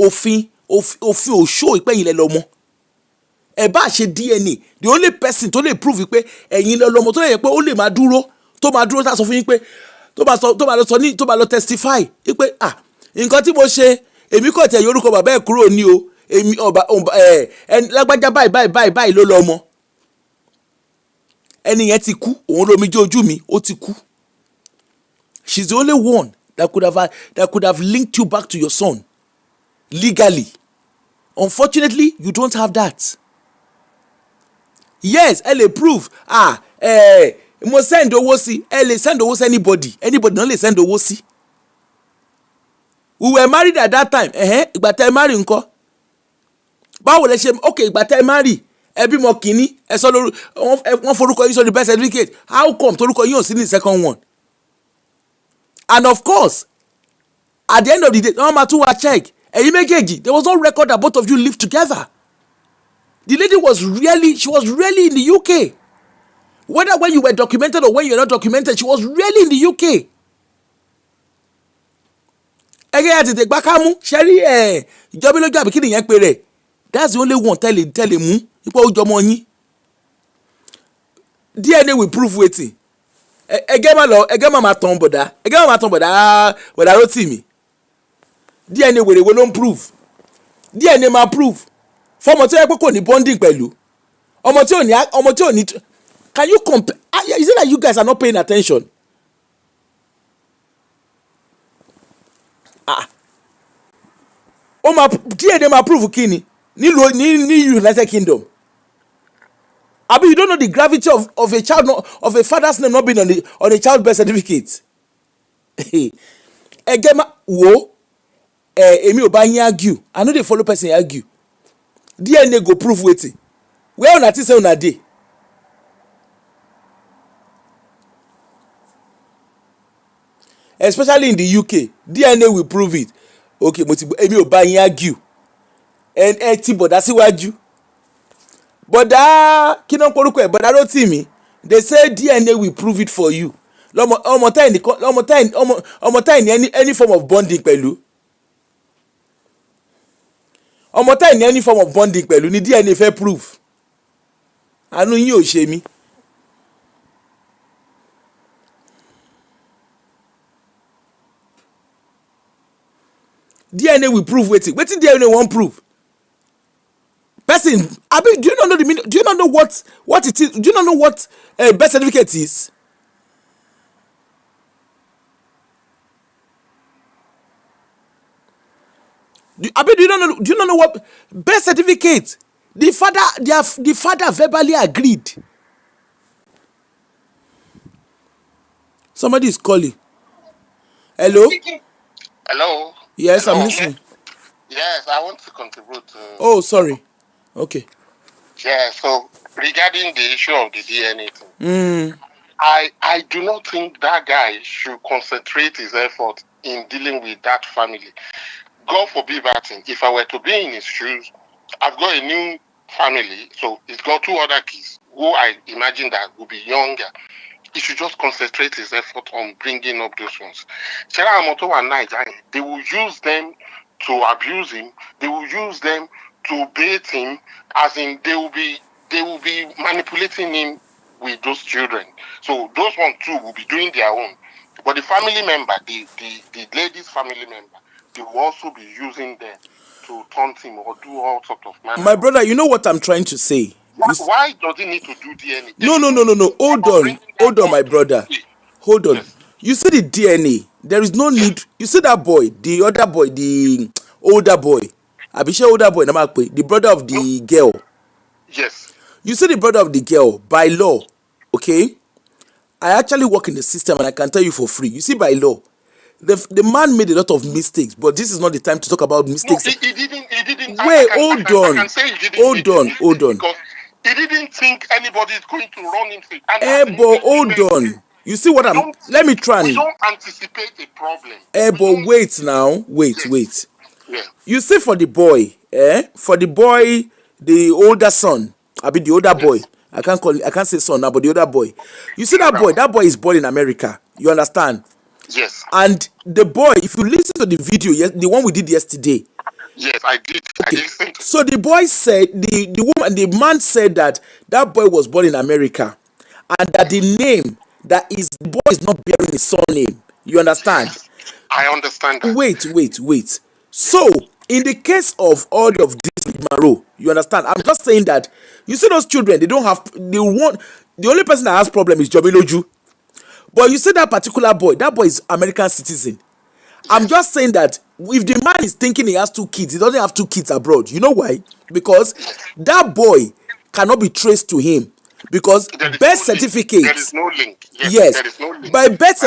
òfin òṣó ìpẹ́yìn lẹ lọ́mọ ẹ bá ṣe DNA the only person tó lè prove pé ẹ̀yin lẹ lọ́mọ tó lè yẹ pé ó lè máa dúró tá a sọ fún yín pé tó bá lọ testify pé nǹkan tí mo ṣe èmi kò tẹ̀ yorùkọ bàbá ẹ̀ kúrò ní o èmi lágbájá báyìí ló lọ ọmọ ẹni yẹn ti kú òun lomi jẹ́ ojú mi ó ti kú she's the only one that could have linked you back to your son legally unfortunately you don't have that yes ẹ lè prove mo send owó sí ẹ lè send owó sí anybody náà lè send owó sí we were married at that time ìgbà tẹ́ ẹ marry ńkọ́ báwo lẹ ṣe ok ìgbà tẹ́ ẹ marry ẹ bímọ kìíní ẹ sọ lórí wọ́n forúkọ yín sórí birth certificate how come torúkọ yín ò sí ní second one and of course at the end of the day wọ́n máa tún wá check ẹ̀yin méjèèjì there was no record that both of you lived together the lady was really in the UK whether when you were documented or when you were not documented she was really in the UK ẹgẹ́ yà tètè gbá kámú ṣẹ́rí ìjọba lójú àbí kí nìyẹn pé rẹ̀ that's the only one tẹ́lẹ̀ mú nípa ojú ọmọ yín DNA will prove wetin ẹgẹ́ máa tàn bọ̀dá ló tì mí DNA wèrè wo ló ń prove DNA máa prove fọmọ tí ó yẹ pé kò ní bonding pẹ̀lú ọmọ tí ò ní can you compare is it like you guys are not paying attention ó máa DNA máa prove kí ni ní United Kingdom abi you don't know the gravity of a child of a father's name not being on a child birth certificate ẹgẹ ma wo èmi ò bá yín argue I no dey follow person argue DNA go prove wetin where una think say una dey especially in the UK DNA will prove it okay mo ti èmi ò bá yín argue ẹ ti bọ̀dá síwájú bọ̀dá kí náà porúkọ ẹ̀ bọ̀dá ló tì mí they say DNA will prove it for you ọmọ táì ní any form of bonding pẹ̀lú ọmọ táì ní any form of bonding pẹ̀lú ni DNA fẹ́ prove àánú yín ò ṣe mí. DNA will prove wetin DNA wan prove person abi do you not know the meaning do you not know what it is do you not know what birth certificate is do you not know what birth certificate the father verbally agreed. Somebody is calling. Hello. Yes, I'm listening.
Yes, I want to contribute to...
Oh, sorry. Okay.
Yeah, so regarding the issue of the DNA thing, I do not think that guy should concentrate his effort in dealing with that family. God forbid that thing. If I were to be in his shoes, I've got a new family, so he's got 2 other kids who I imagine that will be younger. He should just concentrate his effort on bringing up those ones. They will use them to abuse him. They will use them to bait him, as in they will be manipulating him with those children. So those ones too will be doing their own. But the family member, the lady's family member, they will also be using them to taunt him or do all sorts of manner.
My brother, you know what I'm trying to say?
Why does he need to do DNA?
No. Hold on, my brother. Hold on.
Yes.
You see the DNA. There is no need. You see that boy, the other boy, the older boy. Abisha older boy, the brother of the girl.
Yes.
You see the brother of the girl, by law, okay? I actually work in the system and I can tell you for free. You see, by law, the man made a lot of mistakes, but this is not the time to talk about mistakes.
No, he didn't.
Wait, hold on.
I can say he didn't.
Hold on.
Because he didn't think anybody is going to run him.
But hold on. You see what I'm... Let me try
We
and...
don't anticipate a problem.
But wait now. Wait.
Yeah.
You see, for the boy, the older son, the older boy. I can't say son now, but the older boy. You see that boy is born in America. You understand?
Yes.
And the boy, if you listen to the video, the one we did yesterday.
Yes, I did.
Okay.
I listened.
So the boy said, the man said that boy was born in America, and that the name the boy is not bearing his surname. You understand?
I understand that.
Wait. So in the case of all of this Maro, you understand? I'm just saying that you see those children, the only person that has problem is Jobiloju. But you see that particular boy, that boy is American citizen. I'm just saying that if the man is thinking he has 2 kids, he doesn't have 2 kids abroad. You know why? Because that boy cannot be traced to him. Because birth certificate.
There is no link.
Yes.
There is no link.
By birth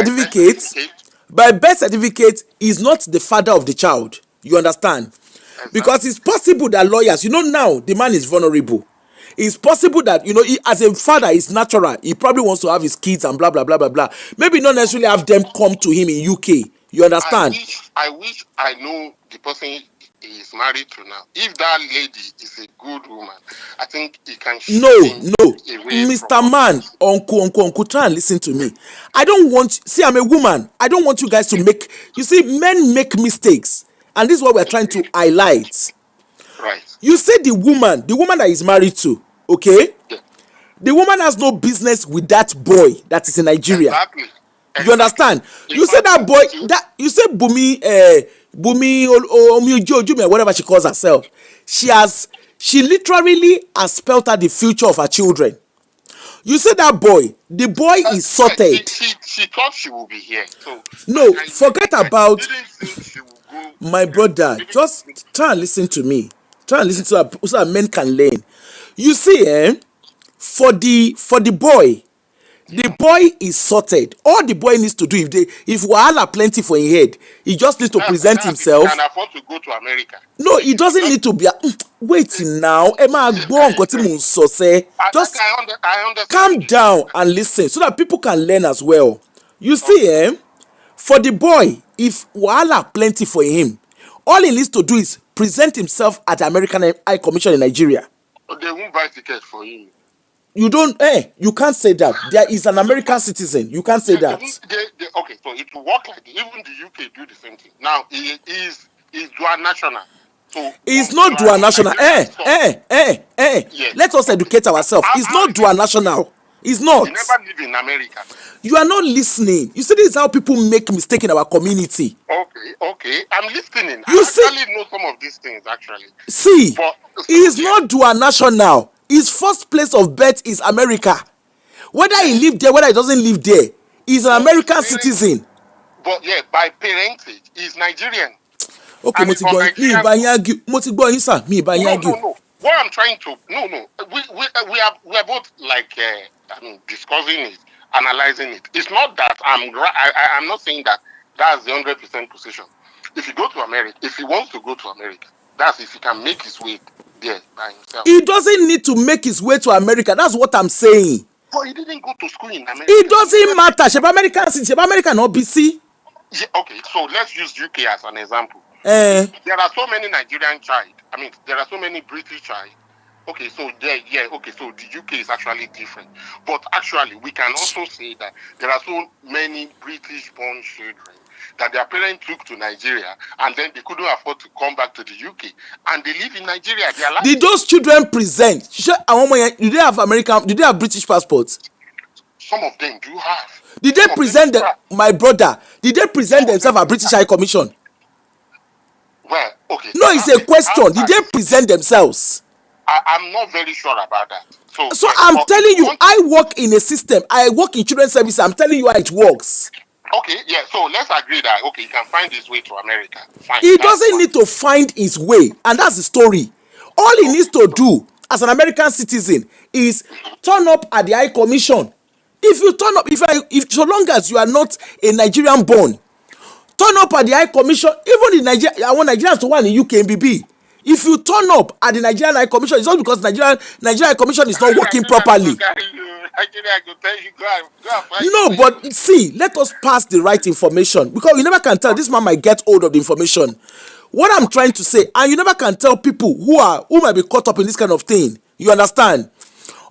certificate, he's not the father of the child. You understand?
Exactly.
Because it's possible that lawyers, now the man is vulnerable. It's possible that, he, as a father, is natural. He probably wants to have his kids and blah, blah, blah, blah, blah. Maybe not necessarily have them come to him in UK. You understand?
I wish I know the person he is married to now. If that lady is a good woman, I think he can
No.
away
Mr. Man, uncle, try and listen to me. I don't want... See, I'm a woman. I don't want you guys to make... You see, men make mistakes. And this is what we're trying to highlight.
Right.
You see the woman that is married to, okay?
Yeah.
The woman has no business with that boy that is in Nigeria.
Exactly.
You understand? You say that boy, you say Bumi Ojumi, whatever she calls herself. She literally has spelled out the future of her children. You say that boy, the boy is sorted.
She thought she would be here. So
No, forget about...
I didn't think she would go.
My brother, just try and listen to me. Try and listen to her so that men can learn. You see, for the boy, the boy is sorted. All the boy needs to do, if wahala plenty for his head, he just needs to present himself.
He can afford to go to America.
No, he doesn't need to be. Wait now. Just
I understand.
calm down and listen so that people can learn as well. You see, for the boy, if wahala plenty for him, all he needs to do is present himself at the American High Commission in Nigeria.
They won't buy tickets for him.
You don't, you can't say that. There is an American citizen. You can't say that.
Okay, so it will work like even the UK do the same thing. Now, he is dual national. So
it's not dual national.
Yes.
Let us educate ourselves. It's not dual national. It's not.
You never live in America.
You are not listening. You see, this is how people make mistake in our community.
Okay. I'm listening.
You
I actually know some of these things, actually.
See,
But,
he's not dual national. His first place of birth is America. Whether he live there, whether he doesn't live there, he's an American citizen.
But yeah, by parentage, he's Nigerian.
Okay,
And No. What I'm trying to we are both like discussing it, analyzing it. It's not that I'm not saying that that's the 100% position. If you go to America, if he wants to go to America, that's if he can make his way there by himself.
He doesn't need to make his way to America. That's what I'm saying.
But he didn't go to school in America.
It doesn't matter. Sheba American not BC.
Yeah, okay, so let's use UK as an example.
Eh.
There are so many Nigerian child. I mean, there are so many British child. Okay, so okay, so the UK is actually different. But actually, we can also say that there are so many British-born children that their parents took to Nigeria and then they couldn't afford to come back to the UK and they live in Nigeria. They are
Did those children present? Do they have American? Do they have British passports?
Some of them do have.
Did they present my brother? Did they present themselves at British High Commission?
Well, okay.
No, it's a question. Did they present themselves?
I'm not very sure about that. So
I'm telling you, I work in a system. I work in children's service. I'm telling you how it works.
Okay, yeah. So let's agree that he can find his way to America. Fine.
He doesn't need to find his way, and that's the story. All he needs to do as an American citizen is turn up at the High Commission. If you turn up, if so long as you are not a Nigerian born, turn up at the High Commission. Even in Nigeria, I want Nigerians to one in UK MBB. If you turn up at the Nigerian High Commission, it's not because Nigerian High Commission is not working properly. No, but see, let us pass the right information, because you never can tell. This man might get hold of the information. What I'm trying to say, and you never can tell people who might be caught up in this kind of thing. You understand?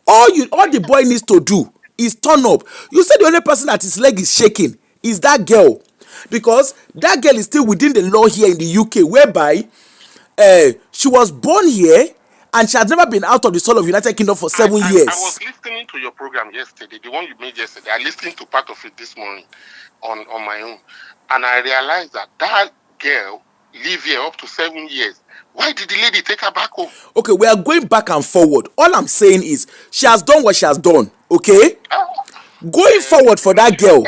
All the boy needs to do is turn up. You said the only person that his leg is shaking is that girl, because that girl is still within the law here in the UK, whereby she was born here and she has never been out of the soil of United Kingdom for 7 years.
I was listening to your program yesterday, the one you made yesterday. I listened to part of it this morning on my own, and I realized that girl lived here up to 7 years. Why did the lady take her back home? Okay,
we are going back and forward. All I'm saying is she has done what she has done. Okay, going forward for that girl.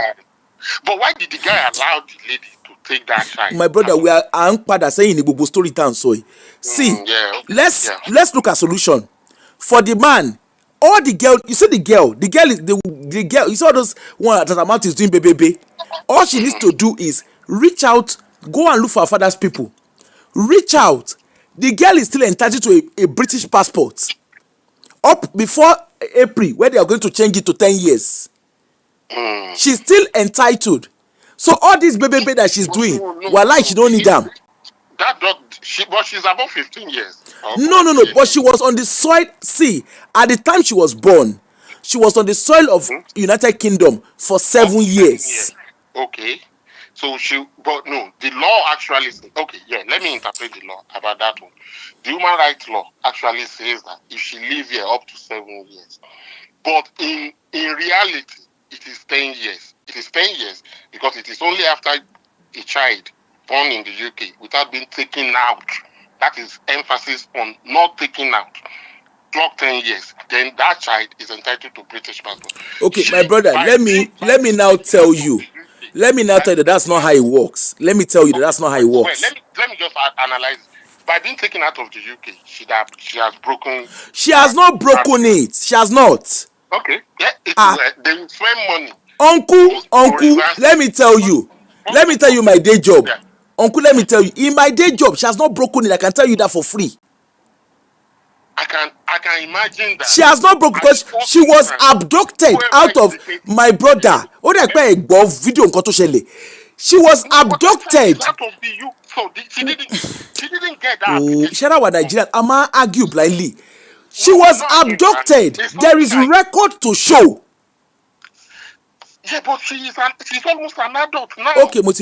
But why did the guy allow the lady to take that child?
My brother, we are Anpada saying in the story town. So see, let's look at solution for the man. Or the girl, you see the girl is the girl. You saw those one that amount is doing baby. All she needs to do is reach out, go and look for her father's people. Reach out. The girl is still entitled to a British passport up before April, where they are going to change it to 10 years. She's still entitled. So all this baby that she's doing, she don't need them.
But she's above 15 years.
No. But she was on the soil. See, at the time she was born, she was on the soil of United Kingdom for 7 years.
Okay. So but no, the law actually says, okay, yeah, let me interpret the law about that one. The human rights law actually says that if she live here up to 7 years, but in reality, it is 10 years. It is 10 years because it is only after a child born in the UK without being taken out. That is emphasis on not taking out. Clock 10 years, then that child is entitled to British passport.
Okay, my brother, let me now tell you. Let me now tell you that that's not how it works. Let me tell you that that's not how it works.
Well, let me just analyze. By being taken out of the UK, she has broken.
She has not broken it. She has not.
Okay. Yeah, they spend money.
Uncle, let me tell you. Let me tell you my day job. Yeah. Uncle, let me tell you. In my day job, she has not broken it. I can tell you that for free.
I can imagine that.
She has not broken because she was abducted out of my brother. She was abducted.
So she didn't get that.
Shout out Nigeria. I'ma argue blindly. She was abducted. There is record to show.
Yeah, but she's almost an adult now.
Okay,
it's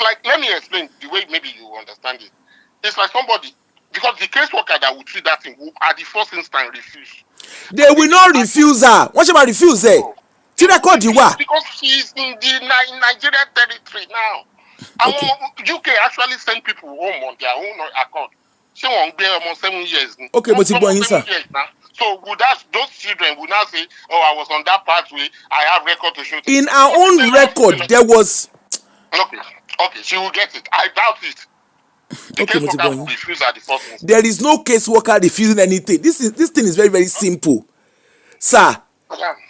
like, let me explain the way maybe you understand it. It's like somebody, because the caseworker that will treat that thing will at the first instance refuse.
They will not refuse her. What should I refuse her?
Because she's in Nigerian territory now. Okay. UK actually send people home on their own accord. She won't be almost 7 years.
Okay, but 7 years
now. So those children would now say, "Oh, I was on that pathway. I have record to show."
In our own record, there was.
Okay, she will get it. I doubt it. The caseworker will refuse at the first instance.
There is no caseworker refusing anything. This thing is very, very simple, sir.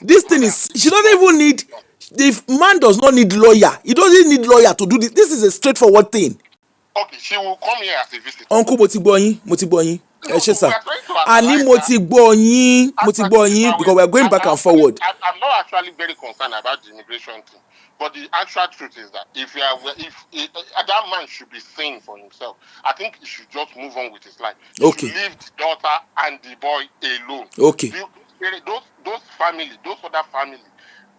This thing is. She doesn't even need. The man does not need lawyer. He doesn't need lawyer to do this. This is a straightforward thing.
Okay, she will come here as a visitor.
Uncle Motiboyin. Ani Motiboyin, because we are going back and forward.
I'm not actually very concerned about the immigration thing, But the actual truth is that if that man should be sane for himself, I think he should just move on with his life. He
Okay.
should leave the daughter and the boy alone.
Okay.
Those other family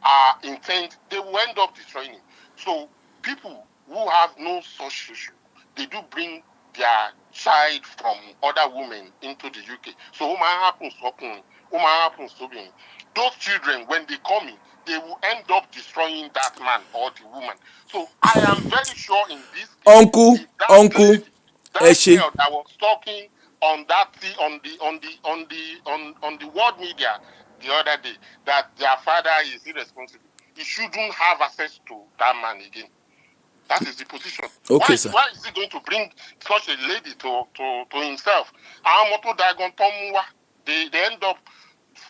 are intent, they will end up destroying him. So people who have no such issue, they do bring their child from other women into the UK. So what happens to me? Those children, when they come in, they will end up destroying that man or the woman. So I am very sure in this case,
Uncle,
that girl that was talking on the world media the other day, that their father is irresponsible, he shouldn't have access to that man again. That is the position.
Okay, sir.
Why is he going to bring such a lady to himself? They end up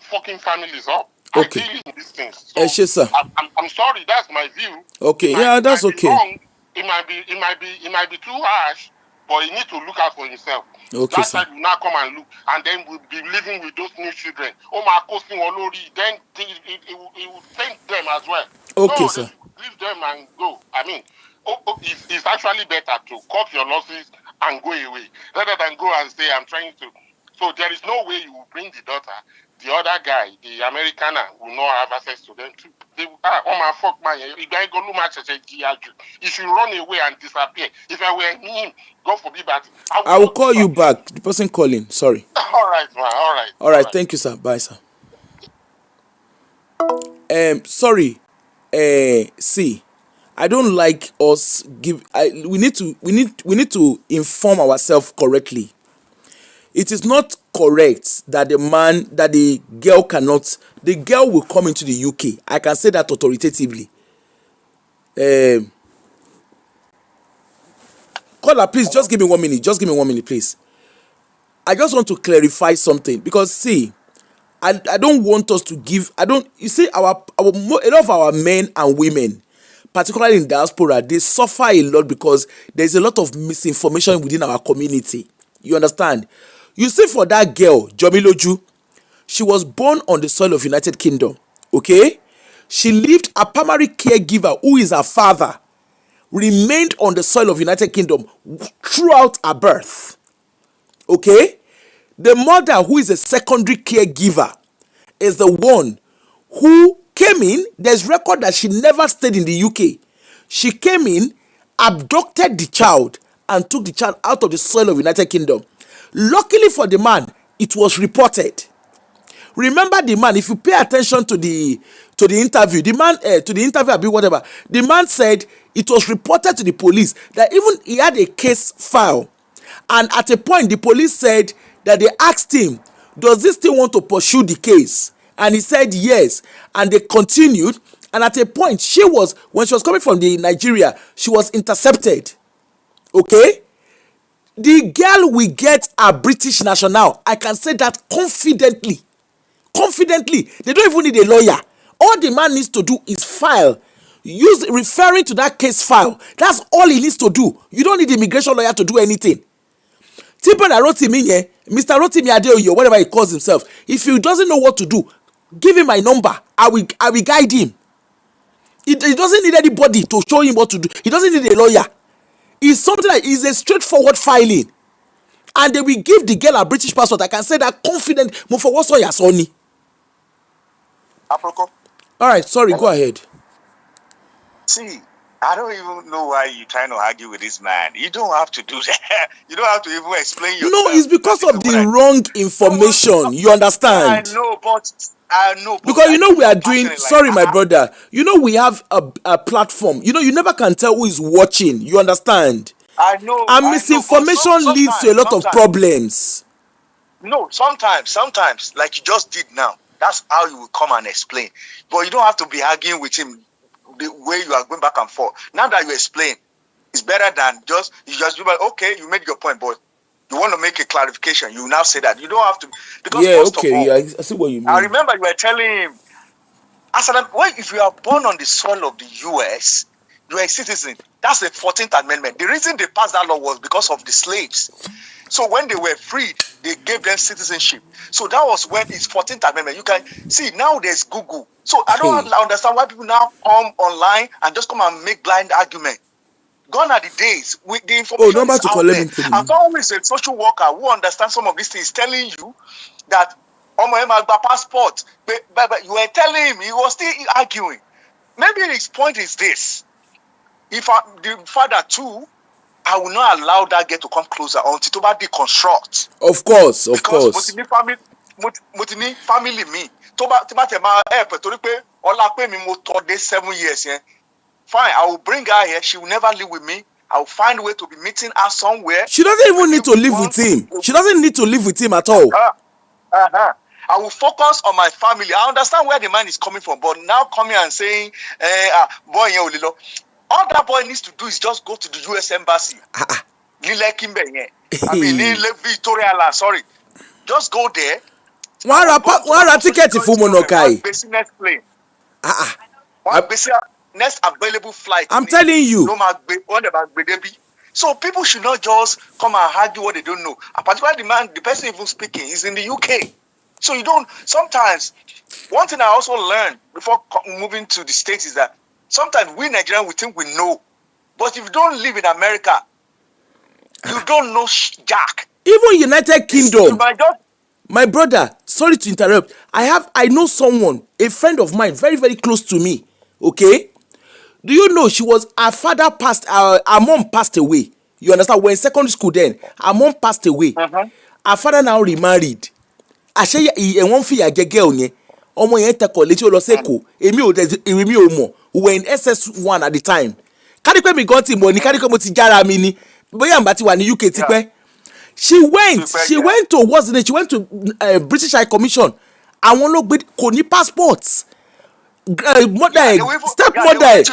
fucking families up.
Okay.
I deal in these things. So
sir.
I'm sorry, that's my view.
Okay, that's okay.
Wrong. It might be too harsh, but he needs to look out for himself.
Okay,
that
sir.
side will now come and look, and then we'll be living with those new children. Then it will thank them as well.
Okay,
no,
sir.
Leave them and go. I mean, it's actually better to cut your losses and go away rather than go and say, I'm trying to. So there is no way you will bring the daughter. The other guy, the Americana, will not have access to them too. They will, fuck man, he should run away and disappear. If I were him, God forbid that.
I will call you back. The person calling. Sorry.
All right, man.
All right. Thank you, sir. Bye, sir. Sorry. See, I don't like us give. We need to inform ourselves correctly. It is not correct that the girl will come into the UK. I can say that authoritatively. Caller, please, just give me 1 minute. Just give me 1 minute, please. I just want to clarify something because see, I don't want us to give. You see, a lot of our men and women, particularly in diaspora, they suffer a lot because there's a lot of misinformation within our community. You understand? You see, for that girl, Jomiloju, she was born on the soil of United Kingdom. Okay? She lived, a primary caregiver who is her father remained on the soil of United Kingdom throughout her birth. Okay? The mother, who is a secondary caregiver, is the one who came in. There's record that she never stayed in the UK. She came in, abducted the child, and took the child out of the soil of United Kingdom. Luckily for the man, it was reported. Remember the man, if you pay attention to the interview, the man said it was reported to the police that even he had a case file. And at a point, the police said that they asked him, does this still want to pursue the case? And he said yes. And they continued. And at a point, when she was coming from Nigeria, she was intercepted. Okay? The girl will get a British national. I can say that confidently. Confidently. They don't even need a lawyer. All the man needs to do is file. Referring to that case file. That's all he needs to do. You don't need an immigration lawyer to do anything. People that wrote him in here, Mr. Rotimi Adeoye, or whatever he calls himself, if he doesn't know what to do, give him my number. I will guide him. He doesn't need anybody to show him what to do. He doesn't need a lawyer. It's something that is a straightforward filing. And they will give the girl a British passport. I can say that confident. All right, sorry, go ahead.
See, I don't even know why you're trying to argue with this man. You don't have to do that. You don't have to even explain yourself.
No, it's because of the wrong information. You understand?
I know, but
because we are doing. Sorry, my brother. We have a platform. You never can tell who is watching. You understand?
I know.
And misinformation leads to a lot of problems.
No, sometimes, like you just did now. That's how you will come and explain. But you don't have to be arguing with him the way you are going back and forth. Now that you explain, it's better than you just do. Okay, you made your point, but you want to make a clarification. You now say that you don't have to. Because first of all,
I see what you mean.
I remember you were telling him, if you are born on the soil of the US, you are a citizen. That's the 14th Amendment. The reason they passed that law was because of the slaves. So when they were freed, they gave them citizenship. So that was when it's 14th Amendment. You can see now there's Google. So I don't understand why people now come online and just come and make blind argument. Gone are the days. With the information is out there. And someone who is a social worker who understands some of these things telling you that passport, but you were telling him, he was still arguing. Maybe his point is this: if the father too, I will not allow that girl to come closer until to deconstruct.
Of course.
Because family me. Toba 7 years. Fine, I will bring her here. She will never live with me. I will find a way to be meeting her somewhere.
She doesn't even need to live with him. She doesn't need to live with him at all.
I will focus on my family. I understand where the man is coming from, but now coming and saying, boy, all that boy needs to do is just go to the US Embassy. I mean, Victoria Land, sorry. Just go there.
One ticket for Monokai.
Next available flight.
I'm telling you.
So people should not just come and argue what they don't know. And particularly the person even speaking is in the UK. So you don't, sometimes, one thing I also learned before moving to the States is that sometimes we Nigerians, we think we know. But if you don't live in America, you don't know jack.
Even United Kingdom. My brother, sorry to interrupt. I know someone, a friend of mine, very, very close to me. Okay? Do you know her father passed, her mom passed away. You understand? We're in secondary school then. Her mom passed away. Her father now remarried. Àṣé wọ́n fi àjẹ girl yẹn. Ọmọ yẹn tẹkọ̀ létí ó lọ sẹ́kọ̀ọ́. Èmi ò mọ̀. We were in SS1 at the time. Kádìpẹ́ mi gan ti mọ̀ ní kádìpẹ́ mo ti jára mi ni. Bóyá àǹbá ti wà ní UK tipẹ́. She went to what's the name? She went to British High Commission. Àwọn ló gbé kò ní passport. Stepmother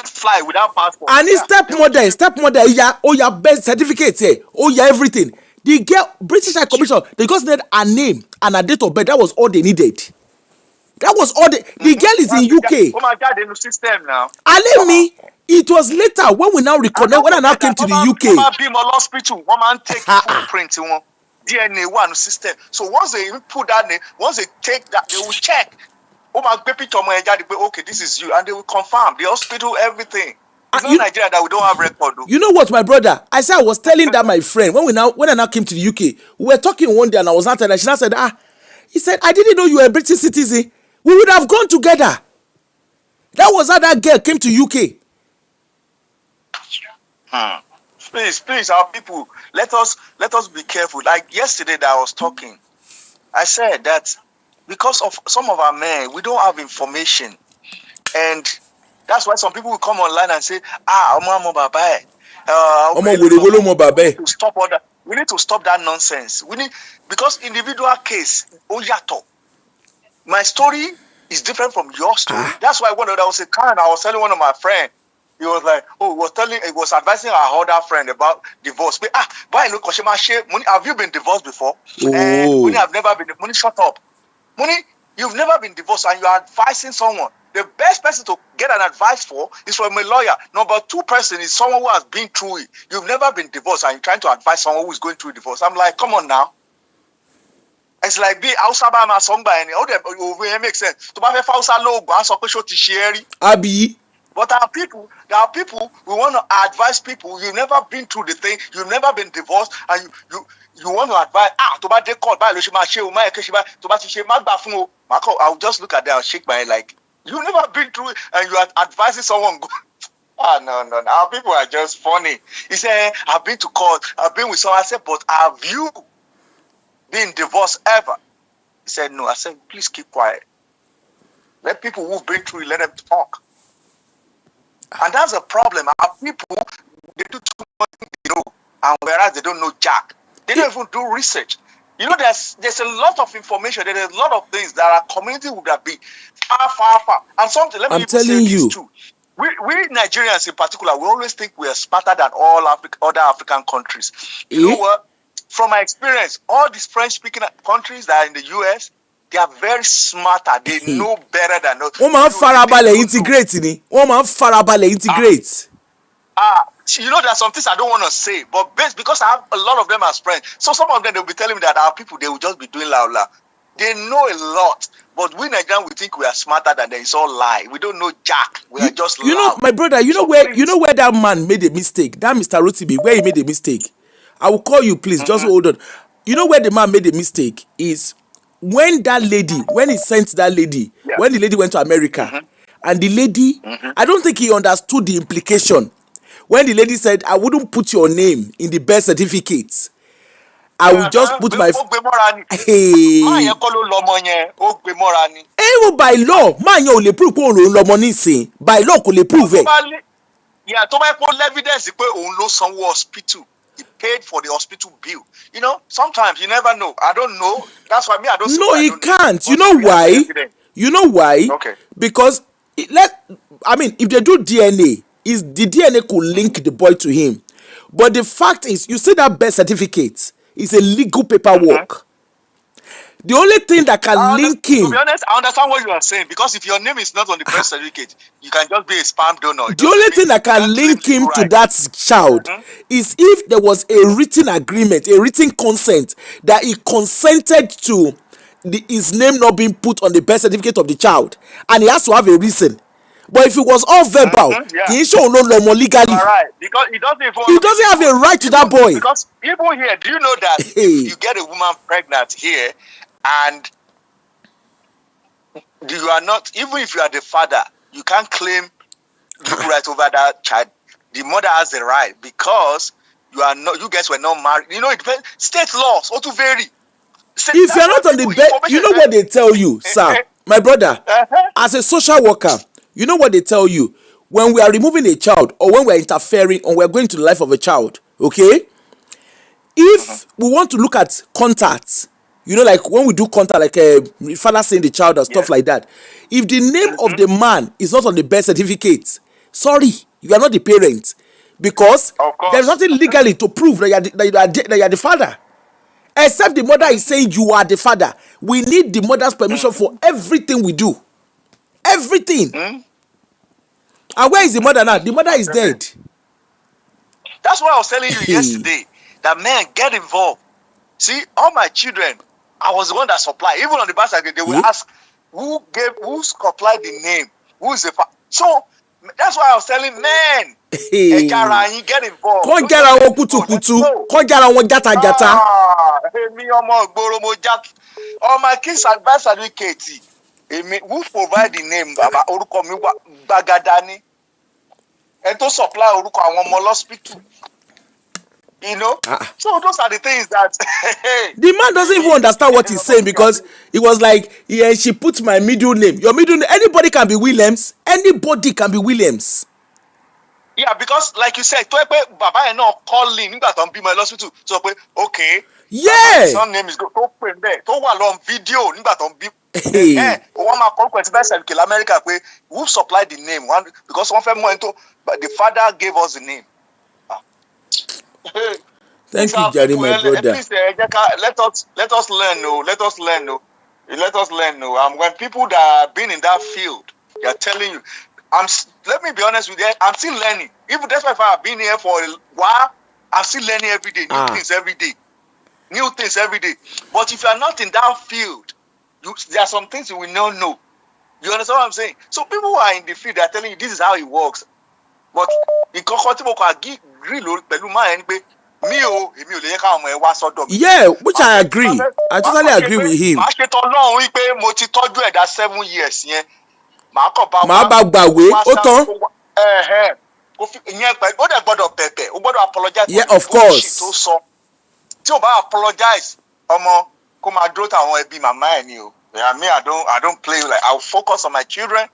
fly without passport.
And his stepmother oya birth certificate oya everything. The girl, British High Commission, they just needed her name and her date of birth. That was all they needed. That was all the girl is in UK.
Oh my God, in the system now.
Allow me. It was later when we now reconnect, when I now came to the UK.
Woman take footprint, DNA one system. So once they put that name, once they take that, they will check. Okay, this is you, and they will confirm the hospital, everything. It's not Nigeria that we don't have record.
You know what, my brother? I was telling that my friend when I now came to the UK, we were talking one day, and I was not telling her. She now said, he said, I didn't know you were a British citizen. We would have gone together. That was how that girl came to UK.
Please, our people, let us be careful. Like yesterday that I was talking, I said that because of some of our men, we don't have information, and that's why some people will come online and say, we need to stop that nonsense. Because individual case, my story is different from your story. That's why I was telling one of my friends. He was like, he was advising our other friend about divorce. Have you been divorced before? And I've never been. Money, shut up. Money, you've never been divorced and you are advising someone. The best person to get an advice for is from a lawyer. Number 2 person is someone who has been through it. You've never been divorced and you're trying to advise someone who is going through divorce. I'm like, come on now. It's like be outside my song by any other makes sense.
Abi.
But there are people we want to advise people. You've never been through the thing, you've never been divorced, and you want to advise I'll just look at that, I'll shake my head like you've never been through it and you are advising someone. No. Our people are just funny. He said, I've been to court, I've been with someone. I said, but have you been divorced ever? He said, no. I said, please keep quiet. Let people who've been through it, let them talk. And that's a problem. Our people, they do too much they know, and whereas they don't know jack. They don't even do research. You know, there's a lot of information. There's a lot of things that our community would have been far. And something. Let me
telling you,
too. We Nigerians in particular, we always think we are smarter than all other African countries. You know what? From my experience, all these French-speaking countries that are in the US, they are very smarter. They know better than us.
Wọ́n máa ń farabalẹ̀ integrate ni. Wọ́n máa ń farabalẹ̀ integrate.
you know, there are some things I don't want to say, but because I have a lot of them as friends, so some of them they'll be telling me that our people, they will just be doing la la. They know a lot, but we Nigerians, we think we are smarter than them. It's all lie. We don't know jack. We are just
you know,
loud.
my brother, you know where that man made a mistake. That Mr. Rotimi, where he made a mistake. I will call you, please. Just hold on. You know where the man made a mistake is when that lady, when he sent that lady, when the lady went to America, and the lady, I don't think he understood the implication. When the lady said, "I wouldn't put your name in the birth certificate. I will just put my." Hey. Even by law, man, you only prove kó òun lọmọ nísìn. By law, kò lè prove it.
Yeah, tó bá pọ̀ evidence pé òun ló sanwó hospital. He paid for the hospital bill. You know, sometimes you never know. I don't know. That's why I don't.
No, he can't. You know why? You know why?
Okay.
Because if they do DNA, is the DNA could link the boy to him. But the fact is, you see that birth certificate is a legal paperwork. The only thing that can link him.
To be honest, I understand what you are saying, because if your name is not on the birth certificate, you can just be a sperm donor.
The only thing that can link him to that child is if there was a written agreement, a written consent that he consented to his name not being put on the birth certificate of the child, and he has to have a reason. But if it was all verbal, he show no lomo legally.
All right, because he
doesn't have a right to that boy.
Because even here, do you know that if you get a woman pregnant here, and you are not, even if you are the father, you can't claim legal right over that child. The mother has the right, because you are not. You guys were not married. You know, it depends. State laws also vary.
If you are not on the bed, you know what they tell you, sir, my brother. As a social worker, you know what they tell you when we are removing a child, or when we are interfering, or we are going to the life of a child. Okay, if we want to look at contacts. You know, like when we do contact, like father saying the child and stuff like that. If the name of the man is not on the birth certificate, sorry, you are not the parent, because there's nothing legally to prove that you are the father. Except the mother is saying you are the father. We need the mother's permission for everything we do. Everything. And where is the mother now? The mother is dead.
That's why I was telling you yesterday that men get involved. See, all my children, I was the one that supplied. Even on the birth certificate, they will ask who supplied the name, who is the father. So that's why I was telling men, get involved.
Kọ́ jára wọn kùtùkùtù, kọ́ jára wọn játajàta.
All my kids are birth certificate. Who provide the name? Baba orúkọ mi wà Gbagadani. And to supply orúkọ àwọn ọmọ hospital. You know, so those are the things that
the man doesn't even understand what he's saying, because it was like, she put my middle name. Your middle name, anybody can be Williams. Anybody can be Williams.
Yeah, because like you said, Baba and not calling nígbà tó ń bímọ hospital. So okay.
Yeah.
Son name is go to pè there. To wà lọ video nígbà tó ń bí. One máa call question person in America pé who supplied the name? One, because one fẹ́ mọ̀ into, but the father gave us the name.
Thank you, Jerry, my brother.
Please, let us learn. Let us learn. When people that have been in that field, they are telling you, let me be honest with you, I'm still learning. Even that's why I've been here for a while, I'm still learning every day, new things every day. But if you are not in that field, there are some things you will not know. You understand what I'm saying? So people who are in the field, they are telling you this is how it works. But in
yeah, which I agree. I totally agree with him.
That 7 years, yeah.
Yeah, of course.
Apologize. I don't play. Like, I'll focus on my children,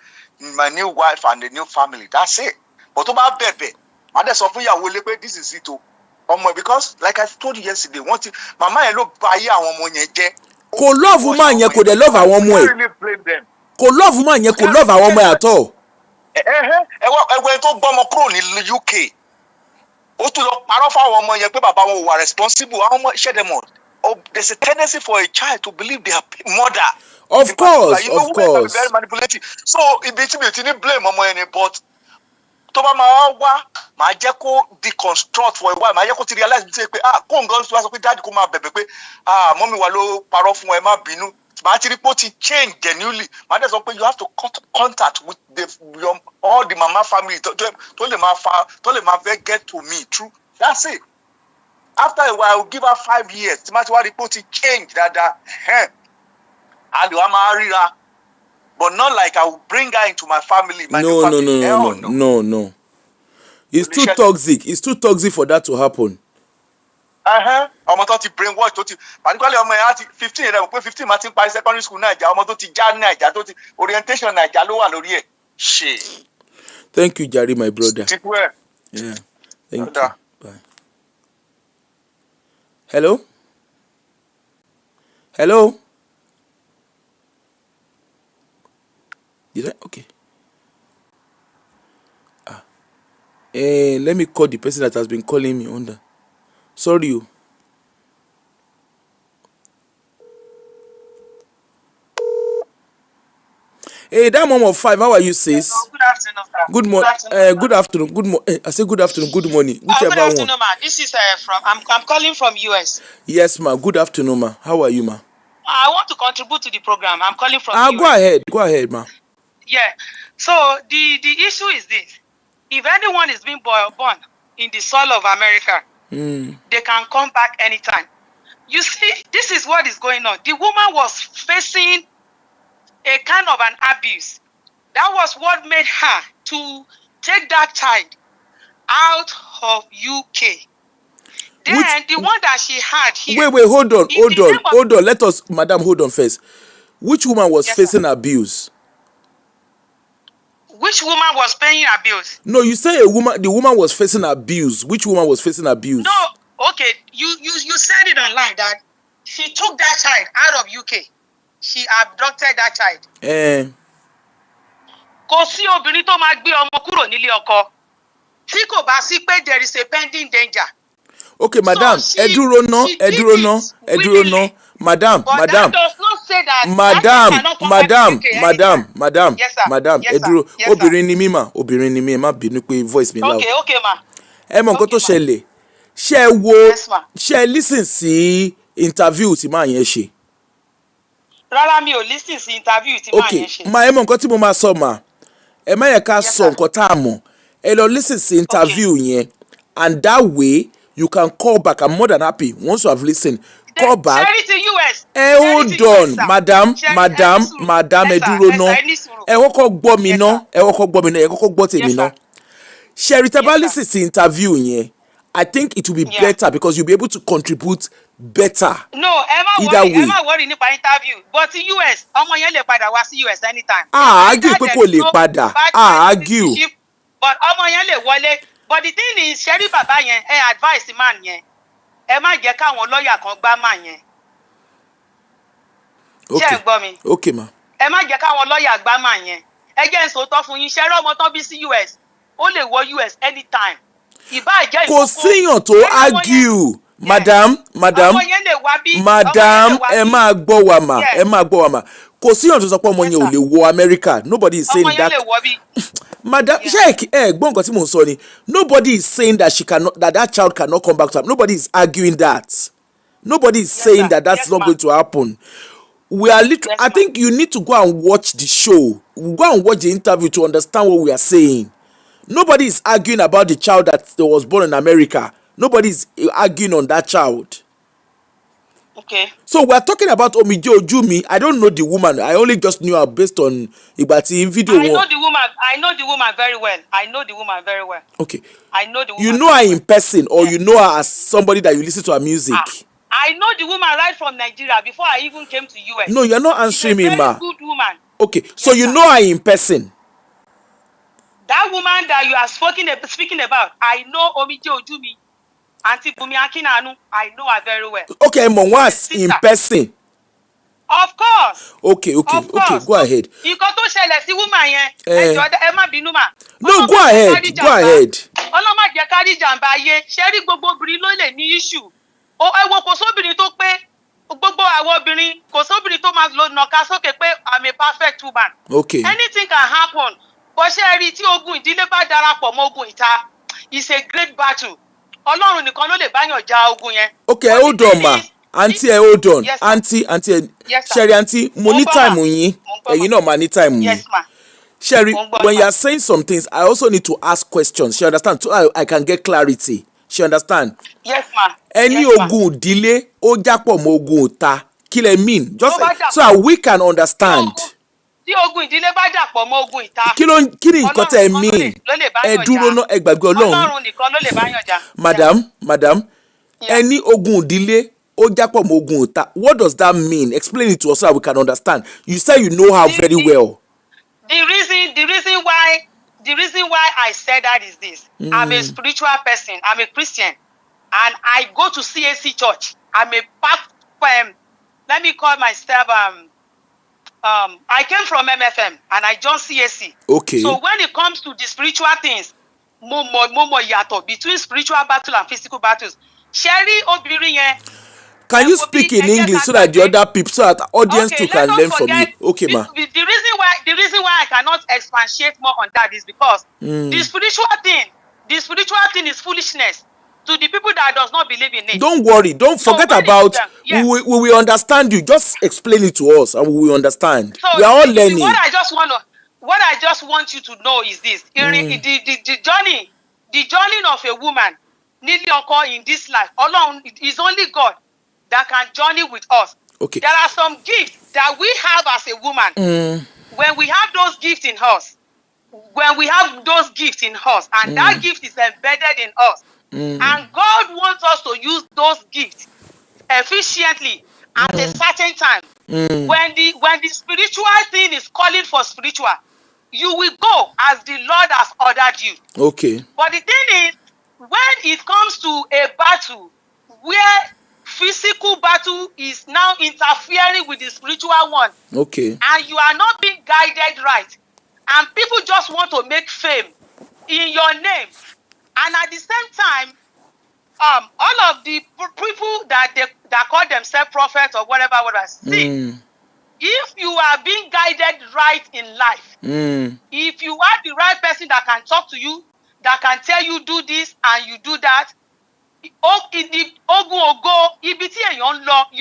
my new wife, and the new family. That's it. But about Bebe, this is it. Because, like I told you yesterday, Mama look buy
kò love woman yẹn, kò dẹ̀ love àwọn ọmọ ẹ̀. Kò love woman yẹn, kò love àwọn ọmọ ẹ̀ at all.
Ẹgbẹ́ tó gbọ́mọ kúrò ní UK. Ó tún lọ parọ́ fáwọn ọmọ yẹn pé bàbá wọn wà responsible. Àwọn ọmọ ṣẹ́ dem on. There's a tendency for a child to believe they are mother.
Of course,
you know,
of course.
Very manipulative. So, it be blame ọmọ yẹn, but tó bá máa wá màá jẹ́ kó deconstruct for a while màá jẹ́ kó ti realize pé kó nǹkan tó wá sọ pé dáàdì kó máa bẹ̀bẹ̀ pé mọ́mí wa ló parọ́ fún ẹ má bínú màá ti rí pé ó ti change genuinely màá dẹ̀ sọ pé you have to contact with all the mama family tó lè máa fẹ́ get to me through that's it after a while I will give her 5 years tí màá ti wá rí pé ó ti change dáadáa and wa máa ríra but not like I will bring her into my family.
No. It's too toxic. It's too toxic for that to happen.
Ọmọ tó ti brainwash tó ti particularly ọmọ yẹn á ti 15 rẹ̀ pé 15 máa ti ń parí secondary school Naija ọmọ tó ti já Naija tó ti orientation Naija ló wà lórí ẹ̀. Ṣe.
Thank you, Jare, my brother.
Yeah.
Thank you. Bye. Hello? Did I? Okay. Let me call the person that has been calling me under. Sorry, you. Hey, that mom of 5, how are you, sis?
Good afternoon, sir.
Good morning. Good afternoon. Good morning. I say good afternoon. Good morning. Whichever
good afternoon,
one.
ma. This is I'm calling from US.
Yes, ma. Good afternoon, ma. How are you, ma?
I want to contribute to the program. I'm calling from US.
Go ahead, ma.
Yeah. So the issue is this: if anyone is being born in the soil of America, they can come back anytime. You see, this is what is going on. The woman was facing a kind of an abuse. That was what made her to take that child out of UK. Then the one that she had here.
Wait, hold on. Let us, madam, hold on first. Which woman was facing abuse?
Which woman was paying abuse?
No, you say the woman was facing abuse. Which woman was facing abuse?
No, okay. You said it online that she took that child out of UK. She abducted that child. Kò sí obìnrin tó máa gbé ọmọ kúrò nílé ọkọ tí kò bá sí pé there is a pending danger.
Okay, madam, ẹ dúró ná. Madam.
But that does not say that
madam,
yes, sir.
Madam, ẹ dúró. Obìnrin ni mí ẹ má bínú pé voice mi loud.
Okay, ma.
Ẹ mọ nǹkan tó ṣẹlẹ̀. Ṣé ẹ listen sí interview tí máa yẹn ṣe?
Rárá, mi ò listen sí interview tí máa yẹn ṣe.
Okay, ẹ mọ nǹkan tí mo máa sọ mà. Ẹ má yẹ ká sọ nǹkan tá a mọ̀. Ẹ lọ listen sí interview yẹn, and that way you can call back. I'm more than happy once you have listened. Call back. Hold on, madam, ẹ dúró ná. Ẹ kọ́kọ́ gbọ́ mi ná. Ẹ kọ́kọ́ gbọ́ tèmi ná. Sherry, tẹ́ bá listen sí interview yẹn, I think it will be better because you'll be able to contribute better.
No, ẹ má worry nípa interview. But US, ọmọ yẹn lè padà wá sí US anytime.
Argue pé kò lè padà. Argue.
But ọmọ yẹn lè wọlé. But the thing is, Sherry bàbá yẹn, advice man yẹn. Ẹ má jẹ́ káwọn lọ́ọ̀yà kan gbá man yẹn. Ṣé ẹ gbọ́ mi?
Okay, ma.
Ẹ má jẹ́ káwọn lọ́ọ̀yà gbá man yẹn. Ẹ jẹ́ n sòótọ́ fún yín, Sherry ọmọ tán bí sí US. Ó lè wọ US anytime.
Kò síyàn tó argue. Madam, ẹ máa gbọ́ wa mà. Kò síyàn tó sọ pé ọmọ yẹn ò lè wọ America. Nobody is saying that. Madam, ṣé ẹ gbọ́ nǹkan tí mò ń sọ ni? Nobody is saying that child cannot come back to him. Nobody is arguing that. Nobody is saying that's not going to happen. We are I think you need to go and watch the show. Go and watch the interview to understand what we are saying. Nobody is arguing about the child that was born in America. Nobody is arguing on that child.
Okay.
So we are talking about Omije Ojumi. I don't know the woman. I only just knew her based on Ibati video.
I know the woman very well.
Okay.
I know the woman.
You know her in person, or you know her as somebody that you listen to her music?
I know the woman right from Nigeria before I even came to US.
No, you're not answering me, ma.
She's a very good woman.
Okay, so you know her in person.
That woman that you are speaking about, I know Omije Ojumi. Auntie Bumi Akinanu, I know her very well.
Okay, once in person.
Of course.
Okay, go ahead.
Nǹkan tó ṣẹlẹ̀ sí woman yẹn, ẹ má bínú mà.
No, go ahead.
Ọlọ́run má jẹ́ ká rí jàǹbá ayé, ṣé rí gbogbo obìnrin ló lè ní issue. Ẹ wo kò sóbìnrin tó pé gbogbo àwọn obìnrin, kò sóbìnrin tó máa lo nàka sókè pé I'm a perfect woman.
Okay.
Anything can happen. bó ṣe rí tí ogun ìdílé bá darapọ̀ mọ́ ogun ìta, it's a great battle. Ọlọ́run nìkan ló lè báyàn ja ogun yẹn.
Okay, hold on ma. Auntie, hold on.
Yes,
Auntie,
yes,
Sherry, auntie, mo ní time yín. You know, ma ní time yín.
Yes, ma.
Sherry, when you are saying some things, I also need to ask questions. She understand? So I can get clarity. She understand?
Yes, ma.
Any
yes,
ogun ìdílé ó jápọ̀ mọ́ ogun ìta. Kí lẹ mean? Just so that we can understand.
Tí ogun ìdílé bá dàpọ̀ mọ́ ogun ìta.
Kí ni nǹkan tẹ́ mean? Ẹ dúró ná, ẹ gbàgbé Ọlọ́run.
Ọlọ́run nìkan ló lè báyàn jà.
Madam, any ogun ìdílé ó jápọ̀ mọ́ ogun ìta. What does that mean? Explain it to us so that we can understand. You say you know her very well.
The reason why I said that is this. I'm a spiritual person. I'm a Christian, and I go to CAC church. I'm a let me call myself I came from MFM and I joined CAC.
Okay.
So when it comes to the spiritual things, mo yato between spiritual battle and physical battles. Sherry obìnrin yẹn.
Can you speak in English so that the other people, so that audience too can learn from you? Okay, ma.
The reason why I cannot expatiate more on that is because the spiritual thing is foolishness to the people that does not believe in it.
Don't worry. Don't forget about. Yes. We will understand you. Just explain it to us, and we will understand. So we are all learning.
What I just want you to know is this: the journey of a woman nearly occur in this life. Alone, it is only God that can journey with us.
Okay.
There are some gifts that we have as a woman. When we have those gifts in us, and that gift is embedded in us, and God wants us to use those gifts efficiently at a certain time. When the spiritual thing is calling for spiritual, you will go as the Lord has ordered you.
Okay.
But the thing is, when it comes to a battle where physical battle is now interfering with the spiritual one,
okay,
and you are not being guided right, and people just want to make fame in your name, and at the same time, all of the people that call themselves prophets or whatever, see, if you are being guided right in life, if you are the right person that can talk to you, that can tell you do this and you do that, you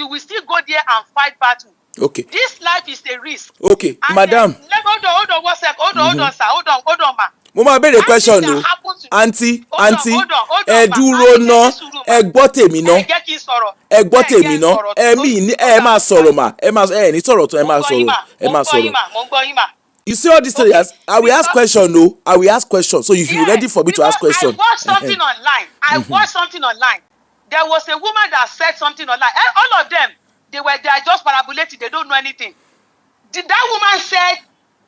will still go there and fight battle.
Okay.
This life is a risk.
Okay, and madam.
Hold on one sec. Hold on, sir. Hold on, ma.
Mo máa béèrè question o. Aunty, ẹ dúró ná, ẹ gbọ́ tèmi ná. Ẹ gbọ́ tèmi ná. Ẹ máa sọ̀rọ̀ mà. Ẹ ní sọ̀rọ̀ tó ẹ máa sọ̀rọ̀. You see all these things, I will ask question no. I will ask question. So if you're ready for me to ask question.
I watched something online. There was a woman that said something online. All of them, they are just parabolating. They don't know anything. That woman said,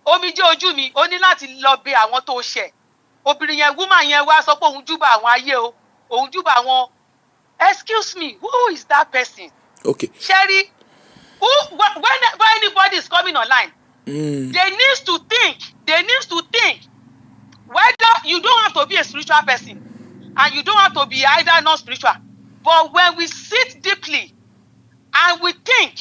Omije Ojumi, ó ní láti lọ bẹ̀ àwọn tó ṣẹ̀. Obìnrin yẹn, woman yẹn wá sọ pé òun júbà àwọn ayé o. Òun júbà àwọn. Excuse me, who is that person?
Okay.
Sherry, whenever anybody is coming online, they need to think whether you don't have to be a spiritual person and you don't have to be either non-spiritual. But when we sit deeply and we think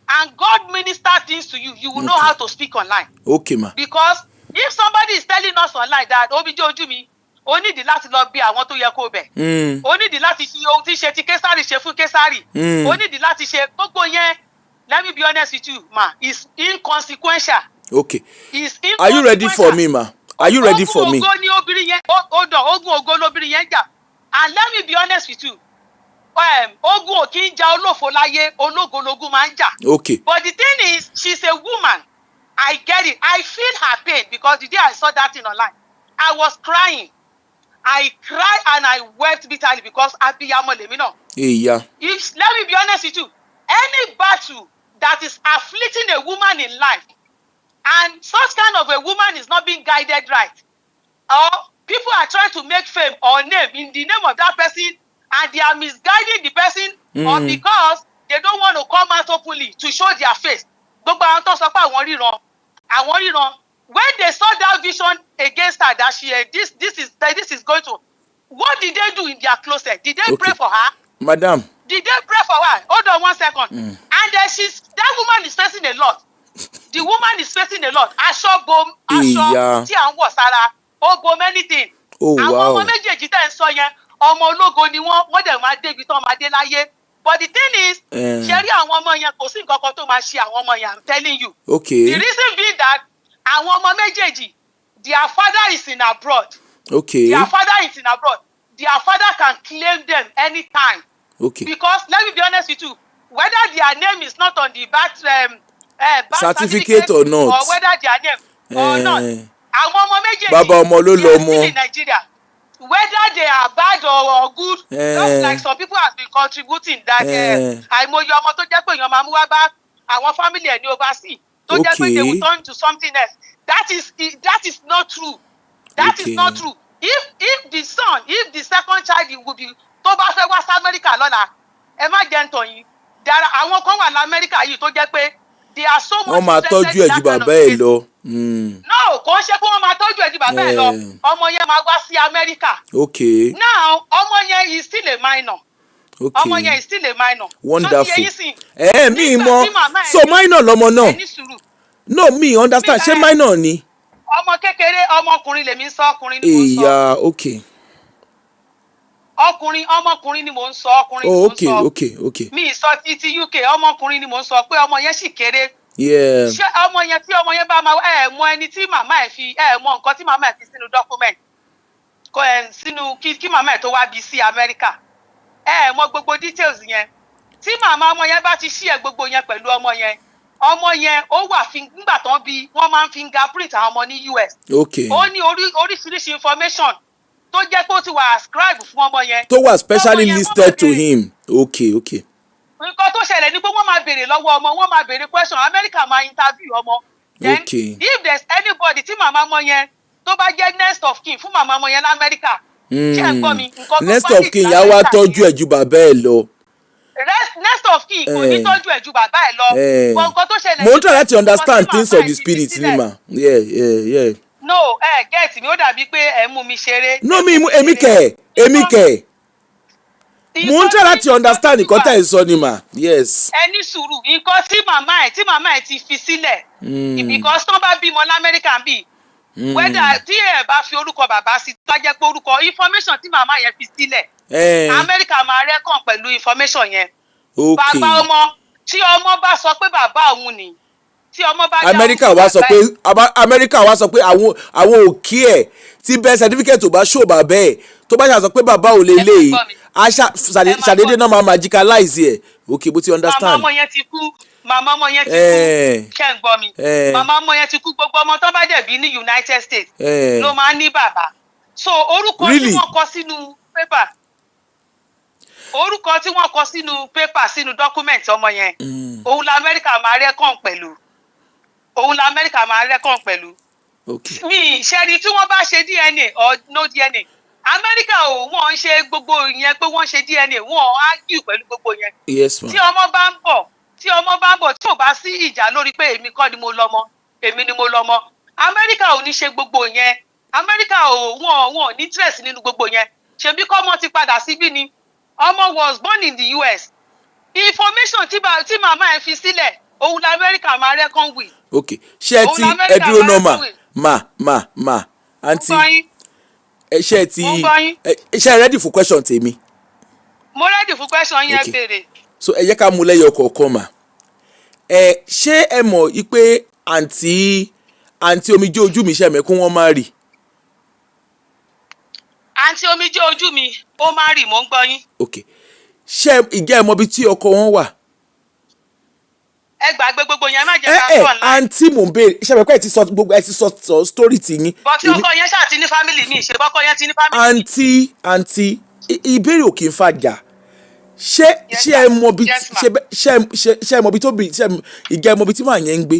and God minister things to you, you will know how to speak online.
Okay, ma.
Because if somebody is telling us online that Omije Ojumi, ó ní di láti lọ bí àwọn tó yẹ kó bẹ̀. Ó ní di láti ṣe ohun tí ṣe ti Késárì ṣe fún Késárì. Ó ní di láti ṣe gbogbo yẹn. Let me be honest with you, ma. It's inconsequential.
Okay.
It's inconsequential.
Are you ready for me, ma? Are you ready for me?
Hold on, ogun ogo lobìnrin yẹn jà. And let me be honest with you. Ogun ò kí ń jà olófo láyé, ológo lógun máa ń jà.
Okay.
But the thing is, she's a woman. I get it. I feel her pain because the day I saw that thing online, I was crying. I cried and I wept bitterly because abiyamo lèmi náà.
Yeah.
Let me be honest with you. Any battle that is afflicting a woman in life, and such kind of a woman is not being guided right, or people are trying to make fame or name in the name of that person, and they are misguiding the person, or because they don't want to come out openly to show their face. When they saw that vision against her, that she this is going to, what did they do in their closet? Did they pray for her?
Madam.
Did they pray for her? Hold on 1 second. And that woman is facing a lot. The woman is facing a lot. Aṣọ tí à ń wọ̀ sára, ó bo many things.
Oh,
àwọn
wow.
ọmọ méjèèjì tẹ́ ń sọ yẹn ọmọ ológo ni wọ́n dẹ̀ máa débi tán máa dé láyé. But the thing is, ṣe rí àwọn ọmọ yẹn kò sí nǹkan kan tó máa ṣe àwọn ọmọ yẹn, I'm telling you.
Okay.
The reason being that àwọn ọmọ méjèèjì, their father is in abroad.
Okay.
Their father is in abroad. Their father can claim them anytime.
Okay.
Because let me be honest with you, whether their name is not on the birth
certificate or not,
or whether their name or not, àwọn ọmọ méjèèjì,
bàbá ọmọ ló
they are
lọ́mọ.
still in Nigeria. Whether they are bad or good, just like some people have been contributing that àìmọye ọmọ tó jẹ́ pé èèyàn máa mú wá bá àwọn family ẹ̀ ní overseas tó jẹ́ pé they will turn to something else. That is not true. That is not true. If the second child will be tó bá fẹ́ wá sí America lọ́la, ẹ má jẹ́ ń tàn yín. Àwọn kan wà ní America yìí tó jẹ́ pé they are so much.
wọ́n máa tọ́jú ẹ̀ ju bàbá ẹ̀ lọ.
No, kò ń ṣe pé wọ́n máa tọ́jú ẹ̀ ju bàbá ẹ̀ lọ. Ọmọ yẹn máa wá sí America.
Okay.
Now, ọmọ yẹn is still a minor.
Okay.
Ọmọ yẹn is still a minor.
Wonderful.
Mi
mọ̀. So minor lọmọ náà. No, me understand. Ṣé minor ni?
Ọmọ kékeré, ọmọkùnrin lèmi ń sọ, ọkùnrin ni mò ń sọ.
Yeah, okay.
Ọmọkùnrin ni mò ń sọ, ọkùnrin ni mò ń sọ.
Oh, okay.
Mi sọ ti UK, ọmọkùnrin ni mò ń sọ pé ọmọ yẹn sì kéré.
Yeah.
Ṣé ọmọ yẹn tí ọmọ yẹn bá máa mọ ẹni tí màmá ẹ̀ fi mọ nǹkan tí màmá ẹ̀ fi sínú document sínú kí màmá ẹ̀ tó wá bí sí Amẹ́ríkà, mọ gbogbo details yẹn. Tí màmá ọmọ yẹn bá ti share gbogbo yẹn pẹ̀lú ọmọ yẹn ó wà nígbà tán bí wọ́n máa ń fingerprint àwọn ọmọ ní US.
Okay.
Ó ní oríṣiríṣi information tó jẹ́ pé ó ti wà ascribe fún ọmọ yẹn.
tó wà specially listed to him. Okay.
Nǹkan tó ṣẹlẹ̀ ni pé wọ́n máa béèrè lọ́wọ́ ọmọ, wọ́n máa béèrè question, America máa interview ọmọ. Then if there's anybody tí màmá ọmọ yẹn tó bá jẹ́ next of kin fún màmá ọmọ yẹn l'Amẹ́ríkà, ṣé ẹ gbọ́ mi?
Next of kin yà wá tọ́jú ẹ̀ ju bàbá ẹ̀ lọ.
Next of kin kò ní tọ́jú ẹ̀ ju bàbá ẹ̀ lọ. Nǹkan tó ṣẹlẹ̀
mo ń try to understand things of the spirit ni ma. Yeah.
No, get mi ó dàbí pé ẹ mú mi ṣeré.
No, èmi kẹ̀. Mo ń try láti understand nǹkan tẹ́ ẹ sọ ni ma. Yes.
Ẹ ní sùúrù, nǹkan tí màmá ẹ̀ ti fi sílẹ̀. Because tó bá bímọ l'Amẹ́ríkà bí. Whether tí ẹ bá fi orúkọ bàbá sí, tó bá jẹ́ pé orúkọ information tí màmá yẹn fi sílẹ̀. Amẹ́ríkà máa rẹ́kàn pẹ̀lú information yẹn.
Okay.
Bàbá ọmọ tí ọmọ bá sọ pé bàbá òun ni. Tí ọmọ bá
Amẹ́ríkà wá sọ pé àwọn ò kí ẹ̀ tí birth certificate ò bá show bàbá ẹ̀ tó bá ṣàṣọ pé bàbá ò lè léyìí ṣàdédé náà máa magicalize ẹ̀. Okay, bó ti understand.
Màmá ọmọ yẹn ti kú. Ṣé ń gbọ́ mi? Màmá ọmọ yẹn ti kú, gbogbo ọmọ tó bá dẹ̀ bí ní United States ló máa ń ní bàbá. So orúkọ tí wọ́n kọ sínú paper, sínú document ọmọ yẹn, òun l'Amẹ́ríkà máa rẹ́kàn pẹ̀lú.
Okay.
Mi ṣẹ́ni tí wọ́n bá ṣe DNA or no DNA. Amẹ́ríkà wọ́n ń ṣe gbogbo yẹn pé wọ́n ṣe DNA, wọ́n argue pẹ̀lú gbogbo yẹn.
Yes, ma'am.
Tí ọmọ bá ń bọ̀ tí ò bá sí ìjà lórí pé èmi kọ́ ni mo lọ́mọ, èmi ni mo lọ́mọ. Amẹ́ríkà ò ní ṣe gbogbo yẹn. Amẹ́ríkà wọ́n ní interest nínú gbogbo yẹn. Ṣebí kọ́mọ ti padà síbí ni. Ọmọ was born in the US. Information tí màmá ẹ̀ fi sílẹ̀, òun l'Amẹ́ríkà máa reckon with.
Okay. Ṣé ẹ ti ẹ dúró náà ma aunty ṣé ẹ ready for question tèmi?
Mo ready for question yẹn béèrè.
So ẹ jẹ́ ká mú lẹ́yọ kọ̀ọ̀kan mà. Ṣé ẹ mọ̀ pé àǹtí Omije Ojumi ṣe mẹ́kún wọ́n máa rì?
Àǹtí Omije Ojumi ó máa rì, mò ń gbọ́ yín.
Okay. Ṣé ìjẹ́ ẹ mọ̀ bí tí ọkọ wọn wà?
Ẹ gbàgbé gbogbo yẹn, má jẹ́ ká sọ online.
Àǹtí mò ń béèrè, ṣé ẹ ti sọ story ti yín.
Bọ́tí ọkọ yẹn ṣáà ti ní family mi, ṣe bọ́kọ yẹn ti ní family.
Àǹtí ìbéèrè ò kì í fàjà. Ṣé ẹ mọ̀ bí ìjẹ́ ẹ mọ̀ bí tí màá yẹn ń gbé?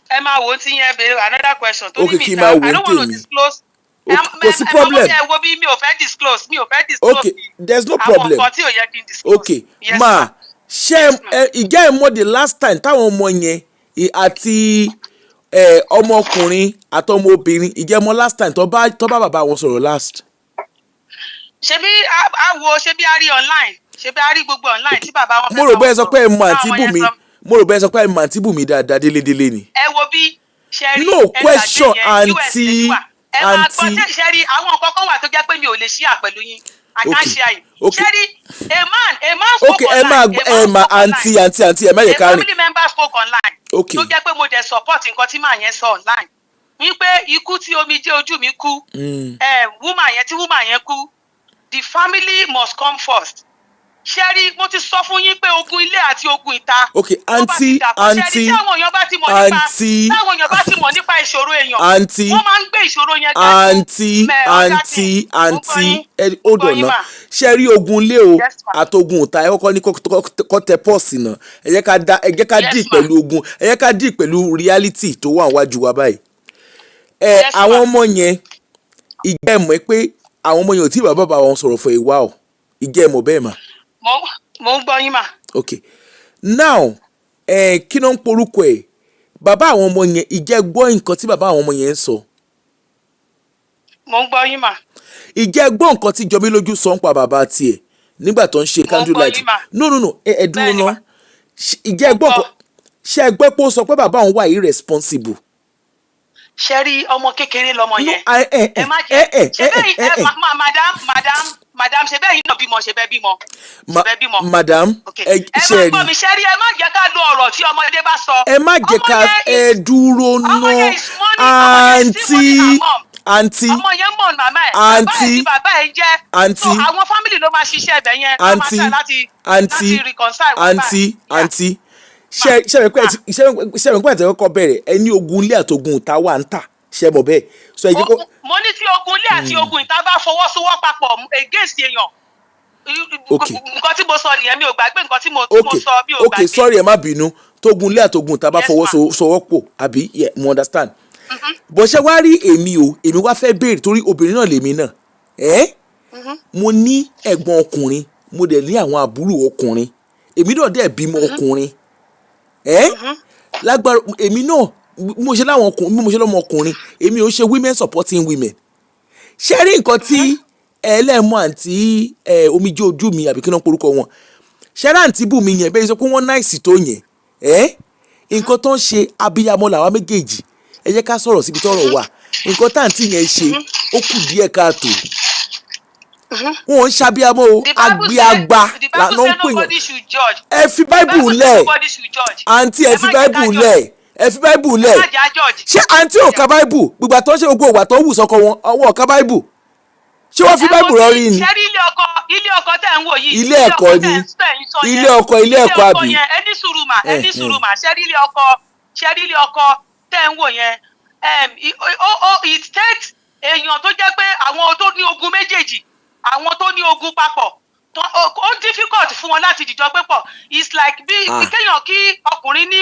Ẹ máa wo tí yẹn béèrè another question tó ní mi
ta.
I don't want to disclose.
Kò sí problem.
Ẹ wo bí mi ò fẹ́ disclose.
Okay, there's no problem.
Àwọn nǹkan tí ò yẹ kí n disclose.
Okay, ma ṣé ìjẹ́ ẹ mọ̀ the last time táwọn ọmọ yẹn àti ọmọkùnrin àtọmọbìnrin ìjẹ́ ẹ mọ̀ last time tó bá bàbá wọn sọ̀rọ̀ last?
Ṣebí a rí online, ṣebí a rí gbogbo online tí bàbá wọn fẹ́.
Mo rò bẹ́ẹ̀ sọ pé ẹ mọ̀ àǹtí Bùnmi, mo rò bẹ́ẹ̀ sọ pé àǹtí Bùnmi dáadáa délédélé ni.
ẹ wo bí ṣẹ́rí
no question àǹtí
ẹ máa gbọ́ tí ṣẹ́rí àwọn nǹkan kan wà tó jẹ́ pé mi ò lè ṣí àpẹ̀lú yín I can't share it. ṣẹ́rí a man spoke online
àǹtí ẹ má yẹ ká
a
rìn.
family member spoke online tó jẹ́ pé mo dẹ̀ support nǹkan tí màá yẹn sọ online wípé ikú tí Omije Ojumi kú woman yẹn kú the family must come first. ṣẹ́rí mo ti sọ fún yín pé ogun ilé àti ogun ìta.
ok àǹtí
táwọn èèyàn bá ti mọ̀ nípa ìṣòro èèyàn wọ́n máa ń gbé ìṣòro yẹn
àǹtí hold on náà ṣẹ́rí ogun ilé o àtogun ìta ẹ kọ́kọ́ ní kọ́ tẹ pọ́ọ̀sì náà ẹ jẹ́ ká dì pẹ̀lú ogun ẹ jẹ́ ká dì pẹ̀lú reality tó wà wájú wa báyìí. àwọn ọmọ yẹn ìjẹ́ ẹ̀ mọ̀ pé àwọn ọmọ yẹn ò tí bàbá wọn sọ̀rọ̀ fún ìwà ọ̀ ìjẹ́ ẹ̀ mọ̀ bẹ́ẹ̀ mà.
mo ń gbọ́ yín mà.
ok now kí ló ń porúkọ ẹ̀ bàbá àwọn ọmọ yẹn ìjẹ́ gbọ́ nǹkan tí bàbá àwọn ọmọ yẹn ń sọ.
mo ń gbọ́ yín mà.
ìjẹ́ gbọ́ nǹkan tí jọmí lójú sọ ń pa bàbá tiẹ̀ nígbà tó ń ṣe candlelight. no ẹ dúró ná ìjẹ́ gbọ́ nǹkan ṣe ẹ gbọ́ pé ó sọ pé bàbá òun wà irresponsible.
ṣe rí ọmọ kékeré lọmọ yẹn ẹ má jẹ ṣe bẹ́ẹ̀ madam ṣe bẹ́ẹ̀ yín náà bímọ ṣe bẹ́ẹ̀ bímọ.
madam
ẹ má gbọ́ mi ṣe rí ẹ má jẹ́ ká lo ọ̀rọ̀ tí ọmọdé bá sọ.
ẹ má jẹ́ ká ẹ dúró ná àǹtí
ọmọ yẹn mọ̀ màmá ẹ̀ bàbá ẹ̀ jẹ́ so àwọn family ló máa ṣiṣẹ́ ibẹ̀ yẹn ló máa ṣe láti reconcile wọn báyìí.
àǹtí ṣẹ́mi pẹ́ àti ẹ̀kọ́ bẹ̀rẹ̀ ẹ ní ogun ilé àtogun ìta wà ń tà ṣe mọ̀ bẹ́ẹ̀.
mo ní tí ogun ilé àti ogun ìta bá fọwọ́sowọ́ papọ̀ against èèyàn nǹkan tí mo sọ nìyẹn mi ò gbàgbé nǹkan tí mo sọ mi ò gbàgbé.
ok sorry ẹ má bínú tógun ilé àtogun ìta bá fọwọ́sowọ́ pọ̀ àbí mo understand. bó ṣe wá rí èmi wá fẹ́ béèrè torí obìnrin náà lèmi náà mo ní ẹ̀gbọ́n ọkùnrin mo dẹ̀ ní àwọn àbúrò ọkùnrin èmi náà dẹ̀ bímọ ọkùnrin lágbára èmi náà mo ṣe láwọn ọkùnrin mo ṣe lọ́mọ ọkùnrin èmi ò ṣe women supporting women. ṣé rí nǹkan tí ẹlẹ́mọ̀ àǹtí Omije Ojumi àbí kí náà porúkọ wọn ṣé rí àǹtí Bùnmi yẹn bẹ́ẹ̀ sọ pé wọ́n náìsì tó yẹn nǹkan tó ń ṣe abiyamọ làwa méjèèjì ẹ jẹ́ ká sọ̀rọ̀ síbi tọ́rọ̀ wà nǹkan táǹtí yẹn ṣe ó kù díẹ̀ káàtó wọn ń ṣàbíamọ o agbíagba lànà ń pè yàn ẹ fi báìbù lẹ̀ àǹtí ẹ fi báìbù lẹ̀ ṣé àǹtí ò ka báìbù gbígbà tó ń ṣe gbogbo ògbà tó ń wù sọkọ wọn ọwọ́ ọ̀ka báìbù ṣé wọ́n fi báìbù rọrí ni.
ṣé ilé ọkọ tẹ̀ ń wò yìí
ilé ẹ̀kọ́ ni ilé ẹ̀kọ́ àbí.
ẹni sùúrù mà ṣé ilé ọkọ tẹ̀ ń wò yẹn it takes èèyàn tó jẹ́ pé àwọn tó ní ogun méjèèjì àwọn tó ní ogun papọ̀ ó difficult fún wọn láti dìjọ pé pọ̀ it's like bí kéèyàn kí ọkùnrin ní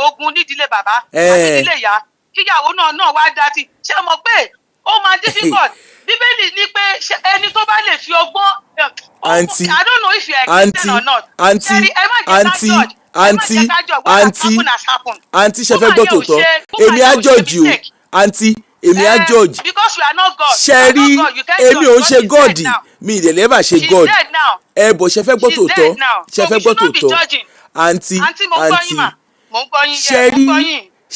ogun nídìílé bàbá àti ìdílé ìyá kíyàwó náà wá dá sí ṣé mọ̀ pé ó máa difficult bíbélì ní pé ẹni tó bá lè fi ọgbọ́n I don't know if you are Christian or not
àǹtí ṣe fẹ́ gbọ́ tòótọ́ èmi á judge o àǹtí èmi á judge ṣe rí èmi ò ń ṣe God mi ìdẹ̀lẹ́ bá ṣe God bò ṣe fẹ́ gbọ́ tòótọ́ àǹtí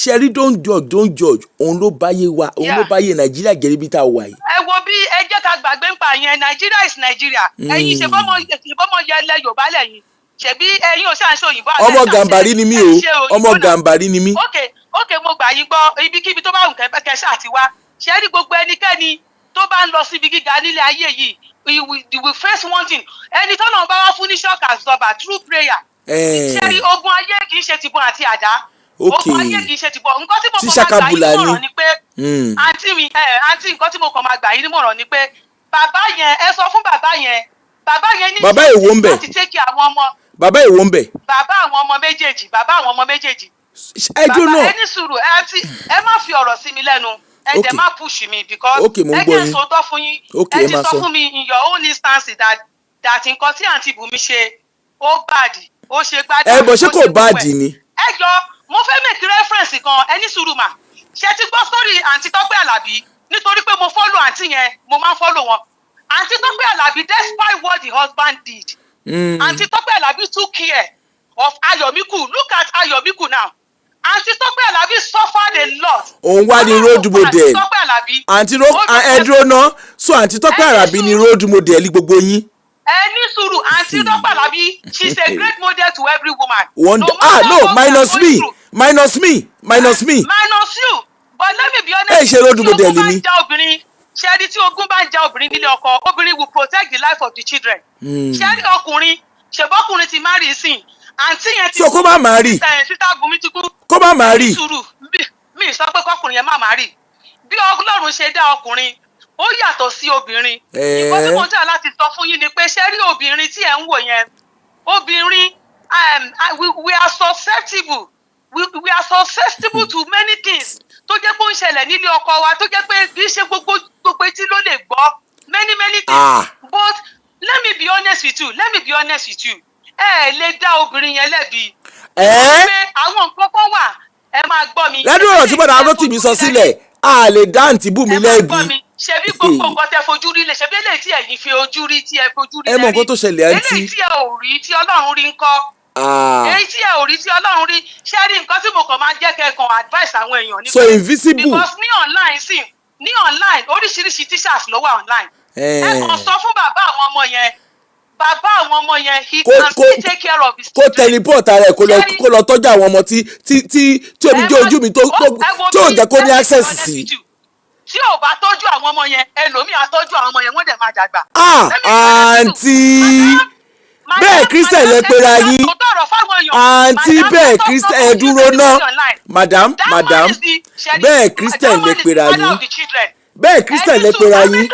ṣe rí don't judge òun ló báyé wa òun ló báyé Nàìjíríà gẹ̀rẹ́ bí tá a wà yìí.
ẹ wo bí ẹ jẹ́ ká gbàgbé ń pa yẹn Nàìjíríà is Nàìjíríà ẹ̀yin ìṣèbọ́mọ yẹ ilẹ̀ Yorùbá lẹ́yìn ṣebí ẹ̀yin ò ṣàǹṣe òyìnbó àti
ọmọ Gàmbàrí ni mí o ọmọ Gàmbàrí ni mí.
ok mo gbà yín gbọ́ ibikíbi tó bá wù kẹsà àti wá ṣe rí gbogbo ẹnikẹ́ni tó bá ń lọ síbi gíga nílé ayé yìí we will face one thing ẹni tó náà bá wá fún ní shock absorber through prayer ṣe rí ogun ayé kì í ṣe tìbọn àti àdá ogun ayé kì í ṣe tìbọn nǹkan tí mo kàn máa gbà yín nímọ̀ràn ni pé àǹtí nǹkan tí mo kàn máa gbà yín nímọ̀ràn ni pé bàbá yẹn ẹ sọ fún bàbá yẹn ní láti tẹ́kì àwọn ọmọ
bàbá èwo ń bẹ.
bàbá àwọn ọmọ méjèèjì
ẹjọ́ náà
ẹ ní sùúrù ẹ má fi ọ̀rọ̀ sí mi lẹ́nu ẹ dẹ̀ má push mi because ẹ jẹ́ sòótọ́ fún yín ẹ ti sọ fún mi in your own instance that nǹkan tí àǹtí Bùnmi ṣe ó bàdì ó ṣe gbádùn.
ẹ bọ̀ ṣé kò bàdì ni.
ẹ jọ mo fẹ́ make reference kan ẹ ní sùúrù mà ṣe ti gbọ́ sórí àǹtí Tọ́pẹ́ Àlàbí nítorí pé mo follow àǹtí yẹn mo máa ń follow wọn àǹtí Tọ́pẹ́ Àlàbí despite what the husband did àǹtí Tọ́pẹ́ Àlàbí took care of Ayomiku. Look at Ayomiku now. Aunty Tope Alabi suffered a lot.
Òun wá ní road model.
Tope Alabi.
Ẹdúró náà so Aunty Tope Alabi ní road model gbogbo yín.
Any suru Aunty Tope Alabi, she's a great model to every woman.
Minus me. Minus you. But
let me be honest.
Ṣé road model mi?
Ṣẹ́rí tí ogun bá ń ja obìnrin nílé ọkọ, obìnrin will protect the life of the children. Ṣẹ́rí ọkùnrin, ṣèbọ́kùnrin ti marry sí. Àǹtí yẹn ti
kú. So kó má marry.
Sísá Bùnmi ti kú.
Kó má marry.
Mi sọ pé kọkùnrin yẹn má marry. Bí Ọlọ́run ṣe dá ọkùnrin, ó yàtọ̀ sí obìnrin. Ìgbọ́ tí mo jẹ́ láti sọ fún yín ni pé ṣẹ́rí obìnrin tí ẹ̀ ń wò yẹn, obìnrin we are susceptible. We are susceptible to many things. Tó jẹ́ pé ó ń ṣẹlẹ̀ nílé ọkọ wa, tó jẹ́ pé kì í ṣe gbogbo etí ló lè gbọ́ many things. But let me be honest with you. Ẹ lè dá obìnrin yẹn lẹ́bi. Pé àwọn nǹkan kan wà ẹ máa gbọ́ mi.
Lẹ́dùn ọ̀rọ̀ tí bọ̀dà Arótìmí sọ sílẹ̀ a lè dá Àǹtí Bùnmi lẹ́bi.
Ẹ máa gbọ́ mi. Ṣebí gbogbo nǹkan tẹ fojú rí lè ṣebí eléyìí tí ẹ̀yin fi ojú rí tí ẹ fojú rí lẹ́rí.
Ẹ mọ̀ nǹkan tó ṣẹlẹ̀ àǹtí.
Eléyìí tí ẹ ò rí tí Ọlọ́run rí ńkọ́. Èyí tí ẹ ò rí tí Ọlọ́run rí ṣé rí nǹkan tí mo kàn máa jẹ́ kẹ́kàn advice àwọn èèyàn ní.
So invisible.
Because ní online oríṣiríṣi teachers ló wà online. Ẹ kàn sọ fún bàbá àwọn ọmọ yẹn he can still take care of his children.
Kó teleport ara ẹ̀ kó lọ tọ́jú àwọn ọmọ tí omi jẹ́ ojú mi tó ò jẹ́ kó ní access sí.
Tí ò bá tọ́jú àwọn ọmọ yẹn ẹlòmíì á tọ́jú àwọn ọmọ yẹn wọ́n dẹ̀ máa dàgbà.
Àǹtí bẹ́ẹ̀ Christian lẹ pera yín àǹtí bẹ́ẹ̀ Christian ẹ dúró ná madam bẹ́ẹ̀ Christian lẹ pera yín bẹ́ẹ̀ Christian lẹ pera yín.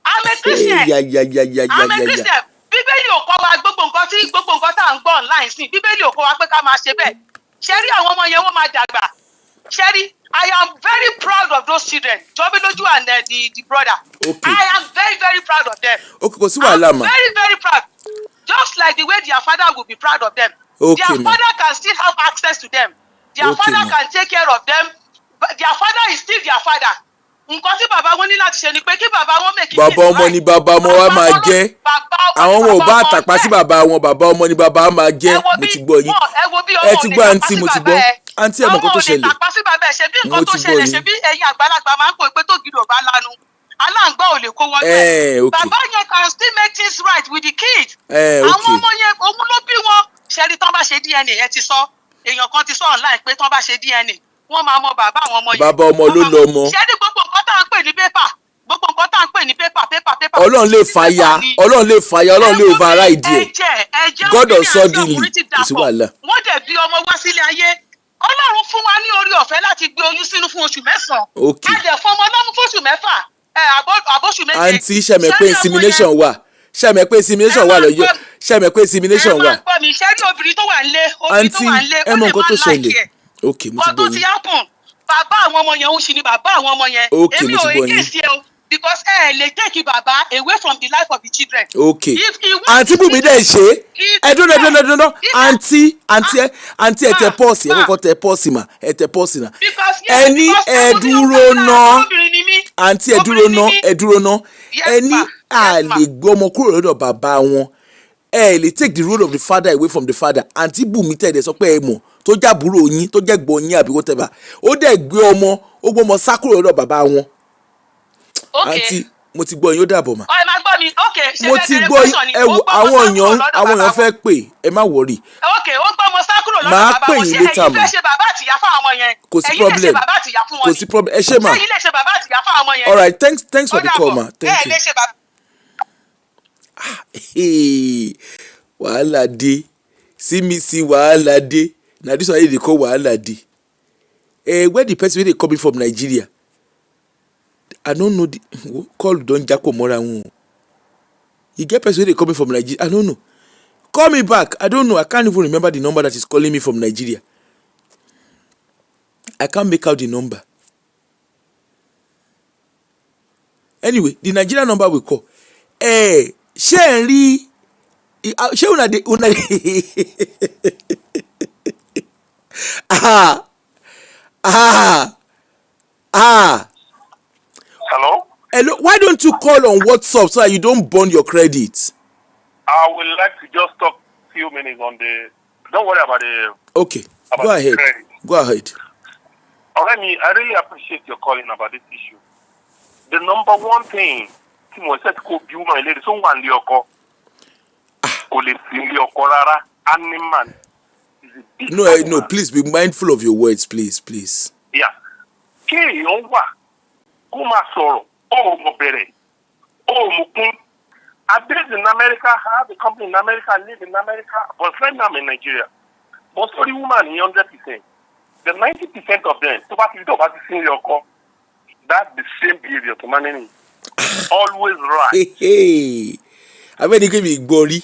I'm a Christian. Bíbélì ò kọ́ wa gbogbo nǹkan tá à ń gbọ́ online sí Bíbélì ò kọ́ wa pé ká máa ṣe bẹ́ẹ̀. Ṣẹ́rí àwọn ọmọ yẹn wọ́n máa dàgbà. Ṣẹ́rí I am very proud of those children. Jobiloju and the brother.
Okay.
I am very very proud of them.
Okay, kò sí wàhálà mà.
Very very proud. Just like the way their father will be proud of them.
Okay,
their father can still have access to them. Their father can take care of them. But their father is still their father. Nǹkan tí bàbá wọn ní láti ṣe ni pé kí bàbá wọn make it.
Bàbá ọmọ ni bàbá ọmọ wa máa jẹ́. Àwọn ọmọ ò bá àtàpá sí bàbá wọn, bàbá ọmọ ni bàbá máa jẹ́. Mo ti gbọ́ yín. Ẹ ti gbọ́ àǹtí mo ti gbọ́. Àǹtí ẹ̀ mọ̀ nǹkan tó ṣẹlẹ̀.
Àwọn ò lè tàpá sí bàbá ẹ̀ ṣe bí nǹkan tó ṣẹlẹ̀ ṣe bí ẹ̀yin àgbàlagbà máa ń pè pé tó gidi ò bá lanu. Aláǹgbá ò lè kó wọlé. Bàbá yẹn can still make things right with the kid. Àwọn ọmọ yẹn òun ló bí wọn. Ṣẹ́rí tán bá ṣe DNA ẹ ti sọ. Èèyàn kan ti sọ online pé tán bá ṣe DNA. Wọ́n máa mọ bàbá àwọn ọmọ yẹn.
Bàbá ọmọ ló lọ ọmọ.
Ṣẹ́rí gbogbo nǹkan tá à ń pè ní pépà. Gbogbo nǹkan tá à ń pè ní pépà.
Ọlọ́run lè fàya Ọlọ́run lè override ẹ̀.
Ẹ̀jẹ̀
God of suddenly kò sí wàhálà.
Wọ́n dẹ̀ bí ọmọ wá sílé ayé. Ọlọ́run fún wa ní orí ọ̀fẹ́ láti gbé oyún sínú fún oṣù mẹ́sàn-án.
Okay.
A dẹ̀ fún ọmọ ọlọ́mú fún oṣù mẹ́fà. Àbóṣù méje.
Àǹtí ṣẹ̀mẹ̀ pé insemination wà lọ́yọ̀ ṣẹ̀mẹ̀ pé insemination wà.
Ṣẹ́rí obìnrin tó wà ń lé
àǹtí ẹ mọ̀ nǹkan tó ṣẹlẹ̀. Okay, mo ti gbọ́
yín. Ọdún ti happen. Bàbá àwọn ọmọ yẹn ń ṣì ní bàbá àwọn ọmọ yẹn.
Okay, mo ti gbọ́ yín.
Èmi ò èké sí ẹ o because ẹ lè take bàbá away from the life of the children.
Okay. Àǹtí Bùnmi dẹ̀ ṣe ẹ dúró àǹtí ẹ tẹ pọ́ọ̀sì ẹ kọ́kọ́ tẹ pọ́ọ̀sì mà ẹ tẹ pọ́ọ̀sì náà. Ẹni ẹ dúró ná àǹtí ẹ dúró ná ẹni a lè gbé ọmọ kúrò lọ́dọ̀ bàbá wọn ẹ lè take the role of the father away from the father. Àǹtí Bùnmi tẹ̀ dẹ̀ sọ pé ẹ mọ̀ tó jábúrò yín tó jẹ́ gbọ́ yín àbí whatever ó dẹ̀ gbé ọmọ sá kúrò lọ́dọ̀ bàbá wọn. Àǹtí mo ti gbọ́ yín ó dàbọ̀ mà.
Ẹ máa gbọ́ mi
mo ti gbọ́ yín ẹ wo àwọn èèyàn fẹ́ pè ẹ má wọrí.
Ó gbọ́ ọmọ sá kúrò lọ́dọ̀ bàbá wọn ṣé ẹ̀yin fẹ́ ṣe bàbá àtìyá fún àwọn yẹn.
Kò sí problem kò sí problem ẹ ṣé mà.
ẹ̀yin lè ṣe bàbá àtìyá fún àwọn yẹn.
All right, thanks for the call ma. Thank you. Wàhálà dé see me see wàhálà dé na this one dey call wàhálà dé. Where the person wey dey coming from Nigeria? I don't know the call don jako mora wọn. You get person wey dey coming from Nigeria? I don't know. Call me back. I don't know. I can't even remember the number that is calling me from Nigeria. I can't make out the number. Anyway, the Nigerian number we call. Ṣé ẹ rí ṣé una dey Hello, why don't you call on WhatsApp so that you don't burn your credit?
I would like to just talk a few minutes on the
Don't worry about the.
Okay,
About
go ahead.
credit.
Go ahead.
Alright, I really appreciate your calling about this issue. The number one thing, Timo said, "Ko bi woman lady so wan le oko, ko le fi le oko rara." Animal is a big
No,
animal.
no, please be mindful of your words, please.
Yeah. Kéèyàn wà kó máa sọ̀rọ̀, ó mọ̀ bẹ̀rẹ̀, ó mọ̀ kún. I based in America, I have a company in America, I live in America, but right now I'm in Nigeria. But for the woman, 100%. The 90% of them, so about the same your that's the same behavior to managing. Always right.
Hey. I mean, you give me glory.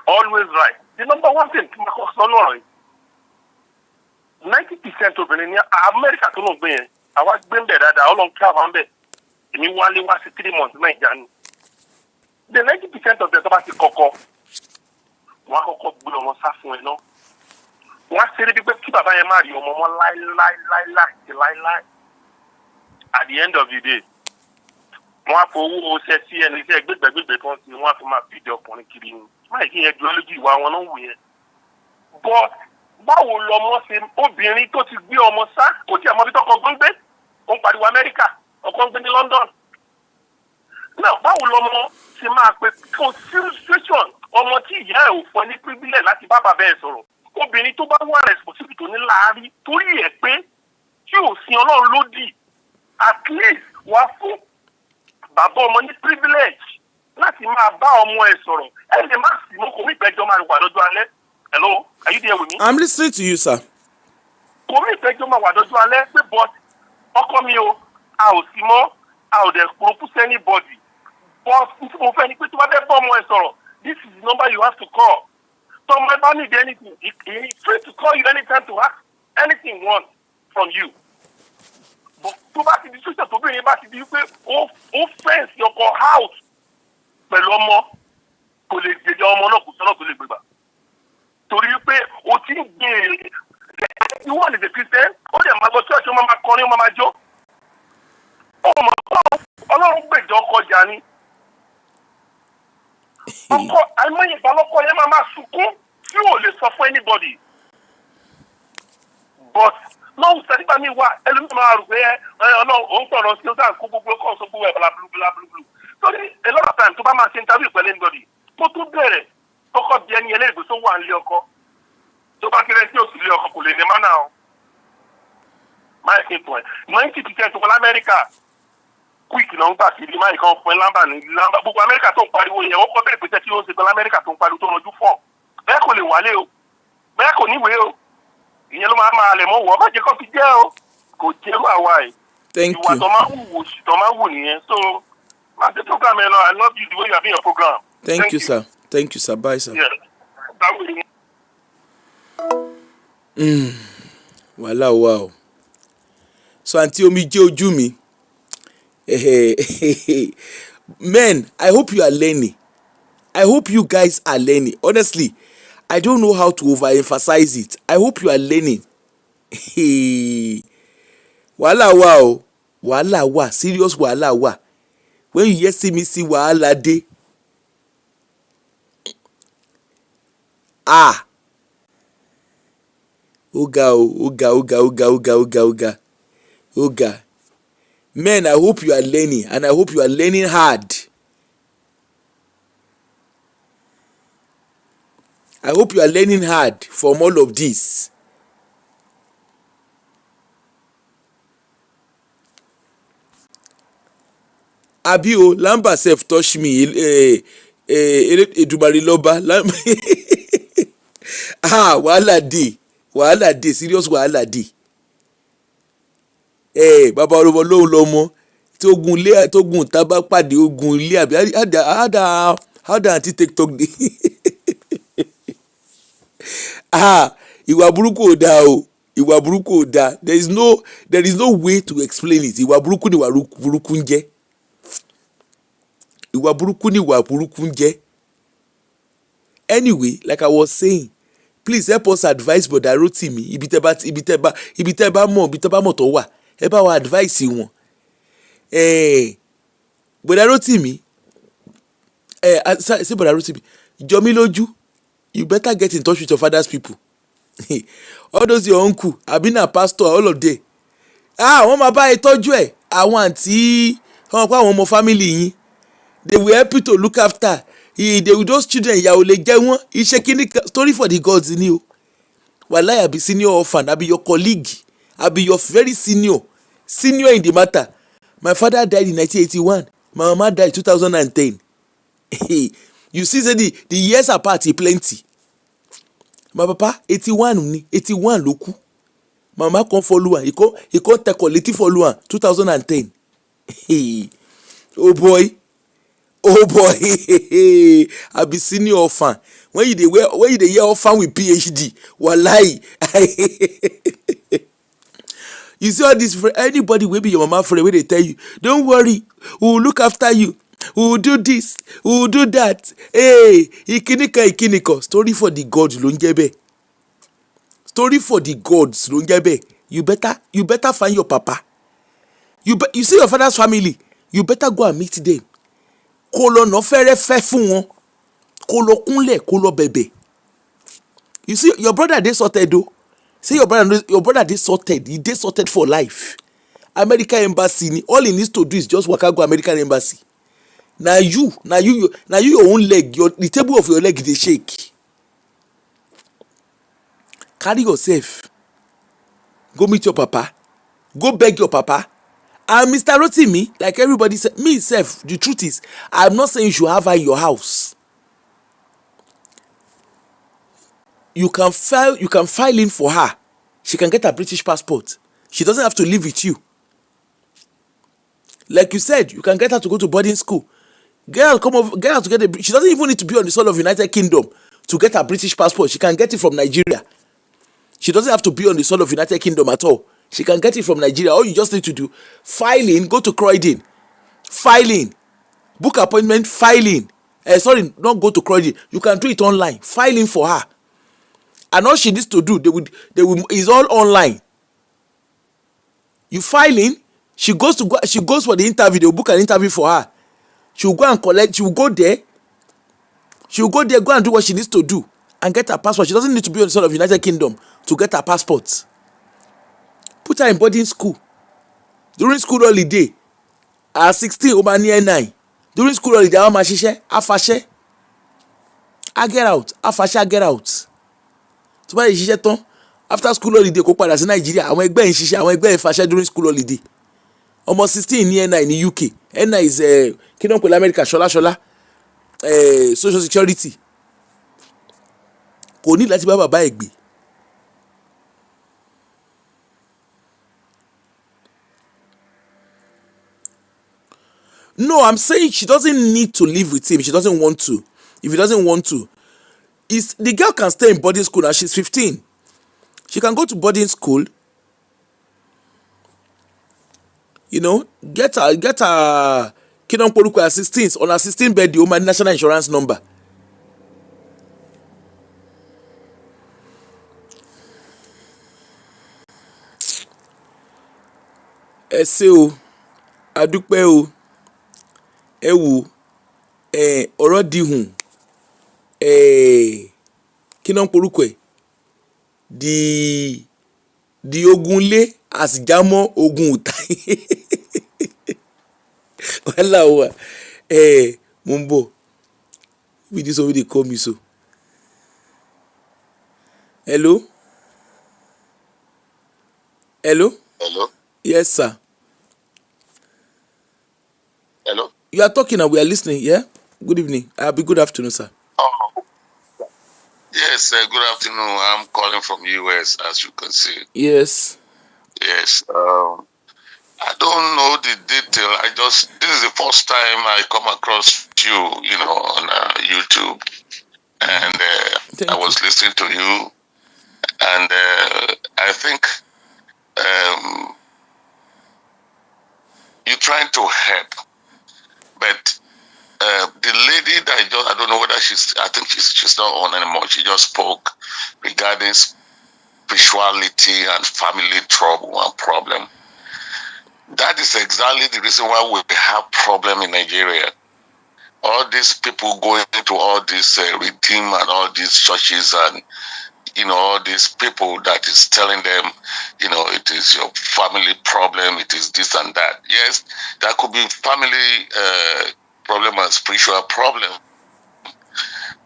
Always right. The number one thing, 90% of them, America to know being, I was being there that how long travel on there. And you only was 3 months, the 90% of the about the cocoa. One cocoa blue on Sassy, no. One city people keep about a marry, or more lie. At the end of the day, one for who says, see, and he said, good, because you want to my video upon a kidding. My ideology, one on way. But, báwo lọmọ ṣe obìnrin tó ti gbé ọmọ sá kò tí a mọ bí tọkọ gbọ́n gbé ó ń pariwo Amẹ́ríkà ọkọ ń gbé ní London. Náà báwo lọmọ ṣe máa pe constitution ọmọ tí ìyá ẹ̀ ò fọ ní privilege láti bá bàbá ẹ̀ sọ̀rọ̀ obìnrin tó bá wà responsibility tó ní láàárín torí ẹ̀ pé tí ò sin Ọlọ́run lódì at least wá fún bàbá ọmọ ní privilege láti máa bá ọmọ ẹ̀ sọ̀rọ̀ ẹ̀ lè má sì mọ́ kò ní ìpẹ́jọ́ máa wà lọ́jọ́ alẹ́. Hello, are you there with me?
I'm listening to you, sir.
Kò ní ìpẹ́jọ́ máa wà lọ́jọ́ alẹ́ pé but ọkọ mi o a ò sí mọ́ a ò dẹ̀ propose anybody but mo fẹ́ ni pé tí wọ́n fẹ́ bọ́ ọmọ ẹ̀ sọ̀rọ̀ this is the number you have to call. So my man need anything he is free to call you anytime to ask anything he wants from you. But tó bá ti di sọ́sẹ̀ tó bẹ̀rẹ̀ bá ti di pé ó fẹ́ǹsì ọkọ̀ house pẹ̀lú ọmọ kò lè gbèjà ọmọ náà kò sọ́nà tó lè gbègbà. Torí pé o ti ń gbé ìwọ ní the Christian ó dẹ̀ máa gbọ́ church ó máa kọrin ó máa jó. Ọmọ Ọlọ́run gbèjọ ọkọ jà ni. Ọkọ àìmọye ìbálòpọ̀ yẹn máa sunkún tí ò lè sọ fún anybody. But náà sẹ́dígbà mi wà ẹlòmíràn máa rò pé Ọlọ́run òun sọ̀rọ̀ sí ọ̀sán kó gbogbo ọkọ̀ sọ gbogbo ẹ̀ blablabla. Torí a lot of time tó bá máa ṣe interview pẹ̀lú anybody kó tó bẹ̀rẹ̀ kọ́kọ́ bí ẹni ẹlẹ́gbẹ̀ẹ́ tó wà nílé ọkọ tó bá kéré tí òsì lé ọkọ kò lè ní mánà o. Máa kí n tún ẹ̀ 90% tó kọ́ l'Amẹ́ríkà quick náà ń gbà kiri máa kàn fún ẹ lámbà ní lámbà gbogbo Amẹ́ríkà tó ń pariwo yẹn wọ́n kọ́ bẹ̀rẹ̀ pé tí ó ń ṣe pẹ̀lú Amẹ́ríkà tó ń pariwo tó rọjú fọ́ bẹ́ẹ̀ kò lè wálé o bẹ́ẹ̀ kò níwèé o ìyẹn ló máa lẹ̀ mọ́ wọ́ bá jẹ́ kó fi jẹ́ o kò jẹ́ wà wá ẹ̀ ìwà tó máa wù òṣì tó máa wù nìyẹn so máa ṣe program ẹ lọ I love you the way you are being your program.
Thank you, sir. Thank you, sir. Bye, sir.
Yeah.
Wàhálà wà o. So Aunty Omije Ojumi. Men, I hope you are learning. I hope you guys are learning. Honestly, I don't know how to overemphasize it. I hope you are learning. Wàhálà wà o. Wàhálà wà. Serious wàhálà wà. When you hear me see wàhálà dey. Oga. Men, I hope you are learning and I hope you are learning hard. I hope you are learning hard from all of this. Abi o, Lamba sef touch me. Edumare Loba. Wàhálà dey, serious wàhálà dey. Bàbá ọlọmọ lóhùn lọmọ tí ogun ta bá pàdé ogun ilé àbí how da aunty take talk dey. Ìwà burúkú ò dáa o, ìwà burúkú ò dáa. There is no way to explain it. Ìwà burúkú ni ìwà burúkú ń jẹ́. Ìwà burúkú ni ìwà burúkú ń jẹ́. Anyway, like I was saying, please help us advise Brother Rotimi ibi tẹ́ bá mọ̀ tó wà ẹ bá wa advice wọn. Brother Rotimi ṣé Brother Rotimi jọ mí lójú you better get in touch with your father's people. All those your uncle àbí na pastor all of them. Wọ́n máa bá ẹ tọ́jú ẹ̀. Àwọn àǹtí wọ́n pa àwọn ọmọ family yín. They will help you to look after. They will those children ìyà ò lè jẹ wọ́n. Iṣẹ́ kíní story for the gods ni o. Wàláì I be senior orphan, I be your colleague, I be your very senior in the matter. My father died in 1981. My mama died in 2010. You see say the years apart e plenty. My papa 81 ni 81 ló kú. My mama come follow am, he come tẹkọ̀ létí follow am 2010. Oh boy. I be senior orphan. When you dey hear orphan with PhD, wallahi. You see all this, anybody wey be your mama friend wey dey tell you, don't worry, we will look after you, we will do this, we will do that. Hey, ikinika. Story for the gods ló ń jẹ́ bẹ́ẹ̀. Story for the gods ló ń jẹ́ bẹ́ẹ̀. You better find your papa. You see your father's family, you better go and meet them. Kó lọ ná fẹ́rẹ́fẹ́ fún wọn. Kó lọ kúnlẹ̀, kó lọ bẹ̀bẹ̀. You see your brother dey sorted o. See your brother dey sorted. He dey sorted for life. American embassy ni all he needs to do is just waka go American embassy. Na you your own leg, the table of your leg dey shake. Carry yourself. Go meet your papa. Go beg your papa. And Mr. Rotimi, like everybody said, me self, the truth is, I'm not saying you should have her in your house. You can file in for her. She can get a British passport. She doesn't have to live with you. Like you said, you can get her to go to boarding school. Get her to get she doesn't even need to be on the soil of United Kingdom to get a British passport. She can get it from Nigeria. She doesn't have to be on the soil of United Kingdom at all. She can get it from Nigeria. All you just need to do, file in, go to Croydon, file in, book appointment, file in. Sorry, not go to Croydon. You can do it online. File in for her. And all she needs to do, is all online. You file in, she goes for the interview. They will book an interview for her. She will go and collect. She will go there, go and do what she needs to do and get her passport. She doesn't need to be on the soil of United Kingdom to get her passport. Put her in boarding school. During school holiday, at 16, over near 9. During school holiday, I máa ṣiṣẹ́, afashe. I get out, afashe, I get out. So bá yẹ ṣiṣẹ́ tán, after school holiday kó padà sí Nigeria, àwọn ẹgbẹ́ ń ṣiṣẹ́, àwọn ẹgbẹ́ ń fàṣẹ during school holiday. Ọmọ 16 ní NI ní UK. NI is kí ló ń pè l'Amẹ́ríkà, ṣọlá. Social security. Kò ní láti bá bàbá ẹ̀ gbé. No, I'm saying she doesn't need to live with him. She doesn't want to. If he doesn't want to, the girl can stay in boarding school now. She's 15. She can go to boarding school. You know, get her Kidon Poruko at 16 on her 16th birthday, my national insurance number. Ẹ ṣé o, a dúpẹ́ o. Ẹ wò ọ̀rọ̀ dihun kí náà ń porúkọ ẹ̀ di ogun lé àsìjámọ́ ogun ìta wàhálà wà mo ń bọ̀ bí this one wey dey call me so. Hello. Hello. Yes sir.
Hello.
You are talking and we are listening, yeah? Good evening. Good afternoon, sir.
Oh, yes, good afternoon. I'm calling from US, as you can see.
Yes.
Yes. I don't know the detail. This is the first time I come across you, on YouTube. And I was listening to you. And I think you're trying to help. But the lady that I don't know whether I think she's not on anymore. She just spoke regarding spirituality and family trouble and problem. That is exactly the reason why we have problem in Nigeria. all these people going to all these redeem and all these churches and all these people that is telling them, it is your family problem, it is this and that. Yes, that could be family problem and spiritual problem.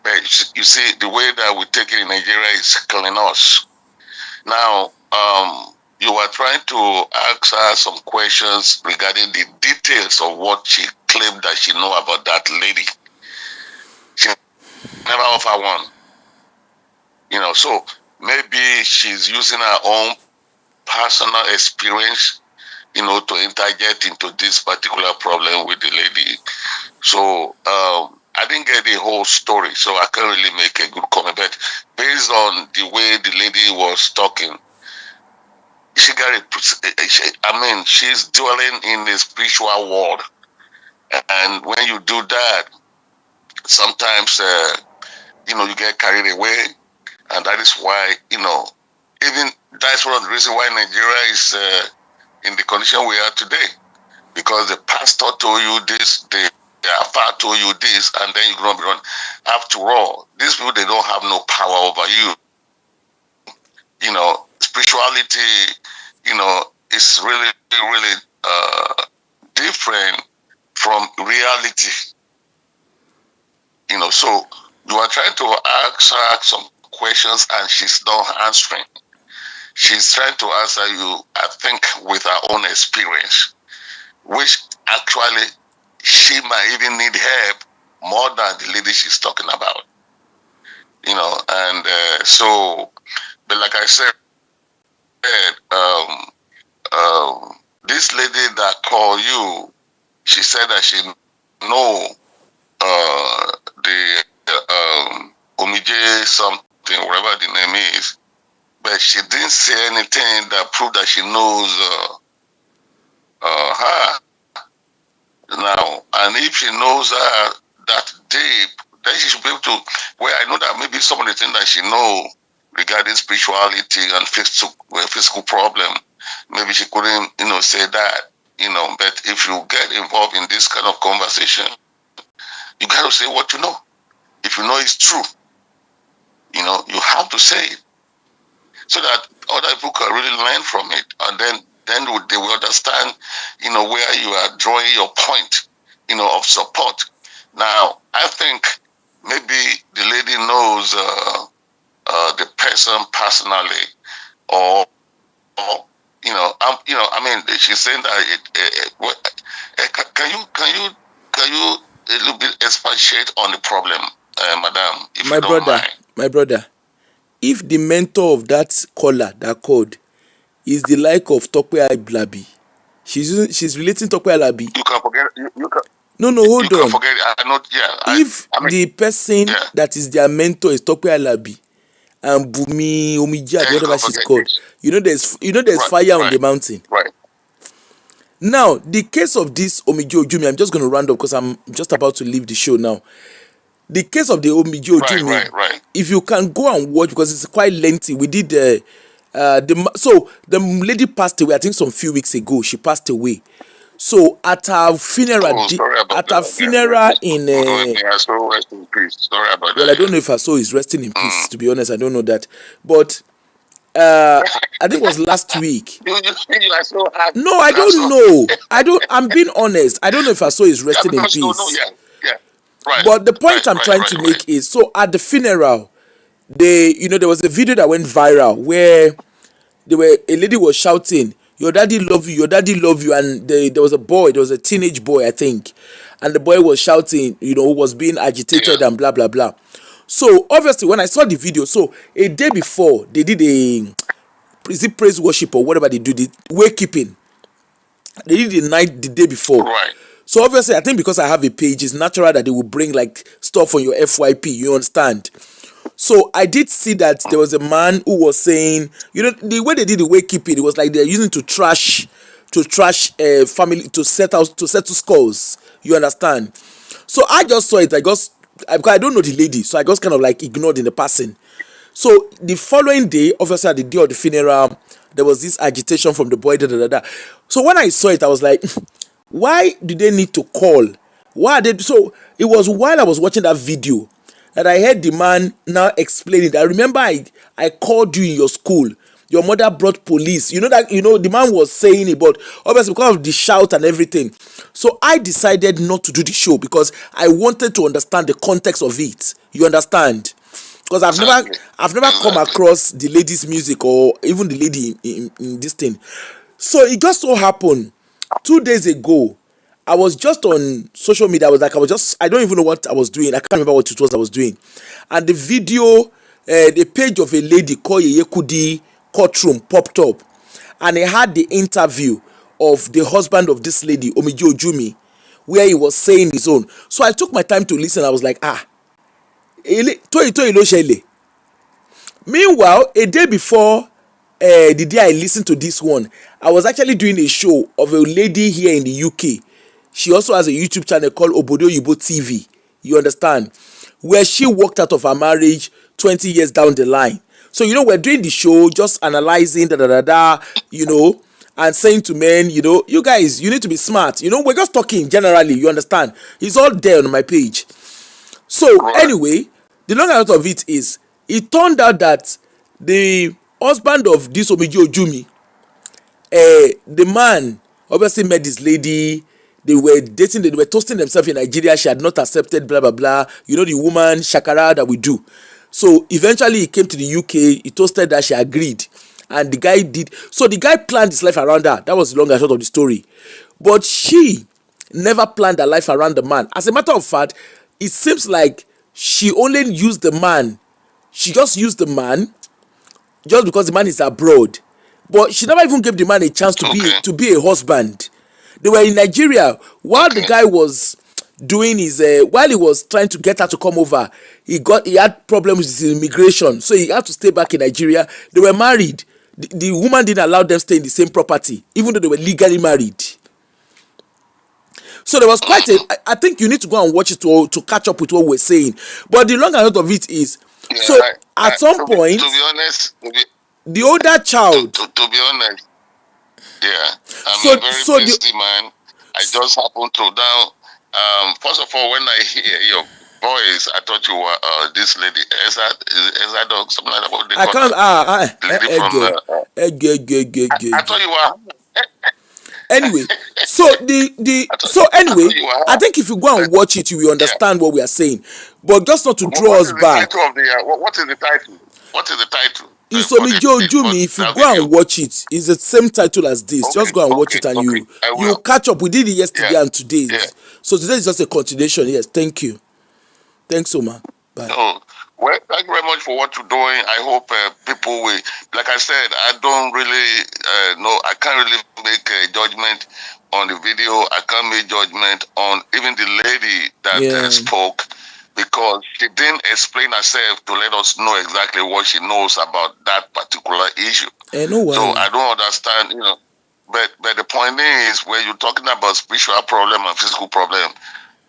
But you see, the way that we take it in Nigeria is killing us. Now, you were trying to ask her some questions regarding the details of what she claimed that she know about that lady. She never offered one. So maybe she's using her own personal experience, to interject into this particular problem with the lady. So I didn't get the whole story, so I can't really make a good comment. But based on the way the lady was talking, she got it. She's dwelling in the spiritual world, and when you do that, sometimes you get carried away, and that is why even that's one of the reasons why Nigeria is in the condition we are today, because the pastor told you this, the Alpha told you this, and then you're going to be wrong. After all, these people, they don't have no power over you. Spirituality, is really, really different from reality. So you are trying to ask her some questions and she's not answering. She's trying to answer you, I think, with her own experience, which actually she might even need help more than the lady she's talking about. And so, but like I said, this lady that called you, she said that she know the Omije something, whatever the name is, but she didn't say anything that proved that she knows her. Now, and if she knows her that deep, then she should be able to. Well, I know that maybe some of the things that she know regarding spirituality and physical problem, maybe she couldn't, say that, But if you get involved in this kind of conversation, you got to say what you know. If you know it's true, you have to say it, so that other people can really learn from it, and then they will understand, where you are drawing your point, of support. Now, I think maybe the lady knows the person personally, or she's saying that can you a little bit expatiate on the problem, madam, if you don't mind.
My brother, if the mentor of that caller that called is the like of Tope Blabi, she's relating Tope Alabi.
You can forget. You can.
No, hold on.
Forget it. I know. Yeah.
If the person that is their mentor is Tope Alabi and Bumi Omije, whatever she's called, there's right, fire on the mountain.
Right.
Now, the case of this Omije Ojumi, I'm just going to round up because I'm just about to leave the show now. The case of the Omije Ojumi,
right.
If you can go and watch, because it's quite lengthy. We did the lady passed away, I think some few weeks ago. She passed away. So at her funeral, in
rest in peace. Sorry about that.
I don't know if her soul is resting in peace. To be honest, I don't know that. But I think it was last week.
You are so happy.
No, I don't know. I'm being honest. I don't know if her soul is resting in peace.
Right.
But the point I'm trying to make is, so at the funeral, there was a video that went viral where a lady was shouting, "Your daddy love you, your daddy love you," and there was a teenage boy, I think, and the boy was shouting, was being agitated and blah blah blah. So obviously, when I saw the video, so a day before they did praise worship or whatever they do, the wakekeeping, they did the day before.
Right.
So obviously, I think because I have a page, it's natural that they will bring like stuff on your FYP. You understand? So I did see that there was a man who was saying, the way they did the wakekeeping, it was like they're using to trash family, to settle scores. You understand? So I just saw it. Because I don't know the lady, so I just kind of like ignored in the passing. So the following day, obviously at the day of the funeral, there was this agitation from the boy. So when I saw it, I was like, why do they need to call Why did so? It was while I was watching that video that I heard the man now explaining. I remember I called you in your school. Your mother brought police. You know that the man was saying it, but obviously because of the shout and everything. So I decided not to do the show because I wanted to understand the context of it. You understand? Because I've never come across the lady's music or even the lady in this thing. So it just so happened 2 days ago I was just on social media. I don't even know what I was doing. I can't remember what it was I was doing. And the video, the page of a lady called Yekudi courtroom popped up, and it had the interview of the husband of this lady, Omije Ojumi, where he was saying his own. So I took my time to listen. I was like, toyi ló ṣẹlẹ̀. Meanwhile, a day before the day I listened to this one, I was actually doing a show of a lady here in the UK. She also has a YouTube channel called Obodo Yibo TV. You understand? Where she walked out of her marriage 20 years down the line. So, we're doing the show, just analyzing, and saying to men, you guys, you need to be smart. We're just talking generally, you understand? It's all there on my page. So, anyway, the long and short of it is, it turned out that the husband of this Omije Ojumi, the man obviously met this lady. They were dating, they were toasting themselves in Nigeria. She had not accepted, blah blah blah. The woman shakara that we do. So eventually he came to the UK. He toasted that, she agreed, and the guy did. So the guy planned his life around her. That was the long and short of the story. But she never planned her life around the man. As a matter of fact, it seems like she only used the man. She just used the man just because the man is abroad. But she never even gave the man a chance to be a husband. They were in Nigeria while the guy was doing his while he was trying to get her to come over. He had problems with his immigration, so he had to stay back in Nigeria. They were married. The woman didn't allow them stay in the same property, even though they were legally married. So there was quite I think you need to go and watch it to catch up with what we're saying. But the long and short of it is, at some point,
to be honest,
the older child.
To be honest, yeah, I'm a very busy man. I just happened to now. First of all, when I hear your voice, I thought you were this lady, Eza dog, something like that. What they call I thought you were.
Anyway, I think if you go and watch it, you will understand what we are saying. But just not to draw us back.
What is the title? What is the title?
It's Omije Ojumi. If you go and watch it, it's the same title as this. Just go and watch it, and you catch up. We did it yesterday and today. Yeah. So today is just a continuation. Yes, thank you. Thanks, Oma. Bye.
Well, thank you very much for what you're doing. I hope people will, like I said, I don't really know. I can't really make a judgment on the video. I can't make judgment on even the lady that spoke, because she didn't explain herself to let us know exactly what she knows about that particular issue. So I don't understand, But the point is, when you're talking about spiritual problem and physical problem,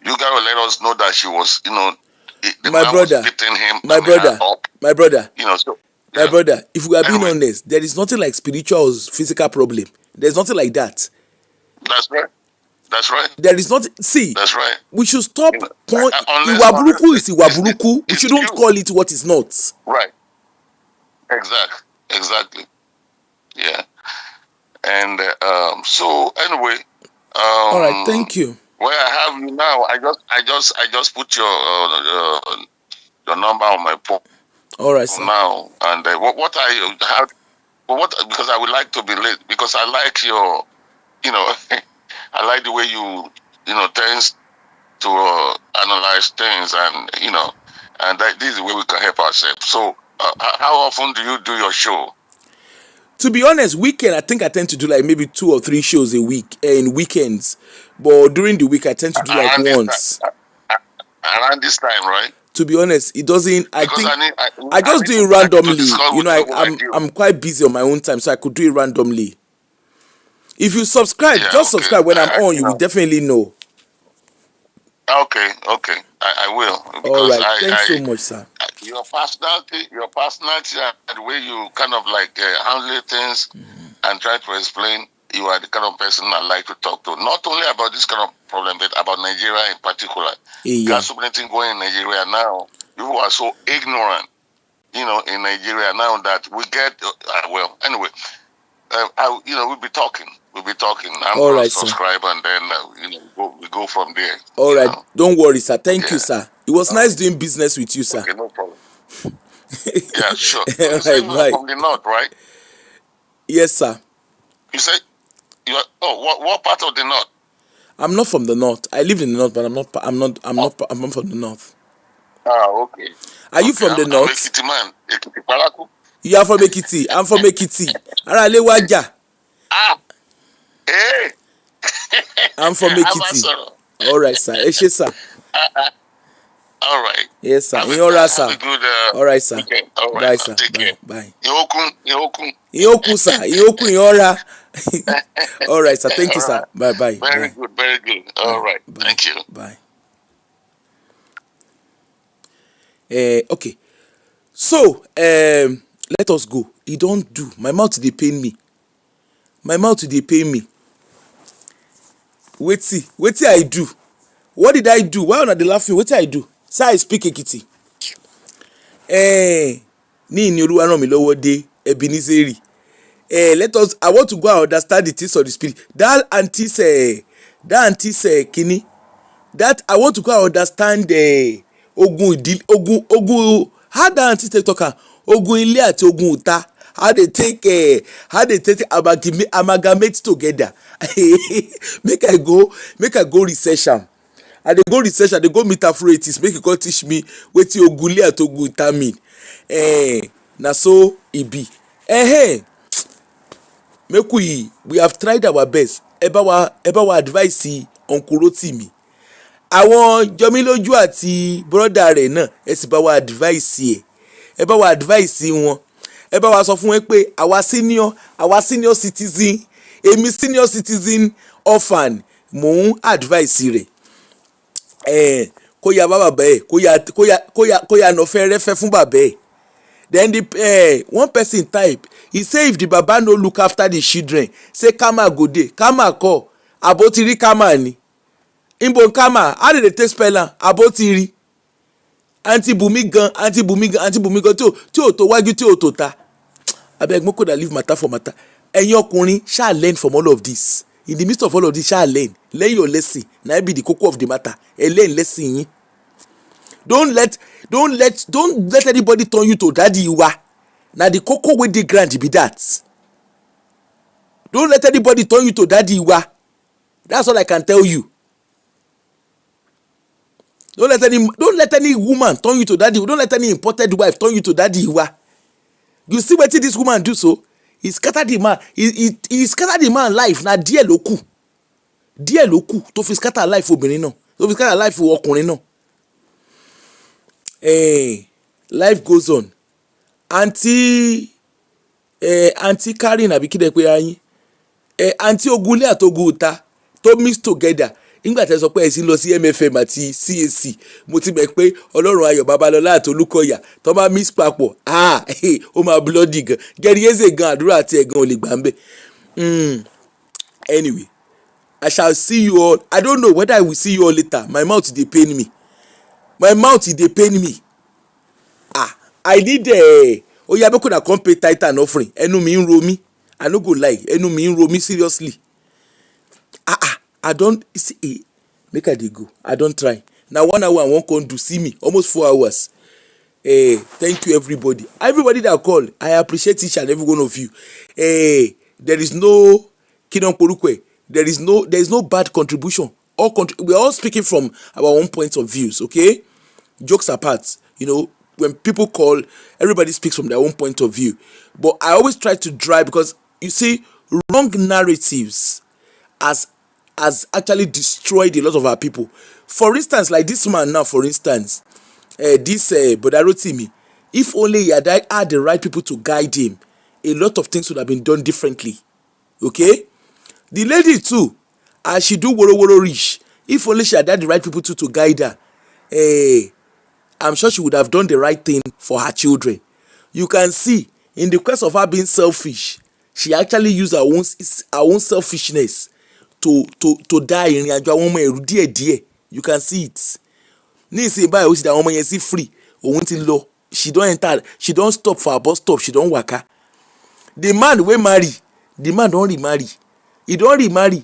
you gotta let us know that she was, my brother,
if we are being honest, there is nothing like spiritual or physical problem. There's nothing like that.
That's right. That's right.
There is not. See,
that's right.
We should stop. Iwaburuku is Iwaburuku. We shouldn't call it what is not.
Right. Exactly. Yeah. And so anyway.
All right. Thank you.
Where I have you now, I just put your number on my phone.
All right, sir.
Now, and because I would like to be late, because I like your, I like the way you tends to analyze things, and and this is the way we can help ourselves. So, how often do you do your show?
To be honest, weekend, I think I tend to do like maybe 2 or 3 shows a week in weekends. But during the week, I tend to do like once.
Around this time, right?
To be honest, it doesn't. I just do it randomly. I'm quite busy on my own time, so I could do it randomly. If you subscribe, subscribe. When I'm on, you will definitely know.
Okay, I will.
All right, thanks so much, sir.
Your personality, and the way you kind of like handle things and try to explain, you are the kind of person I like to talk to. Not only about this kind of problem, but about Nigeria in particular.
Yeah.
Got so many things going in Nigeria now. You are so ignorant, in Nigeria now that we get, well, anyway, we'll be talking. I'm
All
going
right,
to
sir.
subscribe and then, we go from there.
All right. Don't worry, sir. Thank you,
Yeah.
sir. It was nice doing business with you, sir.
Okay, no problem. Yeah, sure.
All
You say
right,
you are
bye.
from the north, right?
Yes, sir.
You say you are. Oh, what part of the north?
I'm not from the north. I live in the north, but I'm not from the north.
Ah, okay.
Are you from the
I'm
north?
Ekiti man. Ekiti Paraku.
You are from Ekiti. I'm from Ekiti. Ara le waja.
Ah, hey.
I'm from Ekiti. All right, sir. Eshe, sir.
All right.
Yes, sir.
Have
sir.
a good
All right, sir.
weekend. All right.
Bye,
Now,
sir.
take
Bye.
care.
Bye.
Iokun.
Iyoku, sir. Iyoku, Iora. All right, sir. Thank you,
All
sir.
right.
Bye, bye.
Very
Bye.
good. Very good. All right.
Bye.
Thank you.
Bye. Okay. So, let us go. E don do. My mouth dey pain me. Wetin I do? What did I do? Why una dey laugh me? Wetin I do? Say I speak Ekiti. Ní ìní Olúwa ràn mí lọ́wọ́ dé Ebenezeri. I want to go and understand the things of the spirit. That kini. That I want to go and understand ogun. How that auntie take talk am? Ogun ilé àti ogun ìta. How they take amalgamate together. Make I go research am. I dey go research, I dey go meet Afroitis make e come teach me wetin ogun ilé àti ogun ìta mean. Na so e be. Make we have tried our best. Ẹ bá wa advice Uncle Rotimi. Àwọn Jọmílójú àti brother rẹ̀ náà ẹ sì bá wa advice ẹ̀. Ẹ bá wa advice wọn. Ẹ bá wa sọ fún wọn pé àwa senior citizen, èmi senior citizen orphan mò ń advice rẹ̀. Kó ya bá bàbá ẹ̀ kó ya nà fẹ́rẹ́fẹ́ fún bàbá ẹ̀. Then one person type, he say if the baba no look after the children, say karma go dey. Karma kọ́ abotiri karma ni. Imbo karma, how dey take spell am? Abotiri. Aunty Bumi gan tí ò tó wájú tí ò tó ta. Abeg mo could leave matter for matter. Ẹ̀yin ọkùnrin ṣáà learn from all of this. In the midst of all of this, ṣáà learn your lesson. Na be the koko of the matter. Ẹ learn lesson yín. Don't let anybody turn you to daddy Iwa. Na the koko wey dey ground be that. Don't let anybody turn you to daddy Iwa. That's all I can tell you. Don't let any woman turn you to daddy. Don't let any imported wife turn you to daddy Iwa. You see wetin this woman do so? He scatter the man. He scatter the man life. Na díẹ̀ ló kù tó fi scatter life obìnrin náà. Tó fi scatter life ọkùnrin náà. Life goes on. Aunty Karen àbí kí lẹ pé ayín. Aunty Ogunlé àti ogun ìta tó mix together. Nígbà tí ẹ sọ pé ẹ sì lọ sí MFM àti CAC, mo ti mọ̀ pé Ọlọ́run Ayọ̀ Babalọ́lá àti Olúkọ̀yà tó bá mix papọ̀ ó máa bloody gan. Gẹ̀rí Eze gan àdúrà àti ẹ̀gan ò lè gbà ń bẹ̀. Anyway, I shall see you all. I don't know whether I will see you all later. My mouth dey pain me. I need oya make una come pay tithe and offering. Ẹnu mi ń ro mí. I no go lie. Ẹnu mi ń ro mí seriously. I don see make I dey go. I don try. Na 1 hour I wan come do, see me almost 4 hours. Thank you everybody that call. I appreciate each and every one of you. There is no kidon porukwe. There is no bad contribution. We are all speaking from our own point of views. Okay, jokes apart, when people call, everybody speaks from their own point of view. But I always try to drive, because you see, wrong narratives has actually destroyed a lot of our people. For instance, like this man now, this Brother Rotimi, if only he had the right people to guide him, a lot of things would have been done differently. Okay? The lady too, as she do woro reach, if only she had the right people to guide her, I'm sure she would have done the right thing for her children. You can see, in the quest of her being selfish, she actually use her own selfishness to die ìrìn àjò àwọn ọmọ ẹ̀rú díẹ̀díẹ̀. You can see it. Ní ìsìn báyìí ó ti dà àwọn ọmọ yẹn sí free, òun ti lọ, she don enter, she don stop for her bus stop, she don waka. The man wey marry, the man don remarry, he don remarry,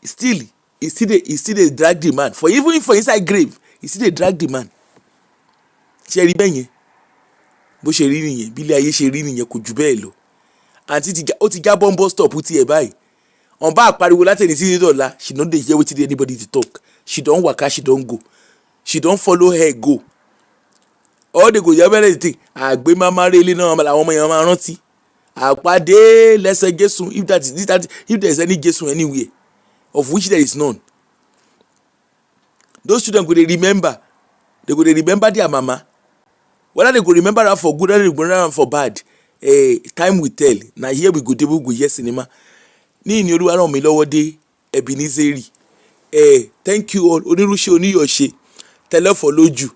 still he still dey drag the man for, even for inside grave he still dey drag the man. Ṣé rí bẹ́ẹ̀ yẹn? Bó ṣe rí nìyẹn, bí ilé ayé ṣe rí nìyẹn, kò jù bẹ́ẹ̀ lọ. Àǹtí ó ti já bus stop tiẹ̀ báyìí. On bá àpariwo látẹ̀ni sí dọ̀la, she no dey hear wetin anybody dey talk. She don waka, she don go, she don follow her go. All they go yabẹ́rẹ́ ti àgbé máma rí ilé náà làwọn ọmọ yẹn máa rántí. Àpàdé lẹ́sẹ̀ Jésù, if there is any Jésù anywhere, of which there is none. Those children go dey remember, they go dey remember their mama. Whether they go remember am for good, whether they go remember am for bad, time will tell. Na here we go dey, we go hear cinema. Ní ìní Olúwa ràn mí lọ́wọ́ dé Ebenezeri. Thank you all. Onírúṣe oníyọ̀ṣe, tẹlẹ́fọ̀ lójú.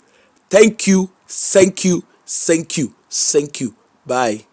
Thank you, thank you, thank you, thank you. Bye.